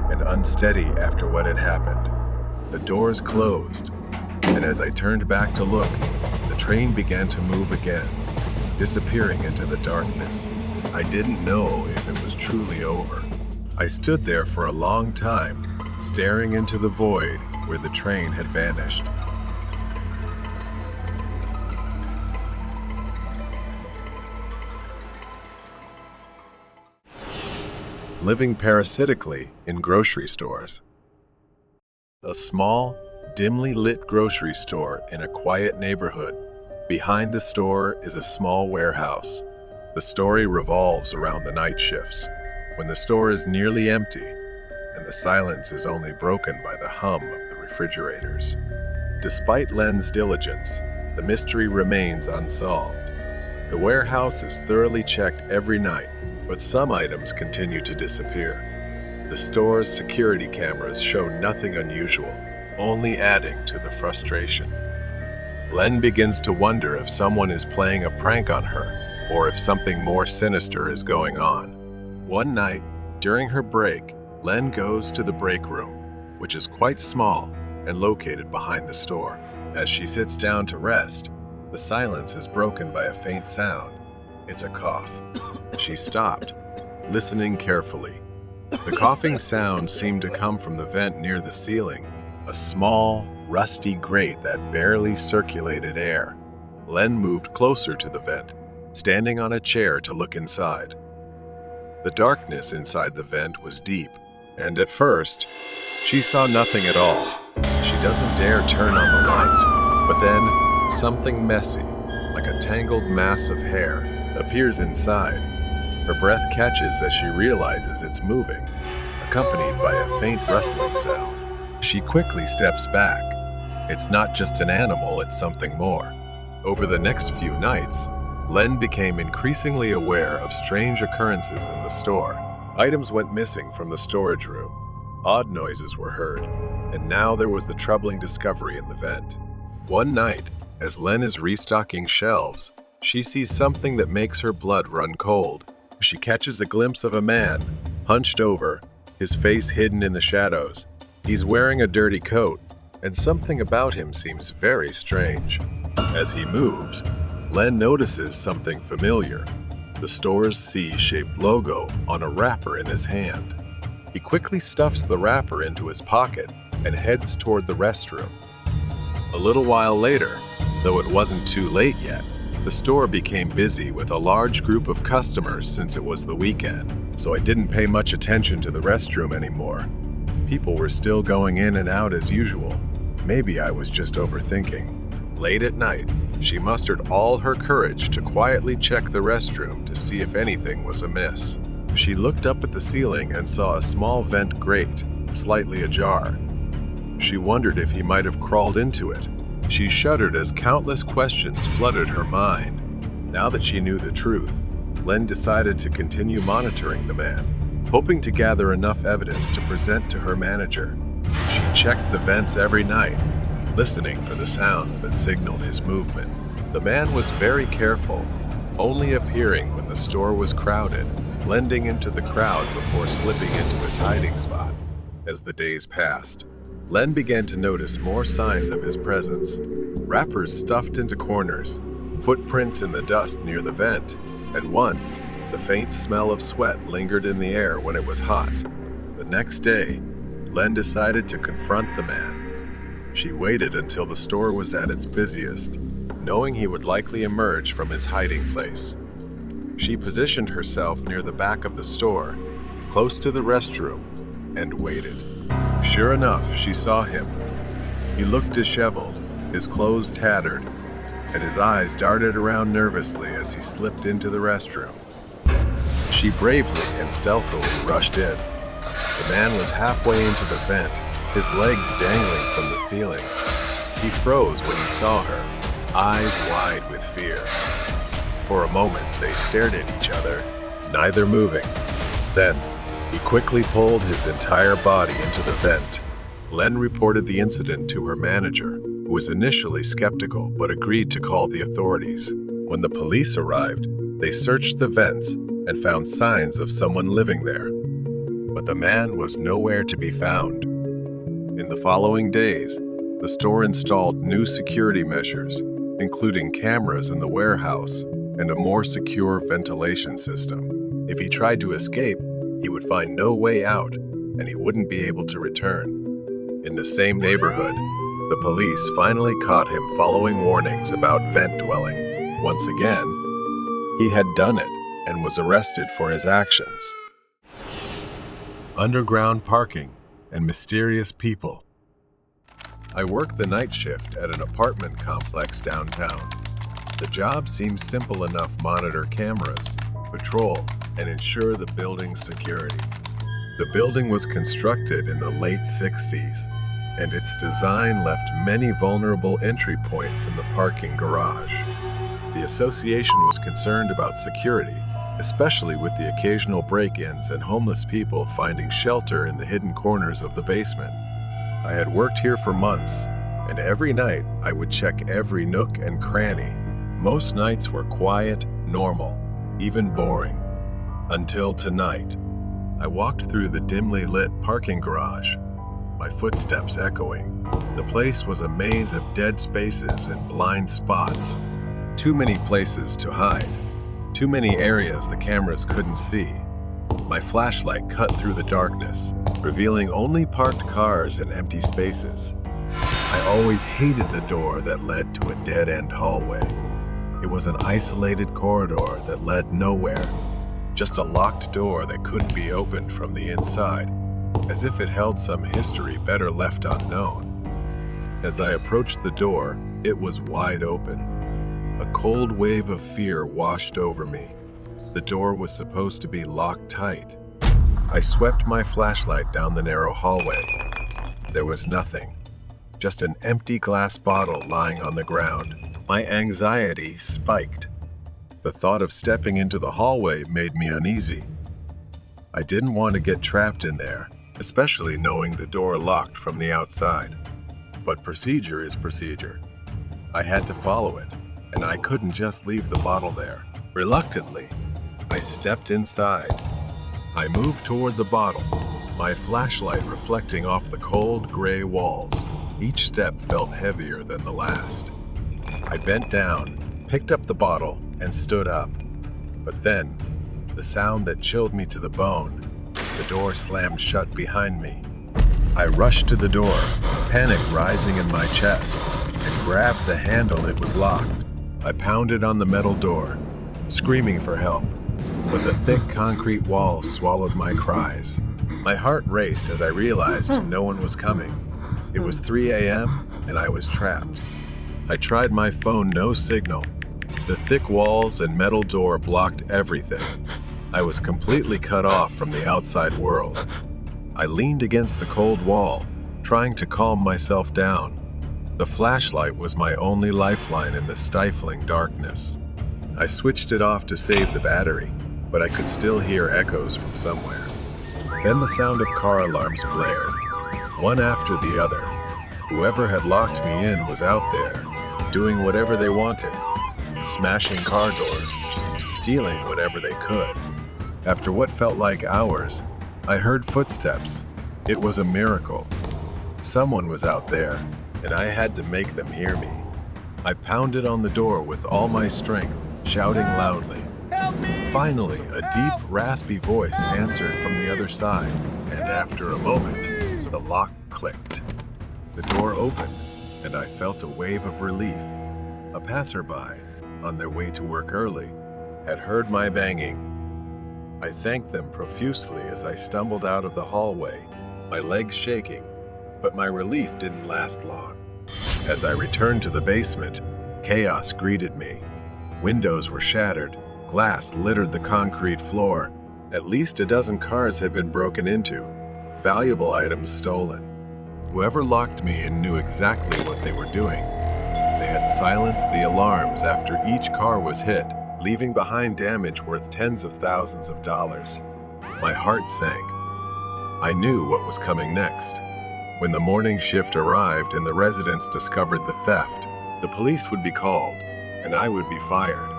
and unsteady after what had happened. The doors closed, and as I turned back to look, the train began to move again. disappearing into the darkness. I didn't know if it was truly over. I stood there for a long time, staring into the void where the train had vanished. Living parasitically in grocery stores. A small, dimly lit grocery store in a quiet neighborhood. Behind the store is a small warehouse. The story revolves around the night shifts, when the store is nearly empty and the silence is only broken by the hum of the refrigerators. Despite Len's diligence, the mystery remains unsolved. The warehouse is thoroughly checked every night, but some items continue to disappear. The store's security cameras show nothing unusual, only adding to the frustration. Len begins to wonder if someone is playing a prank on her, or if something more sinister is going on. One night, during her break, Len goes to the break room, which is quite small and located behind the store. As she sits down to rest, the silence is broken by a faint sound. It's a cough. She stopped, listening carefully. The coughing sound seemed to come from the vent near the ceiling, a small, rusty grate that barely circulated air. Len moved closer to the vent, standing on a chair to look inside. The darkness inside the vent was deep, and at first, she saw nothing at all. She doesn't dare turn on the light, but then something messy, like a tangled mass of hair, appears inside. Her breath catches as she realizes it's moving, accompanied by a faint rustling sound. She quickly steps back. It's not just an animal, it's something more. Over the next few nights, Len became increasingly aware of strange occurrences in the store. Items went missing from the storage room. Odd noises were heard, and now there was the troubling discovery in the vent. One night, as Len is restocking shelves, she sees something that makes her blood run cold. She catches a glimpse of a man, hunched over, his face hidden in the shadows. He's wearing a dirty coat, and something about him seems very strange. As he moves, Len notices something familiar, the store's C-shaped logo on a wrapper in his hand. He quickly stuffs the wrapper into his pocket and heads toward the restroom. A little while later, though it wasn't too late yet, the store became busy with a large group of customers since it was the weekend, so I didn't pay much attention to the restroom anymore. People were still going in and out as usual. Maybe I was just overthinking. Late at night, she mustered all her courage to quietly check the restroom to see if anything was amiss. She looked up at the ceiling and saw a small vent grate, slightly ajar. She wondered if he might have crawled into it. She shuddered as countless questions flooded her mind. Now that she knew the truth, Len decided to continue monitoring the man, hoping to gather enough evidence to present to her manager. She checked the vents every night, listening for the sounds that signaled his movement. The man was very careful, only appearing when the store was crowded, blending into the crowd before slipping into his hiding spot. As the days passed, Len began to notice more signs of his presence. Wrappers stuffed into corners, footprints in the dust near the vent, and once, the faint smell of sweat lingered in the air when it was hot. The next day, Len decided to confront the man. She waited until the store was at its busiest, knowing he would likely emerge from his hiding place. She positioned herself near the back of the store, close to the restroom, and waited. Sure enough, she saw him. He looked disheveled, his clothes tattered, and his eyes darted around nervously as he slipped into the restroom. She bravely and stealthily rushed in. The man was halfway into the vent, his legs dangling from the ceiling. He froze when he saw her, eyes wide with fear. For a moment, they stared at each other, neither moving. Then, he quickly pulled his entire body into the vent. Len reported the incident to her manager, who was initially skeptical but agreed to call the authorities. When the police arrived, they searched the vents and found signs of someone living there. But the man was nowhere to be found. In the following days, the store installed new security measures, including cameras in the warehouse, and a more secure ventilation system. If he tried to escape, he would find no way out, and he wouldn't be able to return. In the same neighborhood, the police finally caught him following warnings about vent dwelling. Once again, he had done it and was arrested for his actions. Underground parking and mysterious people. I work the night shift at an apartment complex downtown. The job seems simple enough: monitor cameras, patrol, and ensure the building's security. The building was constructed in the late 60s, and its design left many vulnerable entry points in the parking garage. The association was concerned about security, especially with the occasional break-ins and homeless people finding shelter in the hidden corners of the basement. I had worked here for months, and every night I would check every nook and cranny. Most nights were quiet, normal, even boring. Until tonight. I walked through the dimly lit parking garage, my footsteps echoing. The place was a maze of dead spaces and blind spots. Too many places to hide. Too many areas the cameras couldn't see. My flashlight cut through the darkness, revealing only parked cars and empty spaces. I always hated the door that led to a dead-end hallway. It was an isolated corridor that led nowhere, just a locked door that couldn't be opened from the inside, as if it held some history better left unknown. As I approached the door, it was wide open. A cold wave of fear washed over me. The door was supposed to be locked tight. I swept my flashlight down the narrow hallway. There was nothing, just an empty glass bottle lying on the ground. My anxiety spiked. The thought of stepping into the hallway made me uneasy. I didn't want to get trapped in there, especially knowing the door locked from the outside. But procedure is procedure. I had to follow it, and I couldn't just leave the bottle there. Reluctantly, I stepped inside. I moved toward the bottle, my flashlight reflecting off the cold gray walls. Each step felt heavier than the last. I bent down, picked up the bottle, and stood up. But then, the sound that chilled me to the bone, the door slammed shut behind me. I rushed to the door, panic rising in my chest, and grabbed the handle. It was locked. I pounded on the metal door, screaming for help, but the thick concrete walls swallowed my cries. My heart raced as I realized no one was coming. It was 3 a.m. and I was trapped. I tried my phone, no signal. The thick walls and metal door blocked everything. I was completely cut off from the outside world. I leaned against the cold wall, trying to calm myself down. The flashlight was my only lifeline in the stifling darkness. I switched it off to save the battery, but I could still hear echoes from somewhere. Then the sound of car alarms blared, one after the other. Whoever had locked me in was out there, doing whatever they wanted, smashing car doors, stealing whatever they could. After what felt like hours, I heard footsteps. It was a miracle. Someone was out there, and I had to make them hear me. I pounded on the door with all my strength, shouting loudly. Finally, a deep, raspy voice answered from the other side, and after a moment, the lock clicked. The door opened, and I felt a wave of relief. A passerby, on their way to work early, had heard my banging. I thanked them profusely as I stumbled out of the hallway, my legs shaking, but my relief didn't last long. As I returned to the basement, chaos greeted me. Windows were shattered, glass littered the concrete floor. At least a dozen cars had been broken into, valuable items stolen. Whoever locked me in knew exactly what they were doing. They had silenced the alarms after each car was hit, leaving behind damage worth tens of thousands of dollars. My heart sank. I knew what was coming next. When the morning shift arrived and the residents discovered the theft, the police would be called, and I would be fired.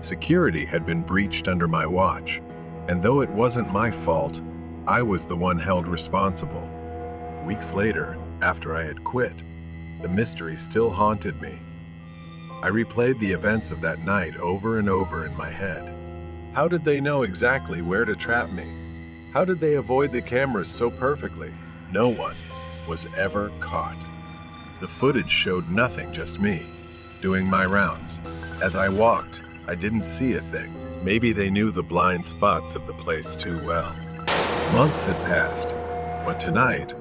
Security had been breached under my watch, and though it wasn't my fault, I was the one held responsible. Weeks later, after I had quit, the mystery still haunted me. I replayed the events of that night over and over in my head. How did they know exactly where to trap me? How did they avoid the cameras so perfectly? No one was ever caught. The footage showed nothing, just me, doing my rounds. As I walked, I didn't see a thing. Maybe they knew the blind spots of the place too well. Months had passed, but tonight,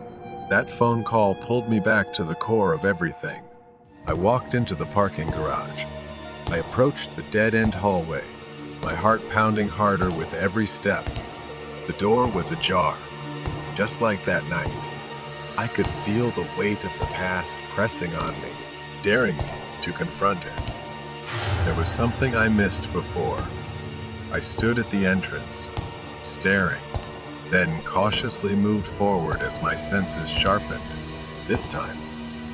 that phone call pulled me back to the core of everything. I walked into the parking garage. I approached the dead-end hallway, my heart pounding harder with every step. The door was ajar, just like that night. I could feel the weight of the past pressing on me, daring me to confront it. There was something I missed before. I stood at the entrance, staring, then cautiously moved forward as my senses sharpened. This time,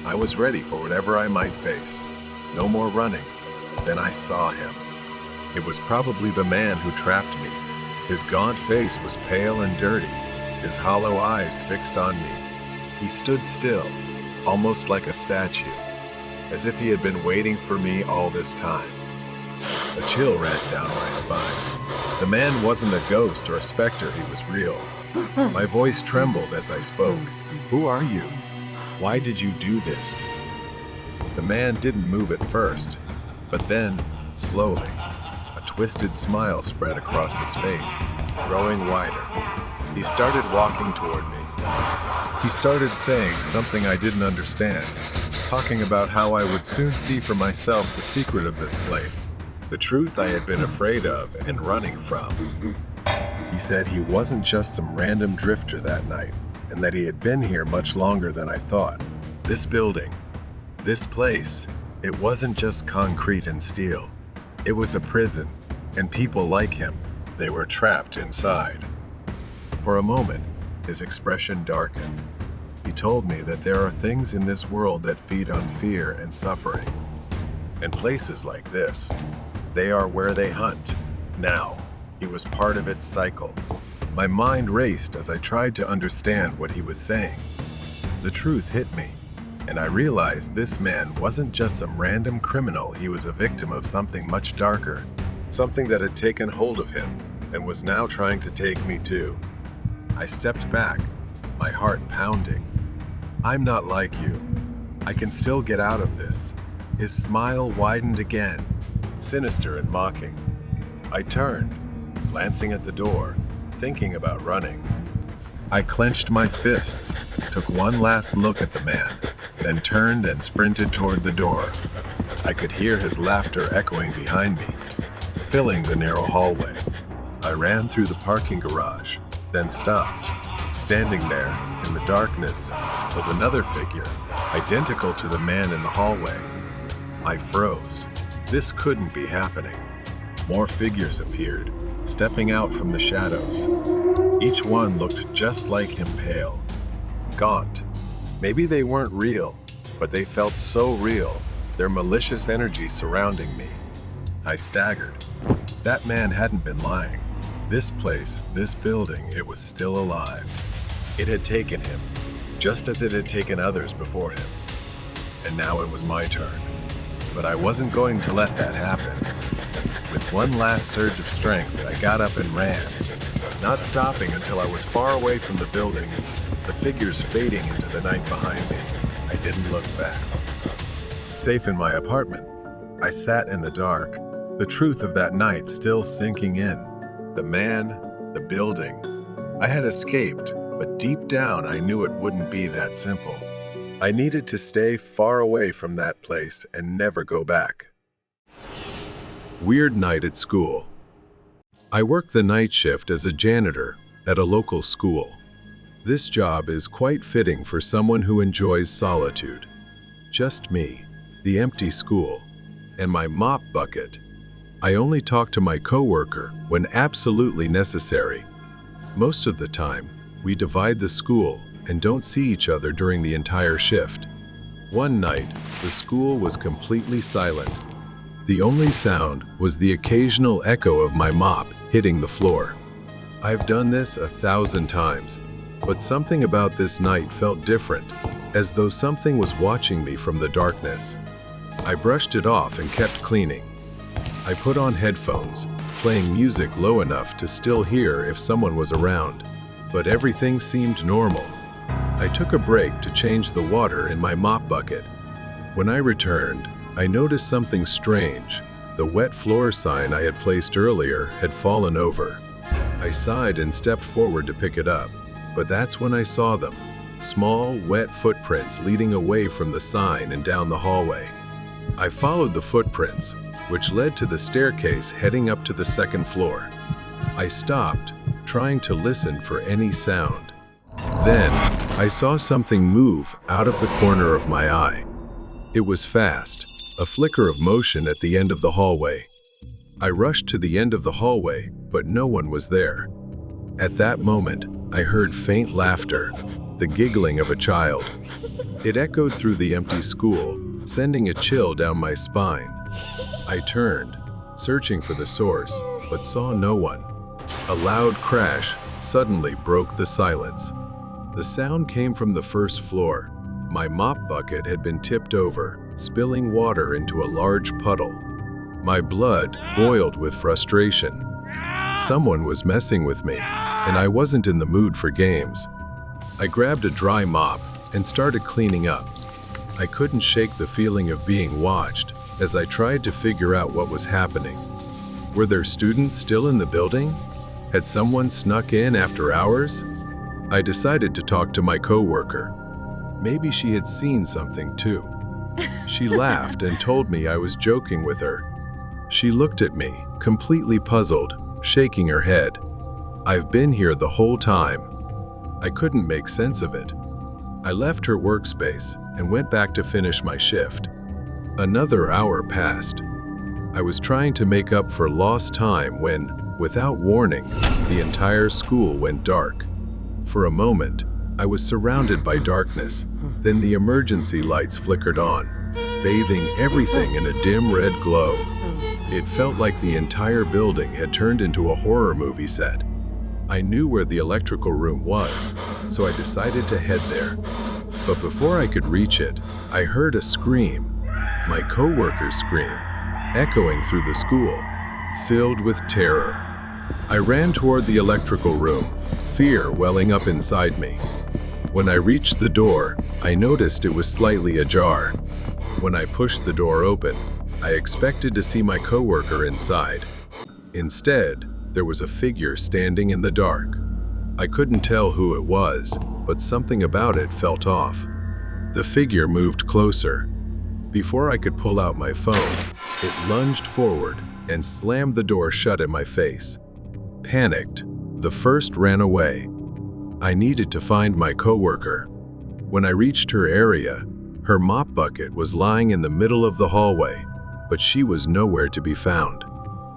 I was ready for whatever I might face. No more running. Then I saw him. It was probably the man who trapped me. His gaunt face was pale and dirty, his hollow eyes fixed on me. He stood still, almost like a statue, as if he had been waiting for me all this time. A chill ran down my spine. The man wasn't a ghost or a specter, he was real. My voice trembled as I spoke. "Who are you? Why did you do this?" The man didn't move at first, but then, slowly, a twisted smile spread across his face, growing wider. He started walking toward me. He started saying something I didn't understand, talking about how I would soon see for myself the secret of this place, the truth I had been afraid of and running from. He said he wasn't just some random drifter that night, and that he had been here much longer than I thought. This building, this place, it wasn't just concrete and steel. It was a prison, and people like him, they were trapped inside. For a moment, his expression darkened. He told me that there are things in this world that feed on fear and suffering. And places like this, they are where they hunt. Now, he was part of its cycle. My mind raced as I tried to understand what he was saying. The truth hit me, and I realized this man wasn't just some random criminal. He was a victim of something much darker, something that had taken hold of him and was now trying to take me too. I stepped back, my heart pounding. "I'm not like you. I can still get out of this." His smile widened again, sinister and mocking. I turned, glancing at the door, thinking about running. I clenched my fists, took one last look at the man, then turned and sprinted toward the door. I could hear his laughter echoing behind me, filling the narrow hallway. I ran through the parking garage, then stopped. Standing there, in the darkness, was another figure, identical to the man in the hallway. I froze. This couldn't be happening. More figures appeared, stepping out from the shadows. Each one looked just like him, pale, gaunt. Maybe they weren't real, but they felt so real, their malicious energy surrounding me. I staggered. That man hadn't been lying. This place, this building, it was still alive. It had taken him, just as it had taken others before him. And now it was my turn. But I wasn't going to let that happen. With one last surge of strength, I got up and ran, not stopping until I was far away from the building, the figures fading into the night behind me. I didn't look back. Safe in my apartment, I sat in the dark, the truth of that night still sinking in. The man, the building. I had escaped, but deep down I knew it wouldn't be that simple. I needed to stay far away from that place and never go back. Weird night at school. I work the night shift as a janitor at a local school. This job is quite fitting for someone who enjoys solitude. Just me, the empty school, and my mop bucket. I only talk to my coworker when absolutely necessary. Most of the time, we divide the school and don't see each other during the entire shift. One night, the school was completely silent. The only sound was the occasional echo of my mop hitting the floor. I've done this 1,000 times, but something about this night felt different, as though something was watching me from the darkness. I brushed it off and kept cleaning. I put on headphones, playing music low enough to still hear if someone was around, but everything seemed normal. I took a break to change the water in my mop bucket. When I returned, I noticed something strange. The wet floor sign I had placed earlier had fallen over. I sighed and stepped forward to pick it up, but that's when I saw them. Small, wet footprints leading away from the sign and down the hallway. I followed the footprints, which led to the staircase heading up to the second floor. I stopped, trying to listen for any sound. Then, I saw something move out of the corner of my eye. It was fast, a flicker of motion at the end of the hallway. I rushed to the end of the hallway, but no one was there. At that moment, I heard faint laughter, the giggling of a child. It echoed through the empty school, sending a chill down my spine. I turned, searching for the source, but saw no one. A loud crash suddenly broke the silence. The sound came from the first floor. My mop bucket had been tipped over, spilling water into a large puddle. My blood boiled with frustration. Someone was messing with me, and I wasn't in the mood for games. I grabbed a dry mop and started cleaning up. I couldn't shake the feeling of being watched as I tried to figure out what was happening. Were there students still in the building? Had someone snuck in after hours? I decided to talk to my coworker. Maybe she had seen something too. She laughed and told me I was joking with her. She looked at me, completely puzzled, shaking her head. I've been here the whole time. I couldn't make sense of it. I left her workspace and went back to finish my shift. Another hour passed. I was trying to make up for lost time when, without warning, the entire school went dark. For a moment, I was surrounded by darkness. Then the emergency lights flickered on, bathing everything in a dim red glow. It felt like the entire building had turned into a horror movie set. I knew where the electrical room was, so I decided to head there. But before I could reach it, I heard a scream, my coworker's scream, echoing through the school, filled with terror. I ran toward the electrical room, fear welling up inside me. When I reached the door, I noticed it was slightly ajar. When I pushed the door open, I expected to see my coworker inside. Instead, there was a figure standing in the dark. I couldn't tell who it was, but something about it felt off. The figure moved closer. Before I could pull out my phone, it lunged forward and slammed the door shut in my face. Panicked, the first ran away. I needed to find my coworker. When I reached her area, her mop bucket was lying in the middle of the hallway, but she was nowhere to be found.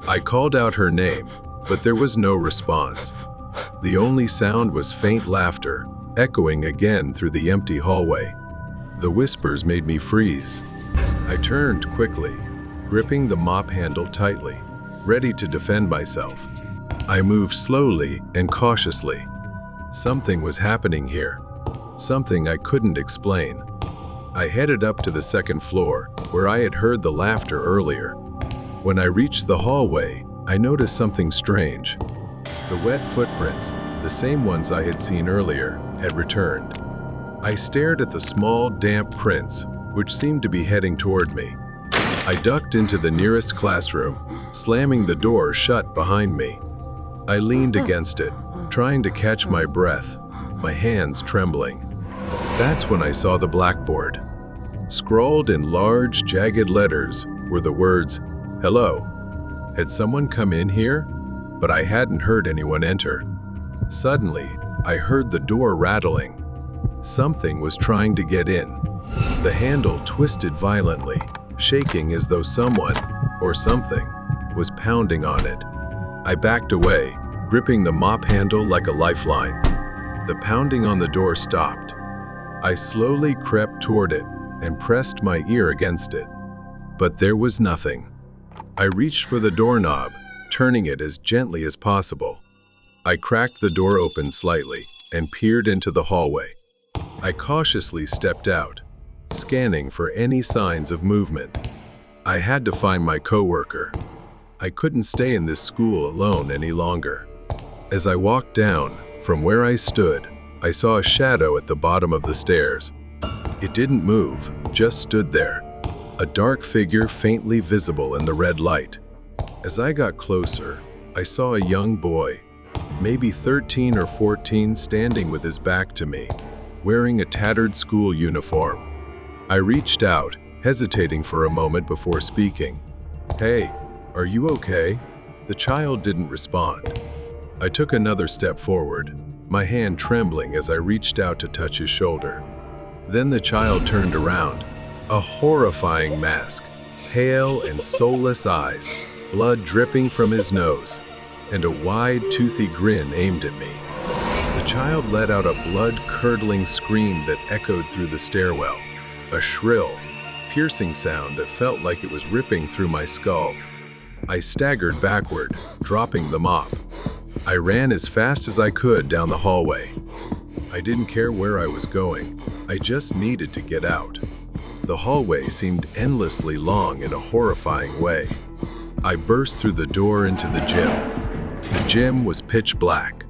I called out her name, but there was no response. The only sound was faint laughter, echoing again through the empty hallway. The whispers made me freeze. I turned quickly, gripping the mop handle tightly, ready to defend myself. I moved slowly and cautiously. Something was happening here, something I couldn't explain. I headed up to the second floor, where I had heard the laughter earlier. When I reached the hallway, I noticed something strange. The wet footprints, the same ones I had seen earlier, had returned. I stared at the small, damp prints, which seemed to be heading toward me. I ducked into the nearest classroom, slamming the door shut behind me. I leaned against it, trying to catch my breath, my hands trembling. That's when I saw the blackboard. Scrawled in large, jagged letters were the words, "Hello." Had someone come in here? But I hadn't heard anyone enter. Suddenly, I heard the door rattling. Something was trying to get in. The handle twisted violently, shaking as though someone, or something, was pounding on it. I backed away, gripping the mop handle like a lifeline. The pounding on the door stopped. I slowly crept toward it and pressed my ear against it. But there was nothing. I reached for the doorknob, turning it as gently as possible. I cracked the door open slightly and peered into the hallway. I cautiously stepped out. scanning for any signs of movement. I had to find my coworker. I couldn't stay in this school alone any longer. As I walked down, from where I stood, I saw a shadow at the bottom of the stairs. It didn't move, just stood there, a dark figure faintly visible in the red light. As I got closer, I saw a young boy, maybe 13 or 14, standing with his back to me, wearing a tattered school uniform. I reached out, hesitating for a moment before speaking. "Hey, are you okay?" The child didn't respond. I took another step forward, my hand trembling as I reached out to touch his shoulder. Then the child turned around, a horrifying mask, pale and soulless eyes, blood dripping from his nose, and a wide, toothy grin aimed at me. The child let out a blood-curdling scream that echoed through the stairwell, a shrill, piercing sound that felt like it was ripping through my skull. I staggered backward, dropping the mop. I ran as fast as I could down the hallway. I didn't care where I was going. I just needed to get out. The hallway seemed endlessly long in a horrifying way. I burst through the door into the gym. The gym was pitch black.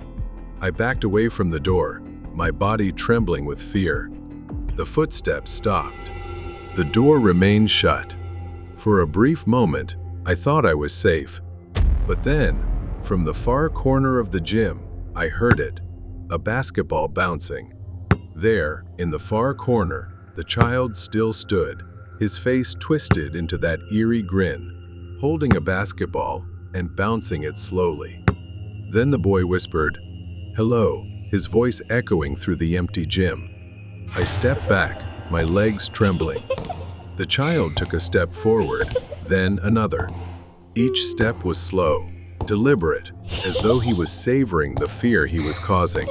I backed away from the door, my body trembling with fear. The footsteps stopped. The door remained shut. For a brief moment, I thought I was safe. But then, from the far corner of the gym, I heard it, a basketball bouncing. There, in the far corner, the child still stood, his face twisted into that eerie grin, holding a basketball and bouncing it slowly. Then the boy whispered, "Hello," his voice echoing through the empty gym. I stepped back, my legs trembling. The child took a step forward, then another. Each step was slow, deliberate, as though he was savoring the fear he was causing.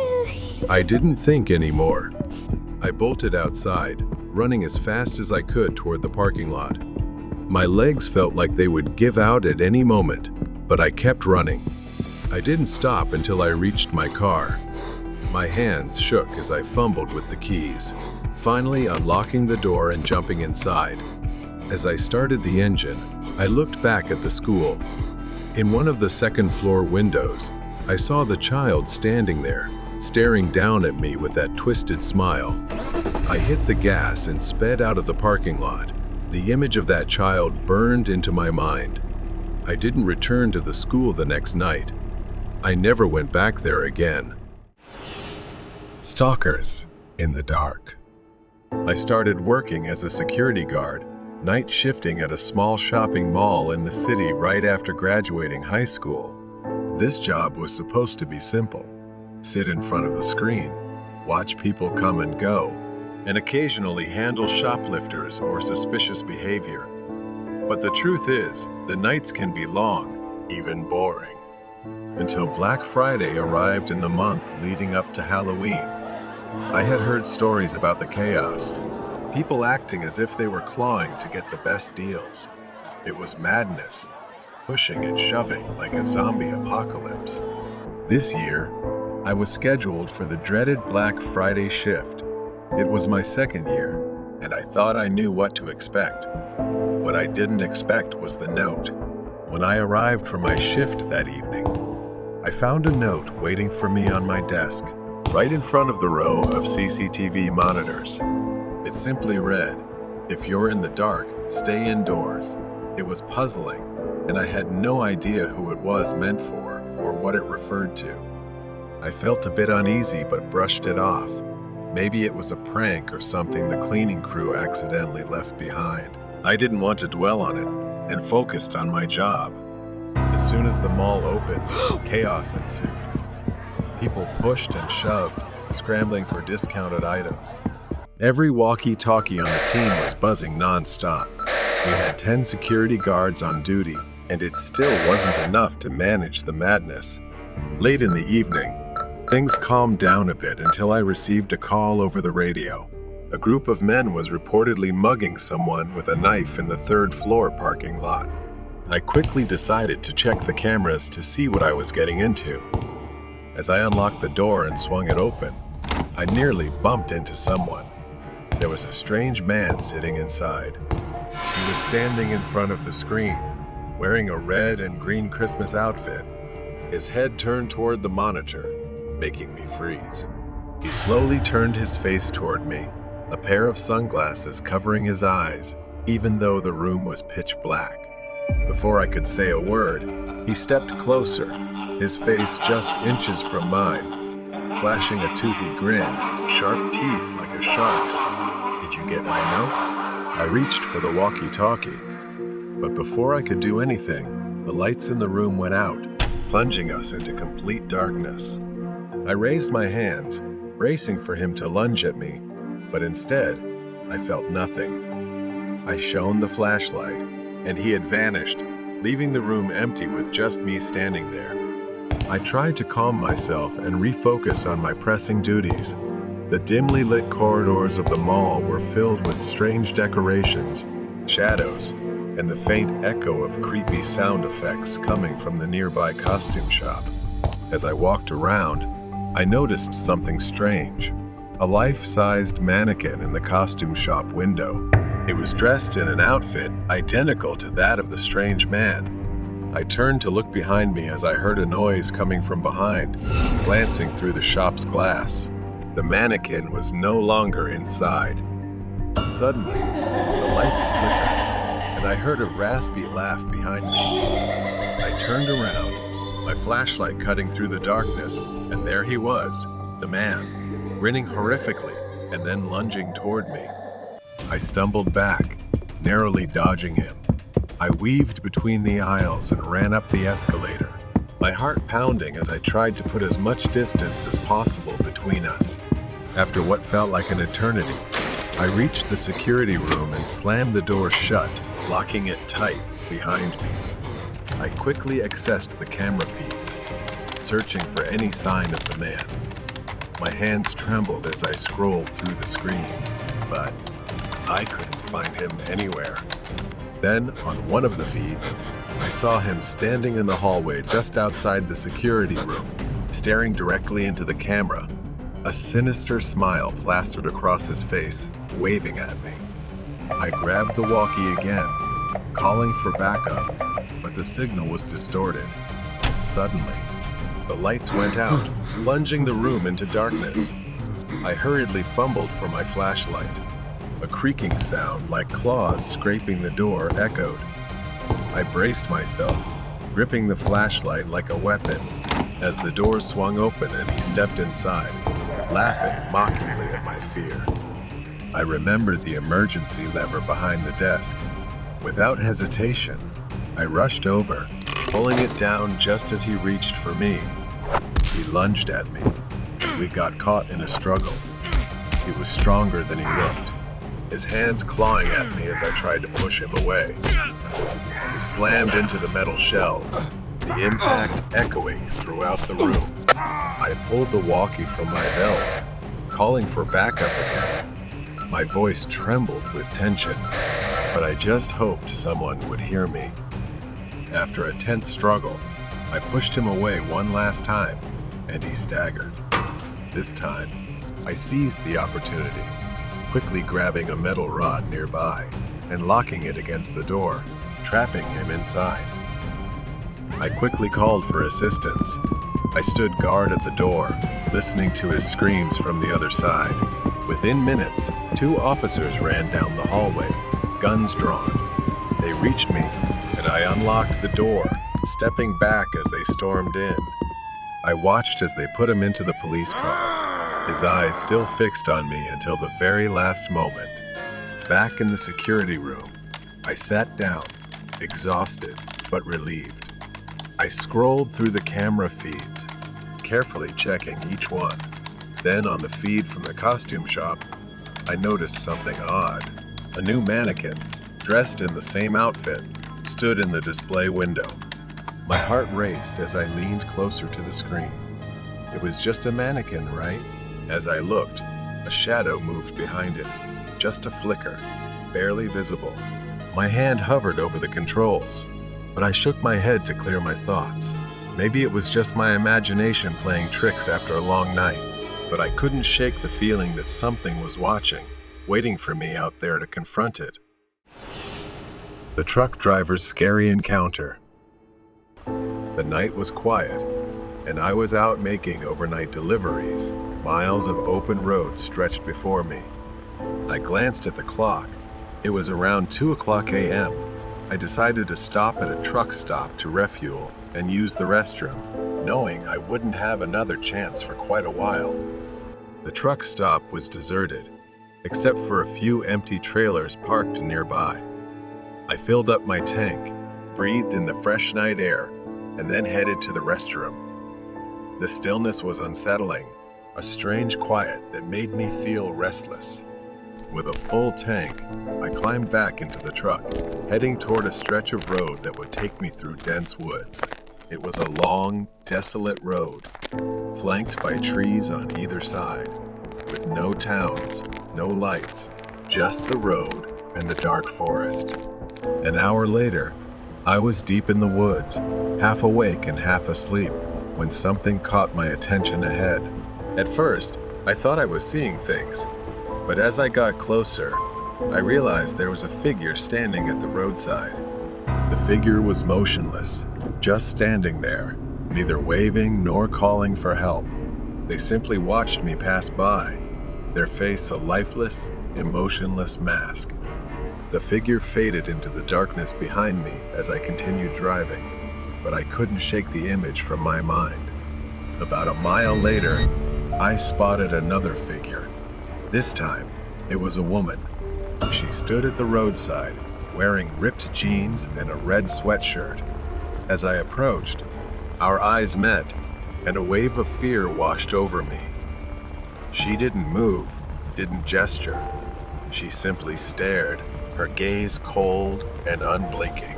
I didn't think anymore. I bolted outside, running as fast as I could toward the parking lot. My legs felt like they would give out at any moment, but I kept running. I didn't stop until I reached my car. My hands shook as I fumbled with the keys, finally unlocking the door and jumping inside. As I started the engine, I looked back at the school. In one of the second-floor windows, I saw the child standing there, staring down at me with that twisted smile. I hit the gas and sped out of the parking lot. The image of that child burned into my mind. I didn't return to the school the next night. I never went back there again. Stalkers in the dark. I started working as a security guard, night shifting at a small shopping mall in the city right after graduating high school. This job was supposed to be simple. Sit in front of the screen, watch people come and go, and occasionally handle shoplifters or suspicious behavior. But the truth is, the nights can be long, even boring. Until Black Friday arrived in the month leading up to Halloween. I had heard stories about the chaos, people acting as if they were clawing to get the best deals. It was madness, pushing and shoving like a zombie apocalypse. This year, I was scheduled for the dreaded Black Friday shift. It was my second year, and I thought I knew what to expect. What I didn't expect was the note. When I arrived for my shift that evening, I found a note waiting for me on my desk, right in front of the row of CCTV monitors. It simply read, "If you're in the dark, stay indoors." It was puzzling, and I had no idea who it was meant for or what it referred to. I felt a bit uneasy but brushed it off. Maybe it was a prank or something the cleaning crew accidentally left behind. I didn't want to dwell on it and focused on my job. As soon as the mall opened, chaos ensued. People pushed and shoved, scrambling for discounted items. Every walkie-talkie on the team was buzzing non-stop. We had 10 security guards on duty, and it still wasn't enough to manage the madness. Late in the evening, things calmed down a bit until I received a call over the radio. A group of men was reportedly mugging someone with a knife in the third-floor parking lot. I quickly decided to check the cameras to see what I was getting into. As I unlocked the door and swung it open, I nearly bumped into someone. There was a strange man sitting inside. He was standing in front of the screen, wearing a red and green Christmas outfit. His head turned toward the monitor, making me freeze. He slowly turned his face toward me, a pair of sunglasses covering his eyes, even though the room was pitch black. Before I could say a word, he stepped closer, his face just inches from mine, flashing a toothy grin, sharp teeth like a shark's. "Did you get my note?" I reached for the walkie-talkie, but before I could do anything, the lights in the room went out, plunging us into complete darkness. I raised my hands, bracing for him to lunge at me, but instead, I felt nothing. I shone the flashlight, and he had vanished, leaving the room empty with just me standing there. I tried to calm myself and refocus on my pressing duties. The dimly lit corridors of the mall were filled with strange decorations, shadows, and the faint echo of creepy sound effects coming from the nearby costume shop. As I walked around, I noticed something strange. A life-sized mannequin in the costume shop window. It was dressed in an outfit identical to that of the strange man. I turned to look behind me as I heard a noise coming from behind, glancing through the shop's glass. The mannequin was no longer inside. Suddenly, the lights flickered, and I heard a raspy laugh behind me. I turned around, my flashlight cutting through the darkness, and there he was, the man, grinning horrifically and then lunging toward me. I stumbled back, narrowly dodging him. I weaved between the aisles and ran up the escalator, my heart pounding as I tried to put as much distance as possible between us. After what felt like an eternity, I reached the security room and slammed the door shut, locking it tight behind me. I quickly accessed the camera feeds, searching for any sign of the man. My hands trembled as I scrolled through the screens, but I couldn't find him anywhere. Then, on one of the feeds, I saw him standing in the hallway just outside the security room, staring directly into the camera. A sinister smile plastered across his face, waving at me. I grabbed the walkie again, calling for backup, but the signal was distorted. Suddenly, the lights went out, plunging the room into darkness. I hurriedly fumbled for my flashlight. A creaking sound like claws scraping the door echoed. I braced myself, gripping the flashlight like a weapon, as the door swung open and he stepped inside, laughing mockingly at my fear. I remembered the emergency lever behind the desk. Without hesitation, I rushed over, pulling it down just as he reached for me. He lunged at me, and we got caught in a struggle. He was stronger than he looked, his hands clawing at me as I tried to push him away. We slammed into the metal shelves, the impact echoing throughout the room. I pulled the walkie from my belt, calling for backup again. My voice trembled with tension, but I just hoped someone would hear me. After a tense struggle, I pushed him away one last time, and he staggered. This time, I seized the opportunity, quickly grabbing a metal rod nearby and locking it against the door, trapping him inside. I quickly called for assistance. I stood guard at the door, listening to his screams from the other side. Within minutes, 2 officers ran down the hallway, guns drawn. They reached me, and I unlocked the door, stepping back as they stormed in. I watched as they put him into the police car, his eyes still fixed on me until the very last moment. Back in the security room, I sat down, exhausted but relieved. I scrolled through the camera feeds, carefully checking each one. Then on the feed from the costume shop, I noticed something odd. A new mannequin, dressed in the same outfit, stood in the display window. My heart raced as I leaned closer to the screen. It was just a mannequin, right? As I looked, a shadow moved behind it, just a flicker, barely visible. My hand hovered over the controls, but I shook my head to clear my thoughts. Maybe it was just my imagination playing tricks after a long night, but I couldn't shake the feeling that something was watching. waiting for me out there to confront it. The truck driver's scary encounter. The night was quiet, and I was out making overnight deliveries. Miles of open road stretched before me. I glanced at the clock. It was around 2:00 a.m. I decided to stop at a truck stop to refuel and use the restroom, knowing I wouldn't have another chance for quite a while. The truck stop was deserted, except for a few empty trailers parked nearby. I filled up my tank, breathed in the fresh night air, and then headed to the restroom. The stillness was unsettling, a strange quiet that made me feel restless. With a full tank, I climbed back into the truck, heading toward a stretch of road that would take me through dense woods. It was a long, desolate road, flanked by trees on either side, with no towns, no lights, just the road and the dark forest. An hour later, I was deep in the woods, half awake and half asleep, when something caught my attention ahead. At first, I thought I was seeing things, but as I got closer, I realized there was a figure standing at the roadside. The figure was motionless, just standing there, neither waving nor calling for help. They simply watched me pass by, their face a lifeless, emotionless mask. The figure faded into the darkness behind me as I continued driving, but I couldn't shake the image from my mind. About a mile later, I spotted another figure. This time, it was a woman. She stood at the roadside, wearing ripped jeans and a red sweatshirt. As I approached, our eyes met, and a wave of fear washed over me. She didn't move, didn't gesture. She simply stared, her gaze cold and unblinking.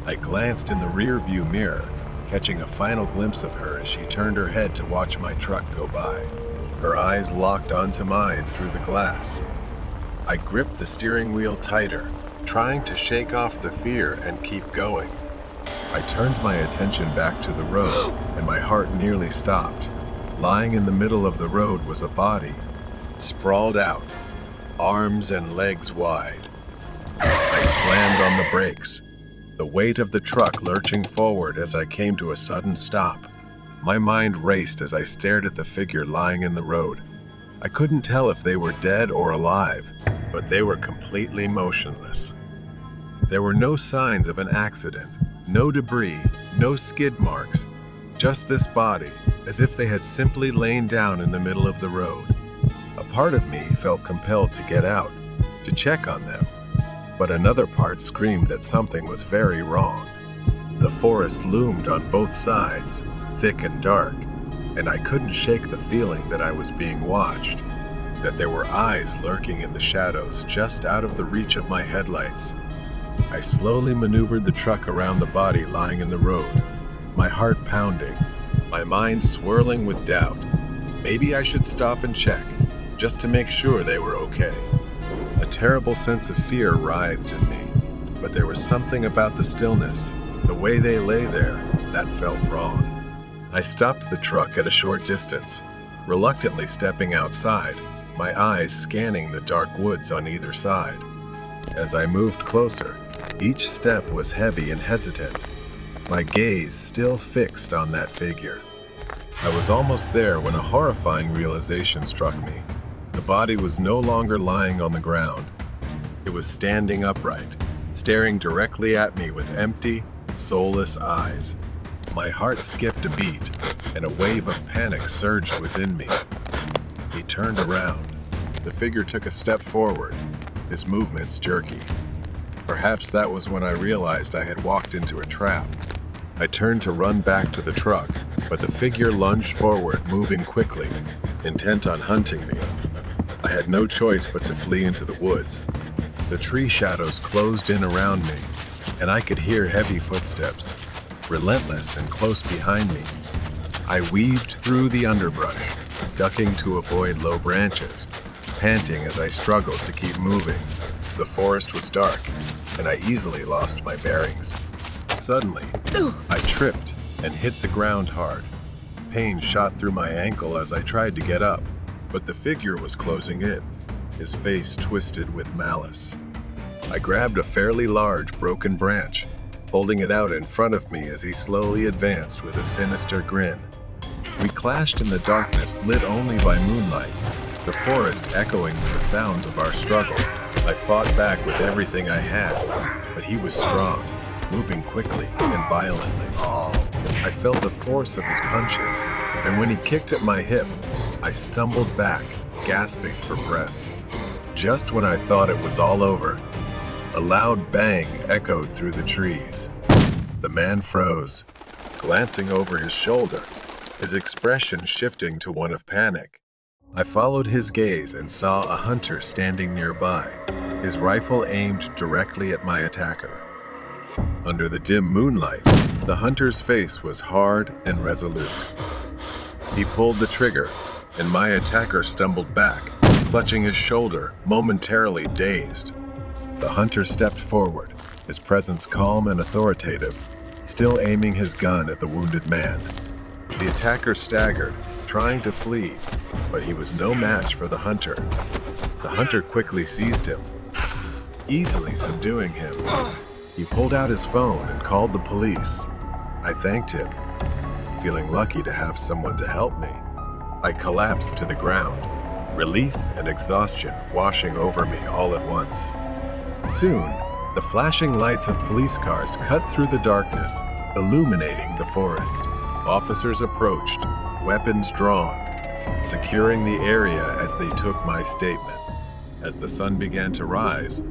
I glanced in the rear-view mirror, catching a final glimpse of her as she turned her head to watch my truck go by. Her eyes locked onto mine through the glass. I gripped the steering wheel tighter, trying to shake off the fear and keep going. I turned my attention back to the road, and my heart nearly stopped. Lying in the middle of the road was a body, sprawled out, arms and legs wide. I slammed on the brakes, the weight of the truck lurching forward as I came to a sudden stop. My mind raced as I stared at the figure lying in the road. I couldn't tell if they were dead or alive, but they were completely motionless. There were no signs of an accident, no debris, no skid marks, just this body, as if they had simply lain down in the middle of the road. A part of me felt compelled to get out, to check on them, but another part screamed that something was very wrong. The forest loomed on both sides, thick and dark, and I couldn't shake the feeling that I was being watched, that there were eyes lurking in the shadows just out of the reach of my headlights. I slowly maneuvered the truck around the body lying in the road, my heart pounding, my mind swirling with doubt. Maybe I should stop and check, just to make sure they were okay. A terrible sense of fear writhed in me, but there was something about the stillness, the way they lay there, that felt wrong. I stopped the truck at a short distance, reluctantly stepping outside, my eyes scanning the dark woods on either side. As I moved closer, each step was heavy and hesitant, my gaze still fixed on that figure. I was almost there when a horrifying realization struck me. The body was no longer lying on the ground. It was standing upright, staring directly at me with empty, soulless eyes. My heart skipped a beat, and a wave of panic surged within me. He turned around. The figure took a step forward, his movements jerky. Perhaps that was when I realized I had walked into a trap. I turned to run back to the truck, but the figure lunged forward, moving quickly, intent on hunting me. I had no choice but to flee into the woods. The tree shadows closed in around me, and I could hear heavy footsteps, relentless and close behind me. I weaved through the underbrush, ducking to avoid low branches, panting as I struggled to keep moving. The forest was dark, and I easily lost my bearings. Suddenly, I tripped and hit the ground hard. Pain shot through my ankle as I tried to get up, but the figure was closing in. his face twisted with malice. I grabbed a fairly large broken branch, holding it out in front of me as he slowly advanced with a sinister grin. We clashed in the darkness lit only by moonlight, the forest echoing with the sounds of our struggle. I fought back with everything I had, but he was strong, moving quickly and violently. I felt the force of his punches, and when he kicked at my hip, I stumbled back, gasping for breath. Just when I thought it was all over, a loud bang echoed through the trees. The man froze, glancing over his shoulder, his expression shifting to one of panic. I followed his gaze and saw a hunter standing nearby, his rifle aimed directly at my attacker. Under the dim moonlight, the hunter's face was hard and resolute. He pulled the trigger, and my attacker stumbled back, clutching his shoulder, momentarily dazed. The hunter stepped forward, his presence calm and authoritative, still aiming his gun at the wounded man. The attacker staggered, trying to flee, but he was no match for the hunter. The hunter quickly seized him, easily subduing him. He pulled out his phone and called the police. I thanked him, feeling lucky to have someone to help me. I collapsed to the ground, relief and exhaustion washing over me all at once. Soon, the flashing lights of police cars cut through the darkness, illuminating the forest. Officers approached, weapons drawn, securing the area as they took my statement. As the sun began to rise,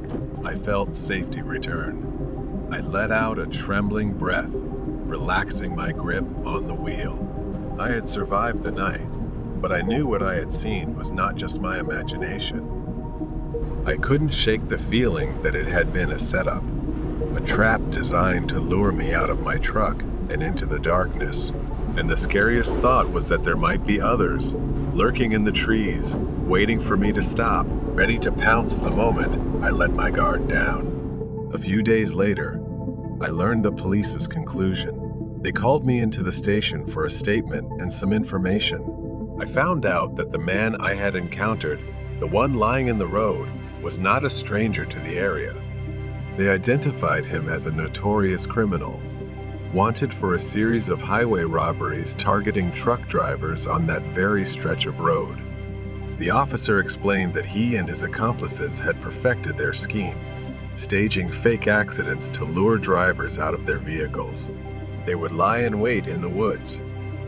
I felt safety return. I let out a trembling breath, relaxing my grip on the wheel. I had survived the night, but I knew what I had seen was not just my imagination. I couldn't shake the feeling that it had been a setup, a trap designed to lure me out of my truck and into the darkness. And the scariest thought was that there might be others, lurking in the trees, waiting for me to stop, ready to pounce the moment I let my guard down. A few days later, I learned the police's conclusion. They called me into the station for a statement and some information. I found out that the man I had encountered, the one lying in the road, was not a stranger to the area. They identified him as a notorious criminal, wanted for a series of highway robberies targeting truck drivers on that very stretch of road. The officer explained that he and his accomplices had perfected their scheme, staging fake accidents to lure drivers out of their vehicles. They would lie in wait in the woods,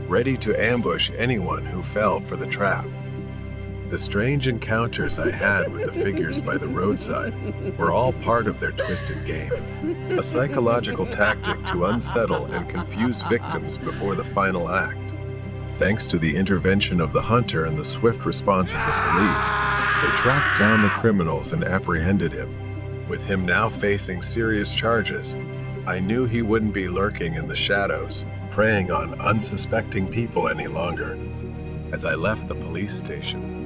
ready to ambush anyone who fell for the trap. The strange encounters I had with the figures by the roadside were all part of their twisted game, a psychological tactic to unsettle and confuse victims before the final act. Thanks to the intervention of the hunter and the swift response of the police, they tracked down the criminals and apprehended him. With him now facing serious charges, I knew he wouldn't be lurking in the shadows, preying on unsuspecting people any longer. As I left the police station,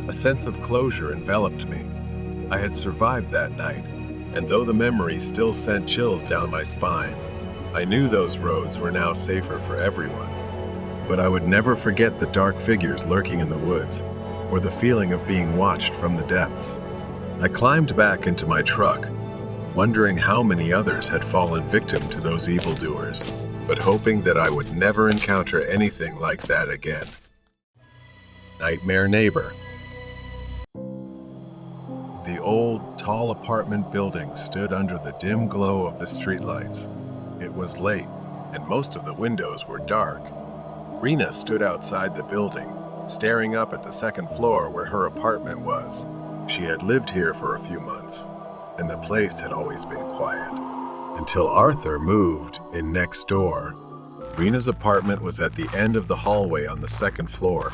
a sense of closure enveloped me. I had survived that night, and though the memory still sent chills down my spine, I knew those roads were now safer for everyone. But I would never forget the dark figures lurking in the woods, or the feeling of being watched from the depths. I climbed back into my truck, wondering how many others had fallen victim to those evildoers, but hoping that I would never encounter anything like that again. Nightmare Neighbor. The old, tall apartment building stood under the dim glow of the streetlights. It was late, and most of the windows were dark. Rena stood outside the building, staring up at the second floor where her apartment was. She had lived here for a few months, and the place had always been quiet. Until Arthur moved in next door. Rena's apartment was at the end of the hallway on the second floor,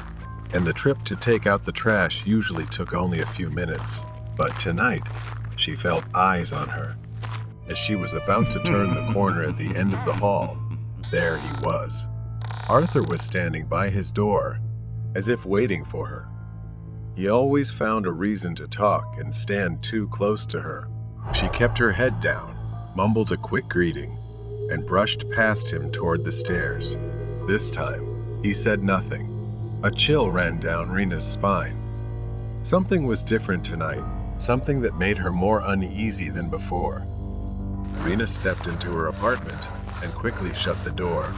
and the trip to take out the trash usually took only a few minutes. But tonight, she felt eyes on her. As she was about to turn the corner at the end of the hall, there he was. Arthur was standing by his door, as if waiting for her. He always found a reason to talk and stand too close to her. She kept her head down, mumbled a quick greeting, and brushed past him toward the stairs. This time, he said nothing. A chill ran down Rena's spine. Something was different tonight, something that made her more uneasy than before. Rena stepped into her apartment and quickly shut the door.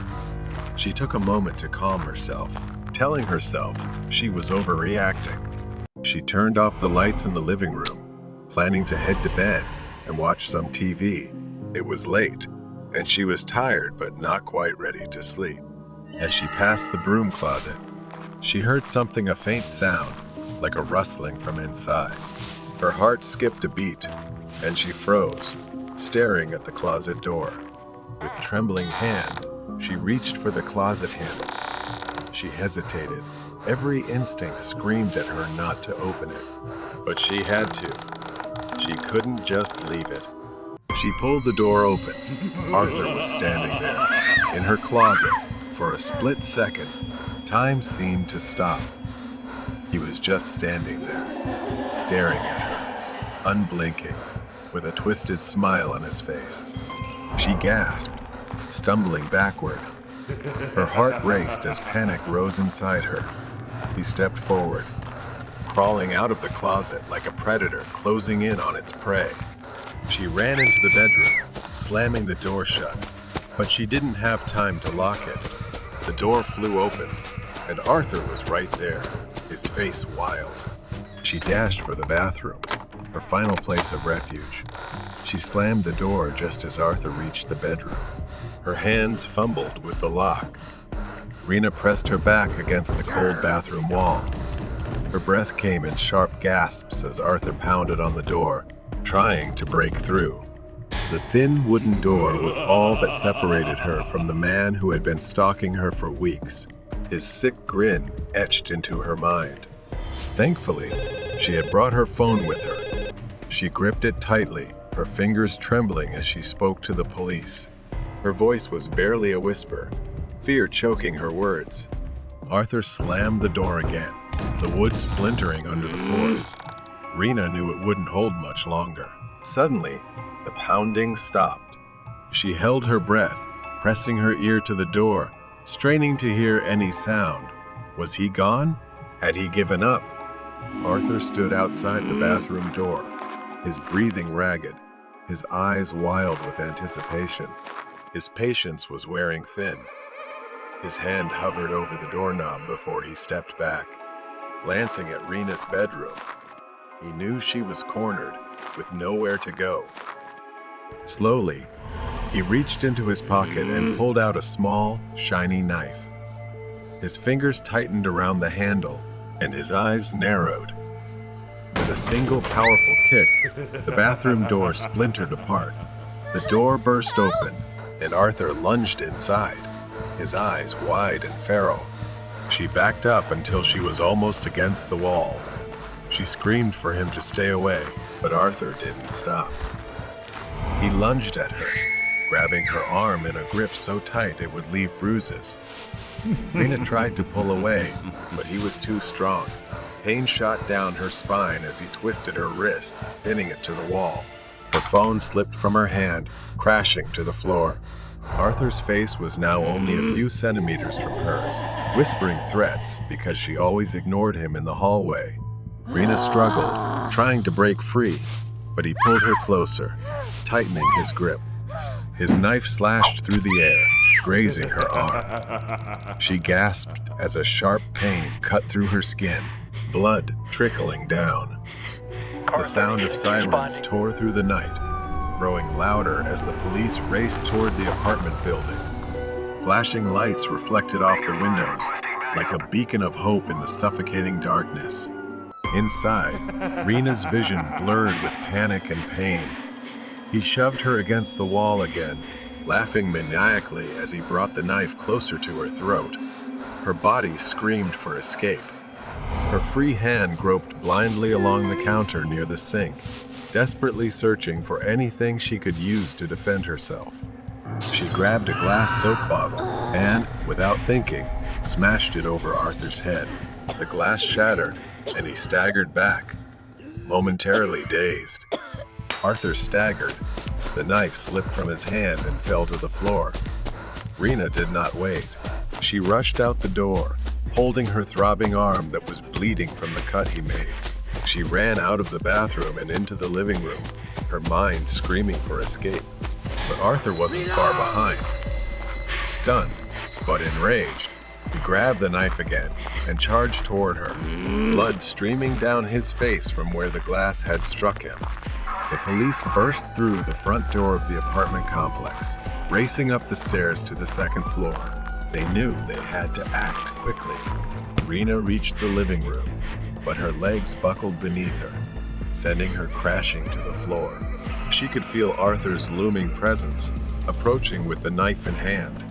She took a moment to calm herself, telling herself she was overreacting. She turned off the lights in the living room, planning to head to bed and watch some TV. It was late, and she was tired but not quite ready to sleep. As she passed the broom closet, she heard a faint sound, like a rustling from inside. Her heart skipped a beat, and she froze, staring at the closet door. With trembling hands, she reached for the closet handle. She hesitated. Every instinct screamed at her not to open it, but she had to. She couldn't just leave it. She pulled the door open. Arthur was standing there, in her closet. For a split second, time seemed to stop. He was just standing there, staring at her, unblinking, with a twisted smile on his face. She gasped, stumbling backward. Her heart raced as panic rose inside her. He stepped forward, crawling out of the closet like a predator closing in on its prey. She ran into the bedroom, slamming the door shut, but she didn't have time to lock it. The door flew open, and Arthur was right there, his face wild. She dashed for the bathroom, her final place of refuge. She slammed the door just as Arthur reached the bedroom. Her hands fumbled with the lock. Rena pressed her back against the cold bathroom wall. Her breath came in sharp gasps as Arthur pounded on the door, trying to break through. The thin wooden door was all that separated her from the man who had been stalking her for weeks, his sick grin etched into her mind. Thankfully, she had brought her phone with her. She gripped it tightly, her fingers trembling as she spoke to the police. Her voice was barely a whisper, fear choking her words. Arthur slammed the door again, the wood splintering under the force. Rena knew it wouldn't hold much longer. Suddenly, the pounding stopped. She held her breath, pressing her ear to the door, straining to hear any sound. Was he gone? Had he given up? Arthur stood outside the bathroom door, his breathing ragged, his eyes wild with anticipation. His patience was wearing thin. His hand hovered over the doorknob before he stepped back, glancing at Rena's bedroom. He knew she was cornered, with nowhere to go. Slowly, he reached into his pocket and pulled out a small, shiny knife. His fingers tightened around the handle, and his eyes narrowed. With a single powerful kick, the bathroom door splintered apart. The door burst open, and Arthur lunged inside, his eyes wide and feral. She backed up until she was almost against the wall. She screamed for him to stay away, but Arthur didn't stop. He lunged at her, grabbing her arm in a grip so tight it would leave bruises. Rena tried to pull away, but he was too strong. Pain shot down her spine as he twisted her wrist, pinning it to the wall. Her phone slipped from her hand, crashing to the floor. Arthur's face was now only a few centimeters from hers, whispering threats because she always ignored him in the hallway. Rena struggled, trying to break free, but he pulled her closer, tightening his grip. His knife slashed through the air, grazing her arm. She gasped as a sharp pain cut through her skin, blood trickling down. The sound of sirens tore through the night, growing louder as the police raced toward the apartment building. Flashing lights reflected off the windows, like a beacon of hope in the suffocating darkness. Inside, Rena's vision blurred with panic and pain. He shoved her against the wall again, laughing maniacally as he brought the knife closer to her throat. Her body screamed for escape. Her free hand groped blindly along the counter near the sink, desperately searching for anything she could use to defend herself. She grabbed a glass soap bottle and, without thinking, smashed it over Arthur's head. The glass shattered, and he staggered back, momentarily dazed. Arthur staggered. The knife slipped from his hand and fell to the floor. Rena did not wait. She rushed out the door, holding her throbbing arm that was bleeding from the cut he made. She ran out of the bathroom and into the living room, her mind screaming for escape. But Arthur wasn't far behind. Stunned, but enraged, he grabbed the knife again and charged toward her, blood streaming down his face from where the glass had struck him. The police burst through the front door of the apartment complex, racing up the stairs to the second floor. They knew they had to act quickly. Rena reached the living room, but her legs buckled beneath her, sending her crashing to the floor. She could feel Arthur's looming presence, approaching with the knife in hand.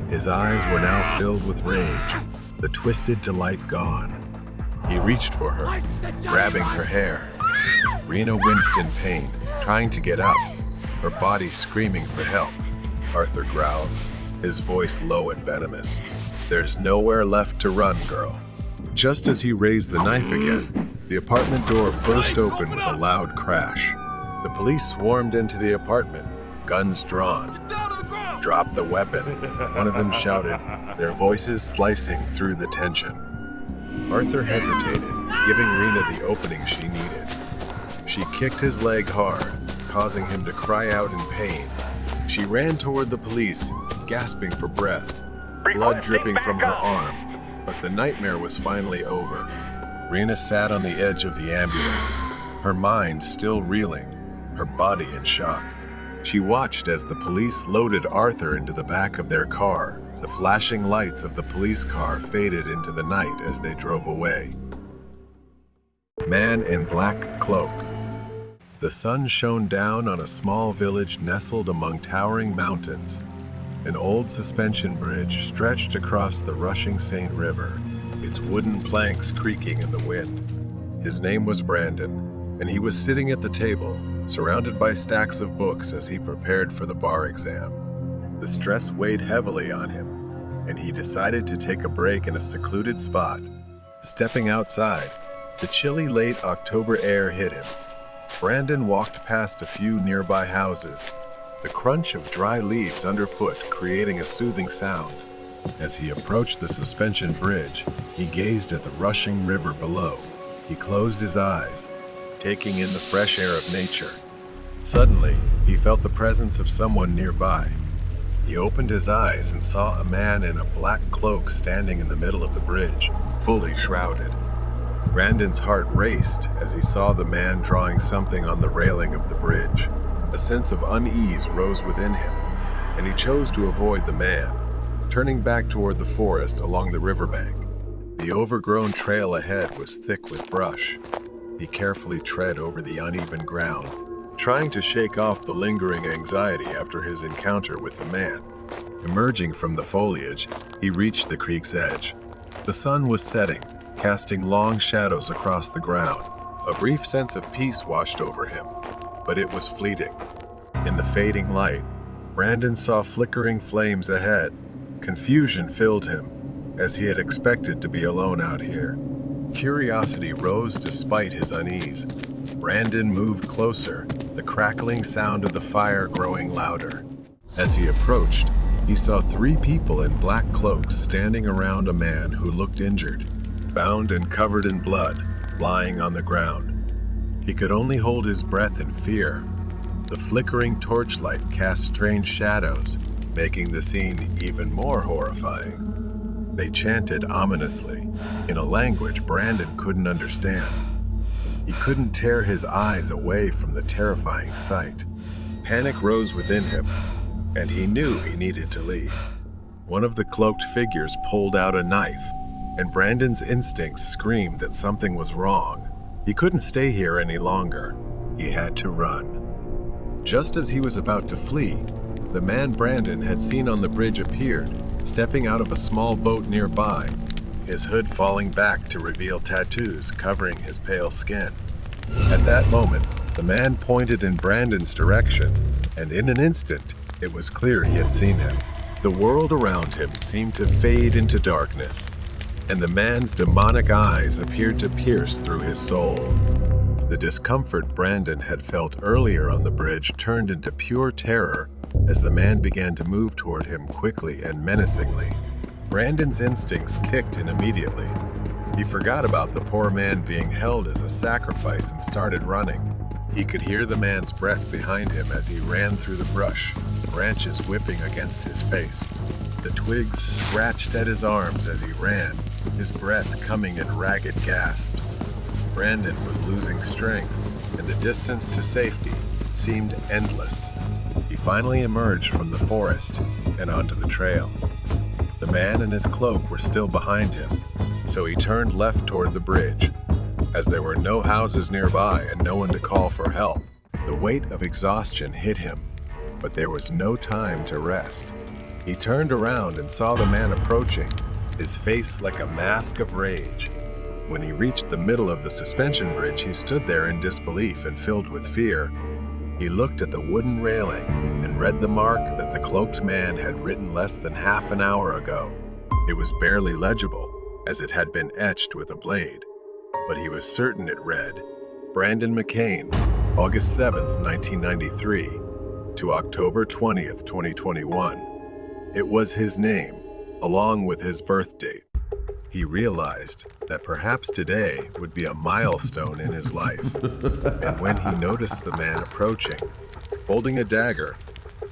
His eyes were now filled with rage, the twisted delight gone. He reached for her, grabbing her hair. Rena winced in pain, trying to get up, her body screaming for help. Arthur growled, his voice low and venomous. "There's nowhere left to run, girl." Just as he raised the knife again, the apartment door burst open with a loud crash. The police swarmed into the apartment, guns drawn. "Drop the weapon," one of them shouted, their voices slicing through the tension. Arthur hesitated, giving Rena the opening she needed. She kicked his leg hard, causing him to cry out in pain. She ran toward the police, gasping for breath, blood dripping from her arm. But the nightmare was finally over. Rena sat on the edge of the ambulance, her mind still reeling, her body in shock. She watched as the police loaded Arthur into the back of their car. The flashing lights of the police car faded into the night as they drove away. Man in black cloak. The sun shone down on a small village nestled among towering mountains. An old suspension bridge stretched across the rushing St. River, its wooden planks creaking in the wind. His name was Brandon, and he was sitting at the table, surrounded by stacks of books as he prepared for the bar exam. The stress weighed heavily on him, and he decided to take a break in a secluded spot. Stepping outside, the chilly late October air hit him. Brandon walked past a few nearby houses, the crunch of dry leaves underfoot creating a soothing sound. As he approached the suspension bridge, he gazed at the rushing river below. He closed his eyes, taking in the fresh air of nature. Suddenly, he felt the presence of someone nearby. He opened his eyes and saw a man in a black cloak standing in the middle of the bridge, fully shrouded. Brandon's heart raced as he saw the man drawing something on the railing of the bridge. A sense of unease rose within him, and he chose to avoid the man, turning back toward the forest along the riverbank. The overgrown trail ahead was thick with brush. He carefully tread over the uneven ground, trying to shake off the lingering anxiety after his encounter with the man. Emerging from the foliage, he reached the creek's edge. The sun was setting, casting long shadows across the ground. A brief sense of peace washed over him, but it was fleeting. In the fading light, Brandon saw flickering flames ahead. Confusion filled him, as he had expected to be alone out here. Curiosity rose despite his unease. Brandon moved closer, the crackling sound of the fire growing louder. As he approached, he saw 3 people in black cloaks standing around a man who looked injured, bound and covered in blood, lying on the ground. He could only hold his breath in fear. The flickering torchlight cast strange shadows, making the scene even more horrifying. They chanted ominously, in a language Brandon couldn't understand. He couldn't tear his eyes away from the terrifying sight. Panic rose within him, and he knew he needed to leave. One of the cloaked figures pulled out a knife, and Brandon's instincts screamed that something was wrong. He couldn't stay here any longer. He had to run. Just as he was about to flee, the man Brandon had seen on the bridge appeared, stepping out of a small boat nearby, his hood falling back to reveal tattoos covering his pale skin. At that moment, the man pointed in Brandon's direction, and in an instant, it was clear he had seen him. The world around him seemed to fade into darkness, and the man's demonic eyes appeared to pierce through his soul. The discomfort Brandon had felt earlier on the bridge turned into pure terror as the man began to move toward him quickly and menacingly. Brandon's instincts kicked in immediately. He forgot about the poor man being held as a sacrifice and started running. He could hear the man's breath behind him as he ran through the brush, branches whipping against his face. The twigs scratched at his arms as he ran, his breath coming in ragged gasps. Brandon was losing strength, and the distance to safety seemed endless. He finally emerged from the forest and onto the trail. The man and his cloak were still behind him, so he turned left toward the bridge. As there were no houses nearby and no one to call for help, the weight of exhaustion hit him, but there was no time to rest. He turned around and saw the man approaching, his face like a mask of rage. When he reached the middle of the suspension bridge, he stood there in disbelief and filled with fear. He looked at the wooden railing and read the mark that the cloaked man had written less than half an hour ago. It was barely legible, as it had been etched with a blade, but he was certain it read, Brandon McCain, August 7th, 1993, to October 20th, 2021. It was his name, along with his birth date. He realized that perhaps today would be a milestone in his life. And when he noticed the man approaching, holding a dagger,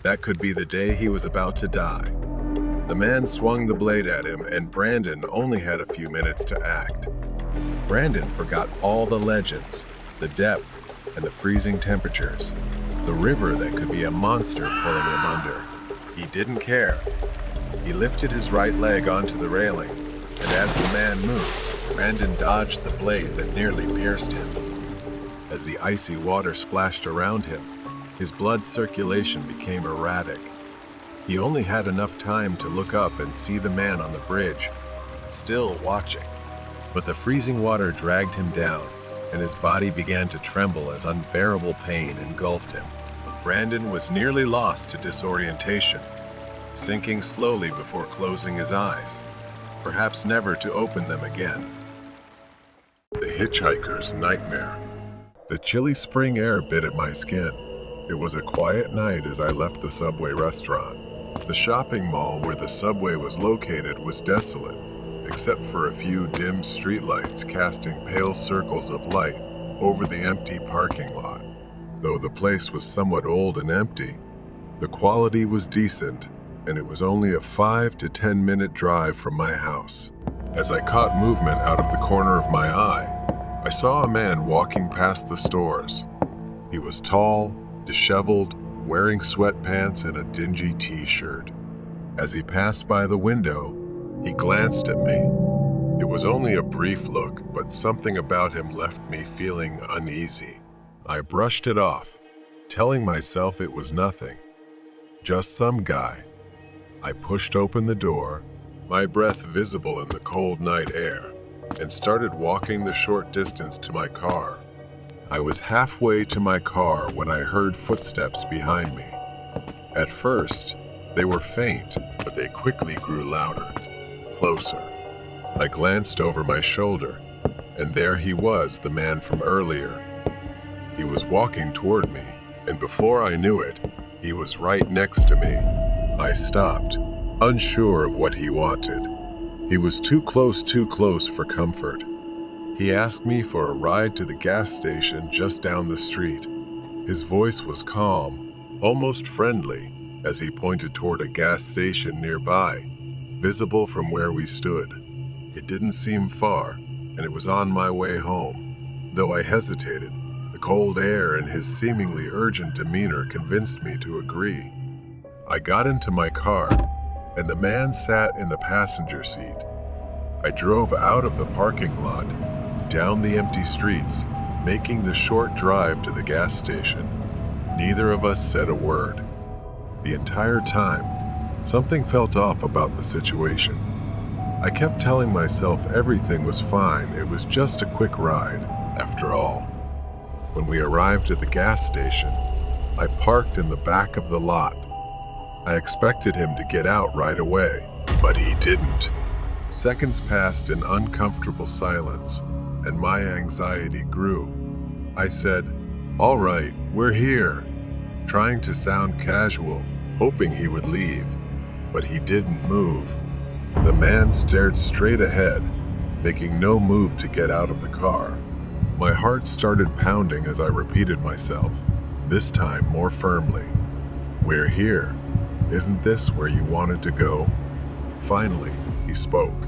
that could be the day he was about to die. The man swung the blade at him, and Brandon only had a few minutes to act. Brandon forgot all the legends, the depth, and the freezing temperatures, the river that could be a monster pulling him under. He didn't care. He lifted his right leg onto the railing, and as the man moved, Brandon dodged the blade that nearly pierced him. As the icy water splashed around him, his blood circulation became erratic. He only had enough time to look up and see the man on the bridge, still watching. But the freezing water dragged him down, and his body began to tremble as unbearable pain engulfed him. Brandon was nearly lost to disorientation, sinking slowly before closing his eyes, perhaps never to open them again. The hitchhiker's nightmare. The chilly spring air bit at my skin. It was a quiet night as I left the Subway restaurant. The shopping mall where the Subway was located was desolate, except for a few dim streetlights casting pale circles of light over the empty parking lot. Though the place was somewhat old and empty, the quality was decent, and it was only a 5 to 10 minute drive from my house. As I caught movement out of the corner of my eye, I saw a man walking past the stores. He was tall, disheveled, wearing sweatpants and a dingy t-shirt. As he passed by the window, he glanced at me. It was only a brief look, but something about him left me feeling uneasy. I brushed it off, telling myself it was nothing, just some guy. I pushed open the door, my breath visible in the cold night air, and started walking the short distance to my car. I was halfway to my car when I heard footsteps behind me. At first, they were faint, but they quickly grew louder, closer. I glanced over my shoulder, and there he was, the man from earlier. He was walking toward me, and before I knew it, he was right next to me. I stopped, unsure of what he wanted. He was too close for comfort. He asked me for a ride to the gas station just down the street. His voice was calm, almost friendly, as he pointed toward a gas station nearby, visible from where we stood. It didn't seem far, and it was on my way home. Though I hesitated, the cold air and his seemingly urgent demeanor convinced me to agree. I got into my car, and the man sat in the passenger seat. I drove out of the parking lot, down the empty streets, making the short drive to the gas station. Neither of us said a word. The entire time, something felt off about the situation. I kept telling myself everything was fine, it was just a quick ride, after all. When we arrived at the gas station, I parked in the back of the lot. I expected him to get out right away, but he didn't. Seconds passed in uncomfortable silence, and my anxiety grew. I said, "All right, we're here," trying to sound casual, hoping he would leave, but he didn't move. The man stared straight ahead, making no move to get out of the car. My heart started pounding as I repeated myself, this time more firmly. "We're here. Isn't this where you wanted to go?" Finally, he spoke.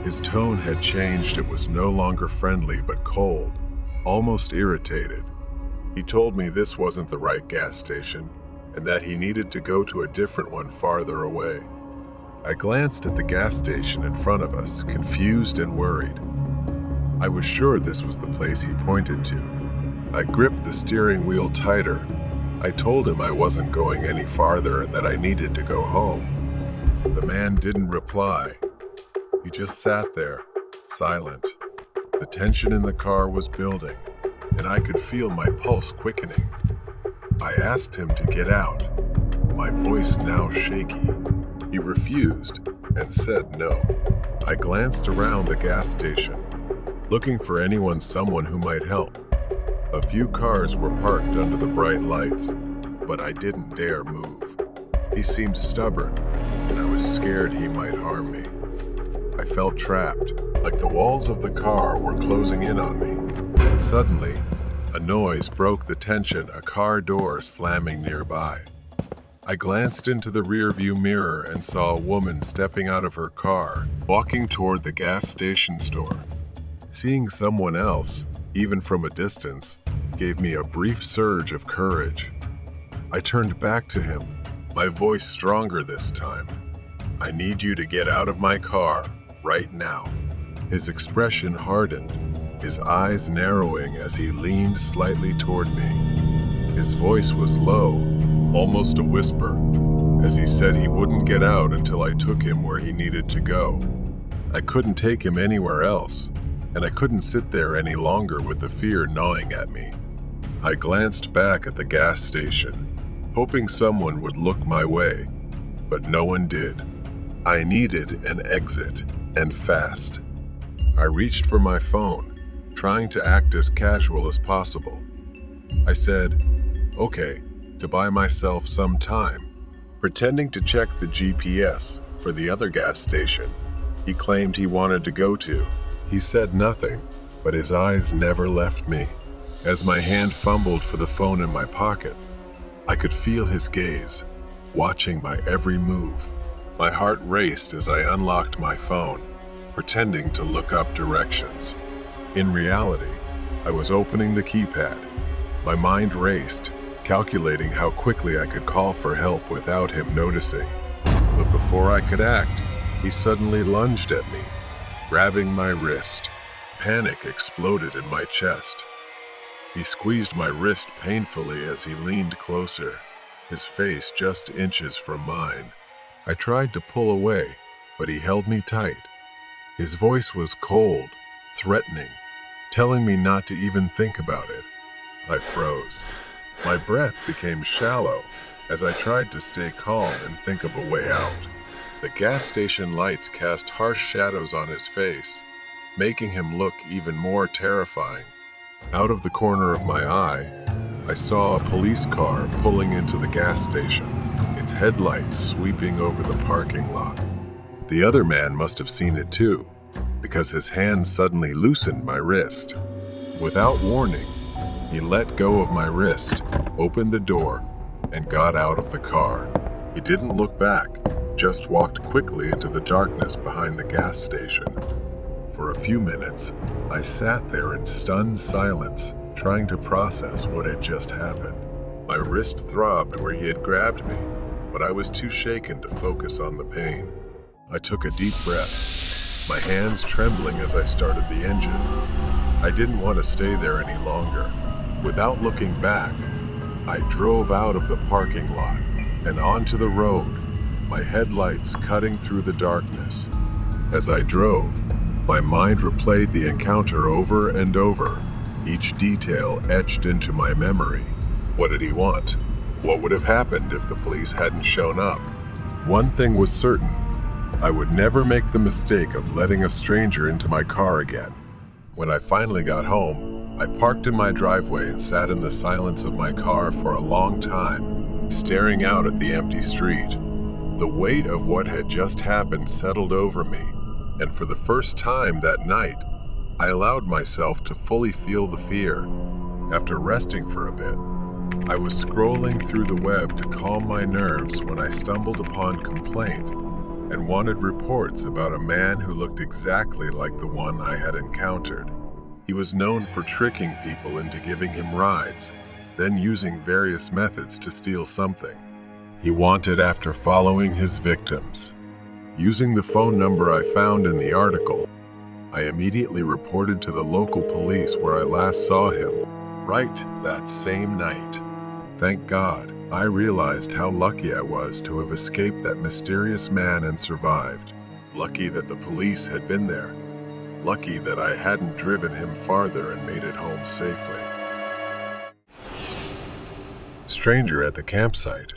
His tone had changed. It was no longer friendly but cold, almost irritated. He told me this wasn't the right gas station and that he needed to go to a different one farther away. I glanced at the gas station in front of us, confused and worried. I was sure this was the place he pointed to. I gripped the steering wheel tighter. I told him I wasn't going any farther and that I needed to go home. The man didn't reply. He just sat there, silent. The tension in the car was building, and I could feel my pulse quickening. I asked him to get out, my voice now shaky. He refused and said no. I glanced around the gas station, looking for someone who might help. A few cars were parked under the bright lights, but I didn't dare move. He seemed stubborn, and I was scared he might harm me. I felt trapped, like the walls of the car were closing in on me. Suddenly, a noise broke the tension, a car door slamming nearby. I glanced into the rearview mirror and saw a woman stepping out of her car, walking toward the gas station store. Seeing someone else, even from a distance, gave me a brief surge of courage. I turned back to him, my voice stronger this time. "I need you to get out of my car, right now." His expression hardened, his eyes narrowing as he leaned slightly toward me. His voice was low, almost a whisper, as he said he wouldn't get out until I took him where he needed to go. I couldn't take him anywhere else, and I couldn't sit there any longer with the fear gnawing at me. I glanced back at the gas station, hoping someone would look my way, but no one did. I needed an exit, and fast. I reached for my phone, trying to act as casual as possible. I said, "Okay," to buy myself some time, pretending to check the GPS for the other gas station he claimed he wanted to go to. He said nothing, but his eyes never left me. As my hand fumbled for the phone in my pocket, I could feel his gaze, watching my every move. My heart raced as I unlocked my phone, pretending to look up directions. In reality, I was opening the keypad. My mind raced, calculating how quickly I could call for help without him noticing. But before I could act, he suddenly lunged at me, grabbing my wrist. Panic exploded in my chest. He squeezed my wrist painfully as he leaned closer, his face just inches from mine. I tried to pull away, but he held me tight. His voice was cold, threatening, telling me not to even think about it. I froze. My breath became shallow as I tried to stay calm and think of a way out. The gas station lights cast harsh shadows on his face, making him look even more terrifying. Out of the corner of my eye, I saw a police car pulling into the gas station, its headlights sweeping over the parking lot. The other man must have seen it too, because his hand suddenly loosened my wrist. Without warning, he let go of my wrist, opened the door, and got out of the car. He didn't look back, just walked quickly into the darkness behind the gas station. For a few minutes, I sat there in stunned silence, trying to process what had just happened. My wrist throbbed where he had grabbed me, but I was too shaken to focus on the pain. I took a deep breath, my hands trembling as I started the engine. I didn't want to stay there any longer. Without looking back, I drove out of the parking lot and onto the road, my headlights cutting through the darkness. As I drove, my mind replayed the encounter over and over, each detail etched into my memory. What did he want? What would have happened if the police hadn't shown up? One thing was certain: I would never make the mistake of letting a stranger into my car again. When I finally got home, I parked in my driveway and sat in the silence of my car for a long time, staring out at the empty street. The weight of what had just happened settled over me, And for the first time that night, I allowed myself to fully feel the fear. After resting for a bit, I was scrolling through the web to calm my nerves when I stumbled upon Complaint and wanted reports about a man who looked exactly like the one I had encountered. He was known for tricking people into giving him rides, then using various methods to steal something. He wanted after following his victims. Using the phone number I found in the article, I immediately reported to the local police where I last saw him, right that same night. Thank God, I realized how lucky I was to have escaped that mysterious man and survived. Lucky that the police had been there. Lucky that I hadn't driven him farther and made it home safely. Stranger at the campsite.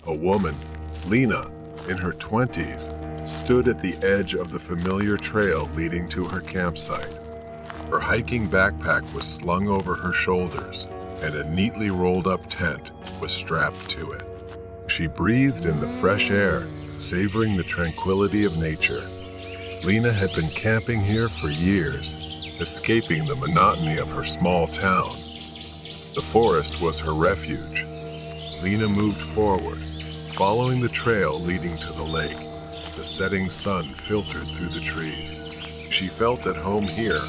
A woman, Lena, in her 20s, stood at the edge of the familiar trail leading to her campsite. Her hiking backpack was slung over her shoulders, and a neatly rolled up tent was strapped to it. She breathed in the fresh air, savoring the tranquility of nature. Lena had been camping here for years, escaping the monotony of her small town. The forest was her refuge. Lena moved forward, following the trail leading to the lake. The setting sun filtered through the trees. She felt at home here,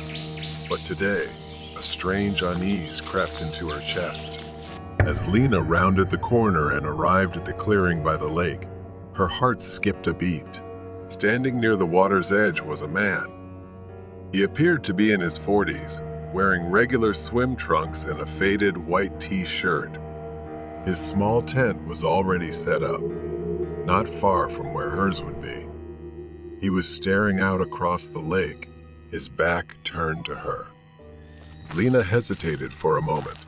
but today, a strange unease crept into her chest. As Lena rounded the corner and arrived at the clearing by the lake, her heart skipped a beat. Standing near the water's edge was a man. He appeared to be in his 40s, wearing regular swim trunks and a faded white t-shirt. His small tent was already set up, not far from where hers would be. He was staring out across the lake, his back turned to her. Lena hesitated for a moment.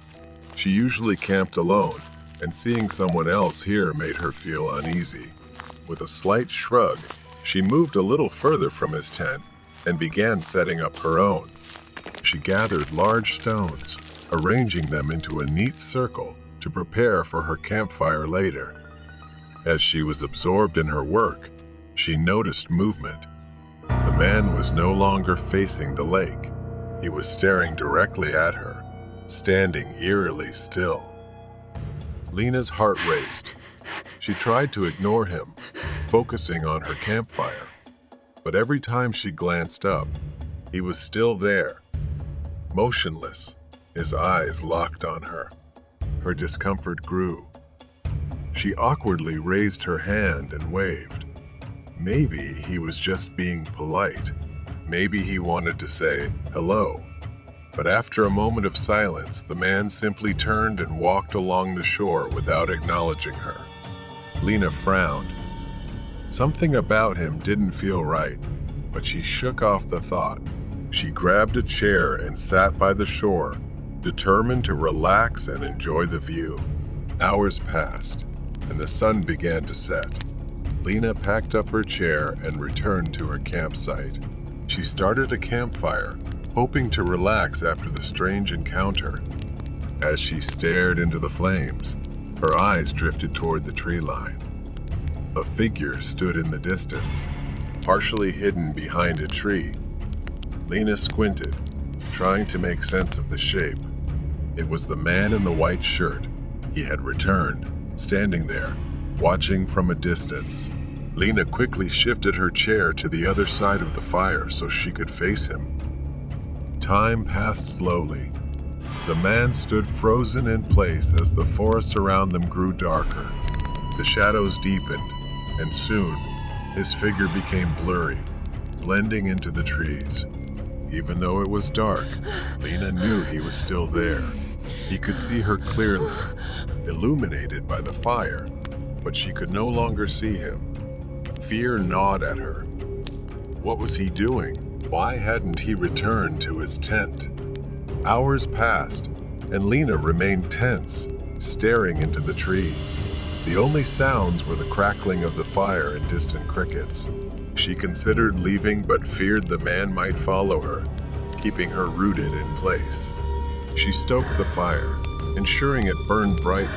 She usually camped alone, and seeing someone else here made her feel uneasy. With a slight shrug, she moved a little further from his tent and began setting up her own. She gathered large stones, arranging them into a neat circle to prepare for her campfire later. As she was absorbed in her work, she noticed movement. The man was no longer facing the lake. He was staring directly at her, standing eerily still. Lena's heart raced. She tried to ignore him, focusing on her campfire. But every time she glanced up, he was still there, motionless, his eyes locked on her. Her discomfort grew. She awkwardly raised her hand and waved. Maybe he was just being polite. Maybe he wanted to say hello. But after a moment of silence, the man simply turned and walked along the shore without acknowledging her. Lena frowned. Something about him didn't feel right, but she shook off the thought. She grabbed a chair and sat by the shore, determined to relax and enjoy the view. Hours passed, and the sun began to set. Lena packed up her chair and returned to her campsite. She started a campfire, hoping to relax after the strange encounter. As she stared into the flames, her eyes drifted toward the tree line. A figure stood in the distance, partially hidden behind a tree. Lena squinted, trying to make sense of the shape. It was the man in the white shirt. He had returned, standing there, watching from a distance. Lena quickly shifted her chair to the other side of the fire so she could face him. Time passed slowly. The man stood frozen in place as the forest around them grew darker. The shadows deepened, and soon, his figure became blurry, blending into the trees. Even though it was dark, Lena knew he was still there. He could see her clearly, illuminated by the fire, but she could no longer see him. Fear gnawed at her. What was he doing? Why hadn't he returned to his tent? Hours passed, and Lena remained tense, staring into the trees. The only sounds were the crackling of the fire and distant crickets. She considered leaving but feared the man might follow her, keeping her rooted in place. She stoked the fire, ensuring it burned brightly,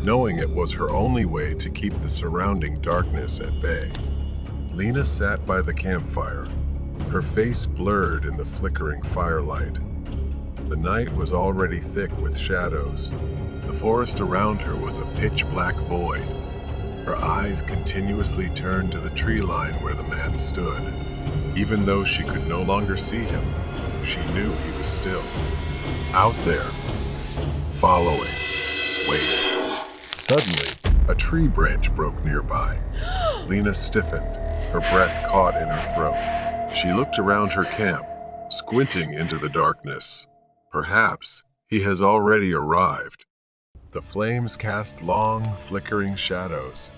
knowing it was her only way to keep the surrounding darkness at bay. Lena sat by the campfire, her face blurred in the flickering firelight. The night was already thick with shadows. The forest around her was a pitch-black void. Her eyes continuously turned to the tree line where the man stood. Even though she could no longer see him, she knew he was still out there, following, waiting. Suddenly, a tree branch broke nearby. Lena stiffened, her breath caught in her throat. She looked around her camp, squinting into the darkness. Perhaps he has already arrived. The flames cast long, flickering shadows.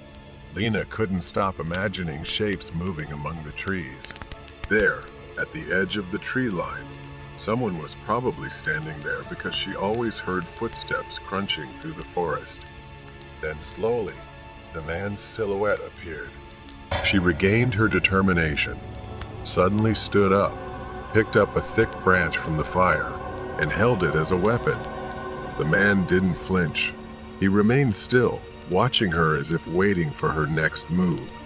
Lena couldn't stop imagining shapes moving among the trees. There, at the edge of the tree line, someone was probably standing there because she always heard footsteps crunching through the forest. Then slowly, the man's silhouette appeared. She regained her determination, suddenly stood up, picked up a thick branch from the fire, and held it as a weapon. The man didn't flinch. He remained still, watching her as if waiting for her next move.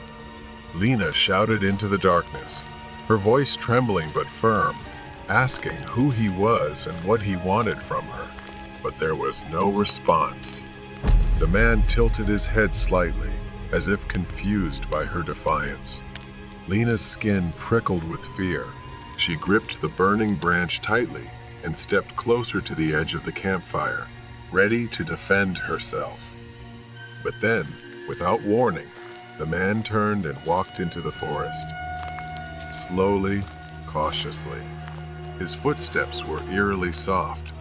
Lena shouted into the darkness, her voice trembling but firm, asking who he was and what he wanted from her. But there was no response. The man tilted his head slightly, as if confused by her defiance. Lena's skin prickled with fear. She gripped the burning branch tightly and stepped closer to the edge of the campfire, ready to defend herself. But then, without warning, the man turned and walked into the forest. Slowly, cautiously. His footsteps were eerily soft.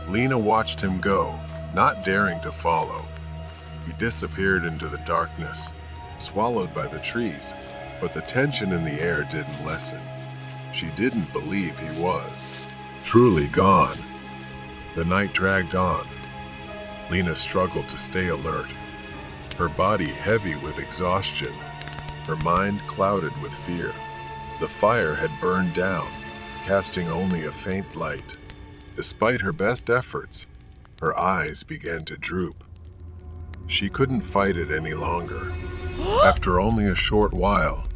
Lena watched him go, not daring to follow. He disappeared into the darkness, swallowed by the trees, but the tension in the air didn't lessen. She didn't believe he was truly gone. The night dragged on. Lena struggled to stay alert, her body heavy with exhaustion, her mind clouded with fear. The fire had burned down, casting only a faint light. Despite her best efforts, her eyes began to droop. She couldn't fight it any longer. After only a short while,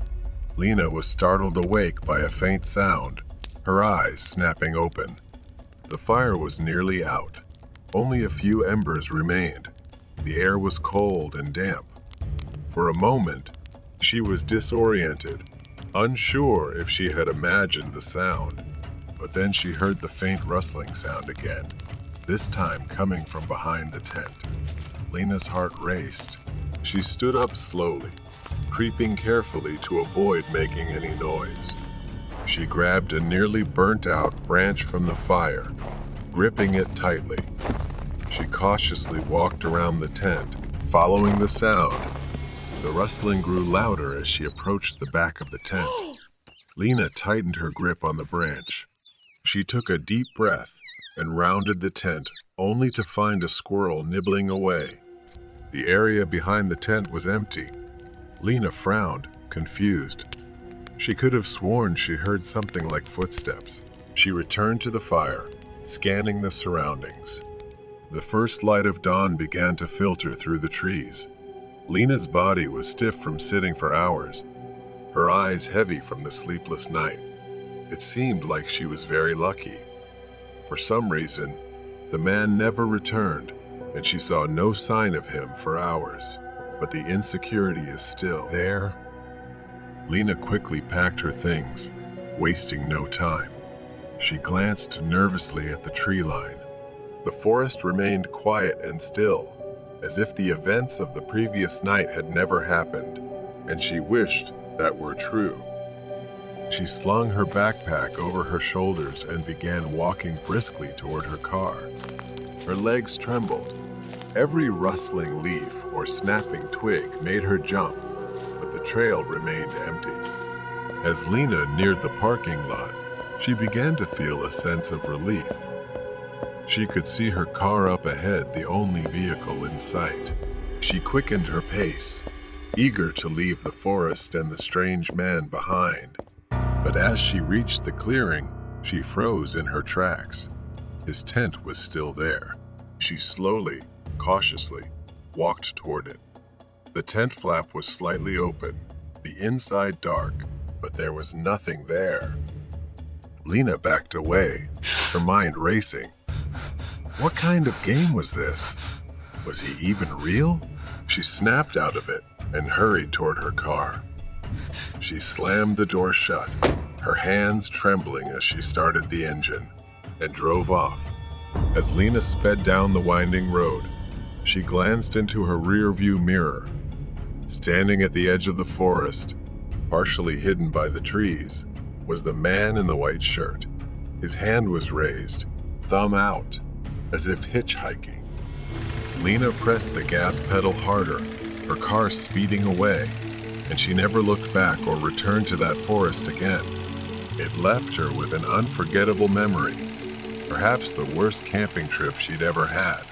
Lena was startled awake by a faint sound, her eyes snapping open. The fire was nearly out. Only a few embers remained. The air was cold and damp. For a moment, she was disoriented, unsure if she had imagined the sound. But then she heard the faint rustling sound again, this time coming from behind the tent. Lena's heart raced. She stood up slowly, creeping carefully to avoid making any noise. She grabbed a nearly burnt-out branch from the fire, gripping it tightly. She cautiously walked around the tent, following the sound. The rustling grew louder as she approached the back of the tent. Lena tightened her grip on the branch. She took a deep breath and rounded the tent, only to find a squirrel nibbling away. The area behind the tent was empty. Lena frowned, confused. She could have sworn she heard something like footsteps. She returned to the fire, scanning the surroundings. The first light of dawn began to filter through the trees. Lena's body was stiff from sitting for hours, her eyes heavy from the sleepless night. It seemed like she was very lucky. For some reason, the man never returned, and she saw no sign of him for hours. But the insecurity is still there. Lena quickly packed her things, wasting no time. She glanced nervously at the tree line. The forest remained quiet and still, as if the events of the previous night had never happened, and she wished that were true. She slung her backpack over her shoulders and began walking briskly toward her car. Her legs trembled. Every rustling leaf or snapping twig made her jump, but the trail remained empty. As Lena neared the parking lot, she began to feel a sense of relief. She could see her car up ahead, the only vehicle in sight. She quickened her pace, eager to leave the forest and the strange man behind. But as she reached the clearing, she froze in her tracks. His tent was still there. She slowly, cautiously, walked toward it. The tent flap was slightly open, the inside dark, but there was nothing there. Lena backed away, her mind racing. What kind of game was this? Was he even real? She snapped out of it and hurried toward her car. She slammed the door shut, her hands trembling as she started the engine, and drove off. As Lena sped down the winding road, she glanced into her rearview mirror. Standing at the edge of the forest, partially hidden by the trees, was the man in the white shirt. His hand was raised, thumb out, as if hitchhiking. Lena pressed the gas pedal harder, her car speeding away, and she never looked back or returned to that forest again. It left her with an unforgettable memory, perhaps the worst camping trip she'd ever had.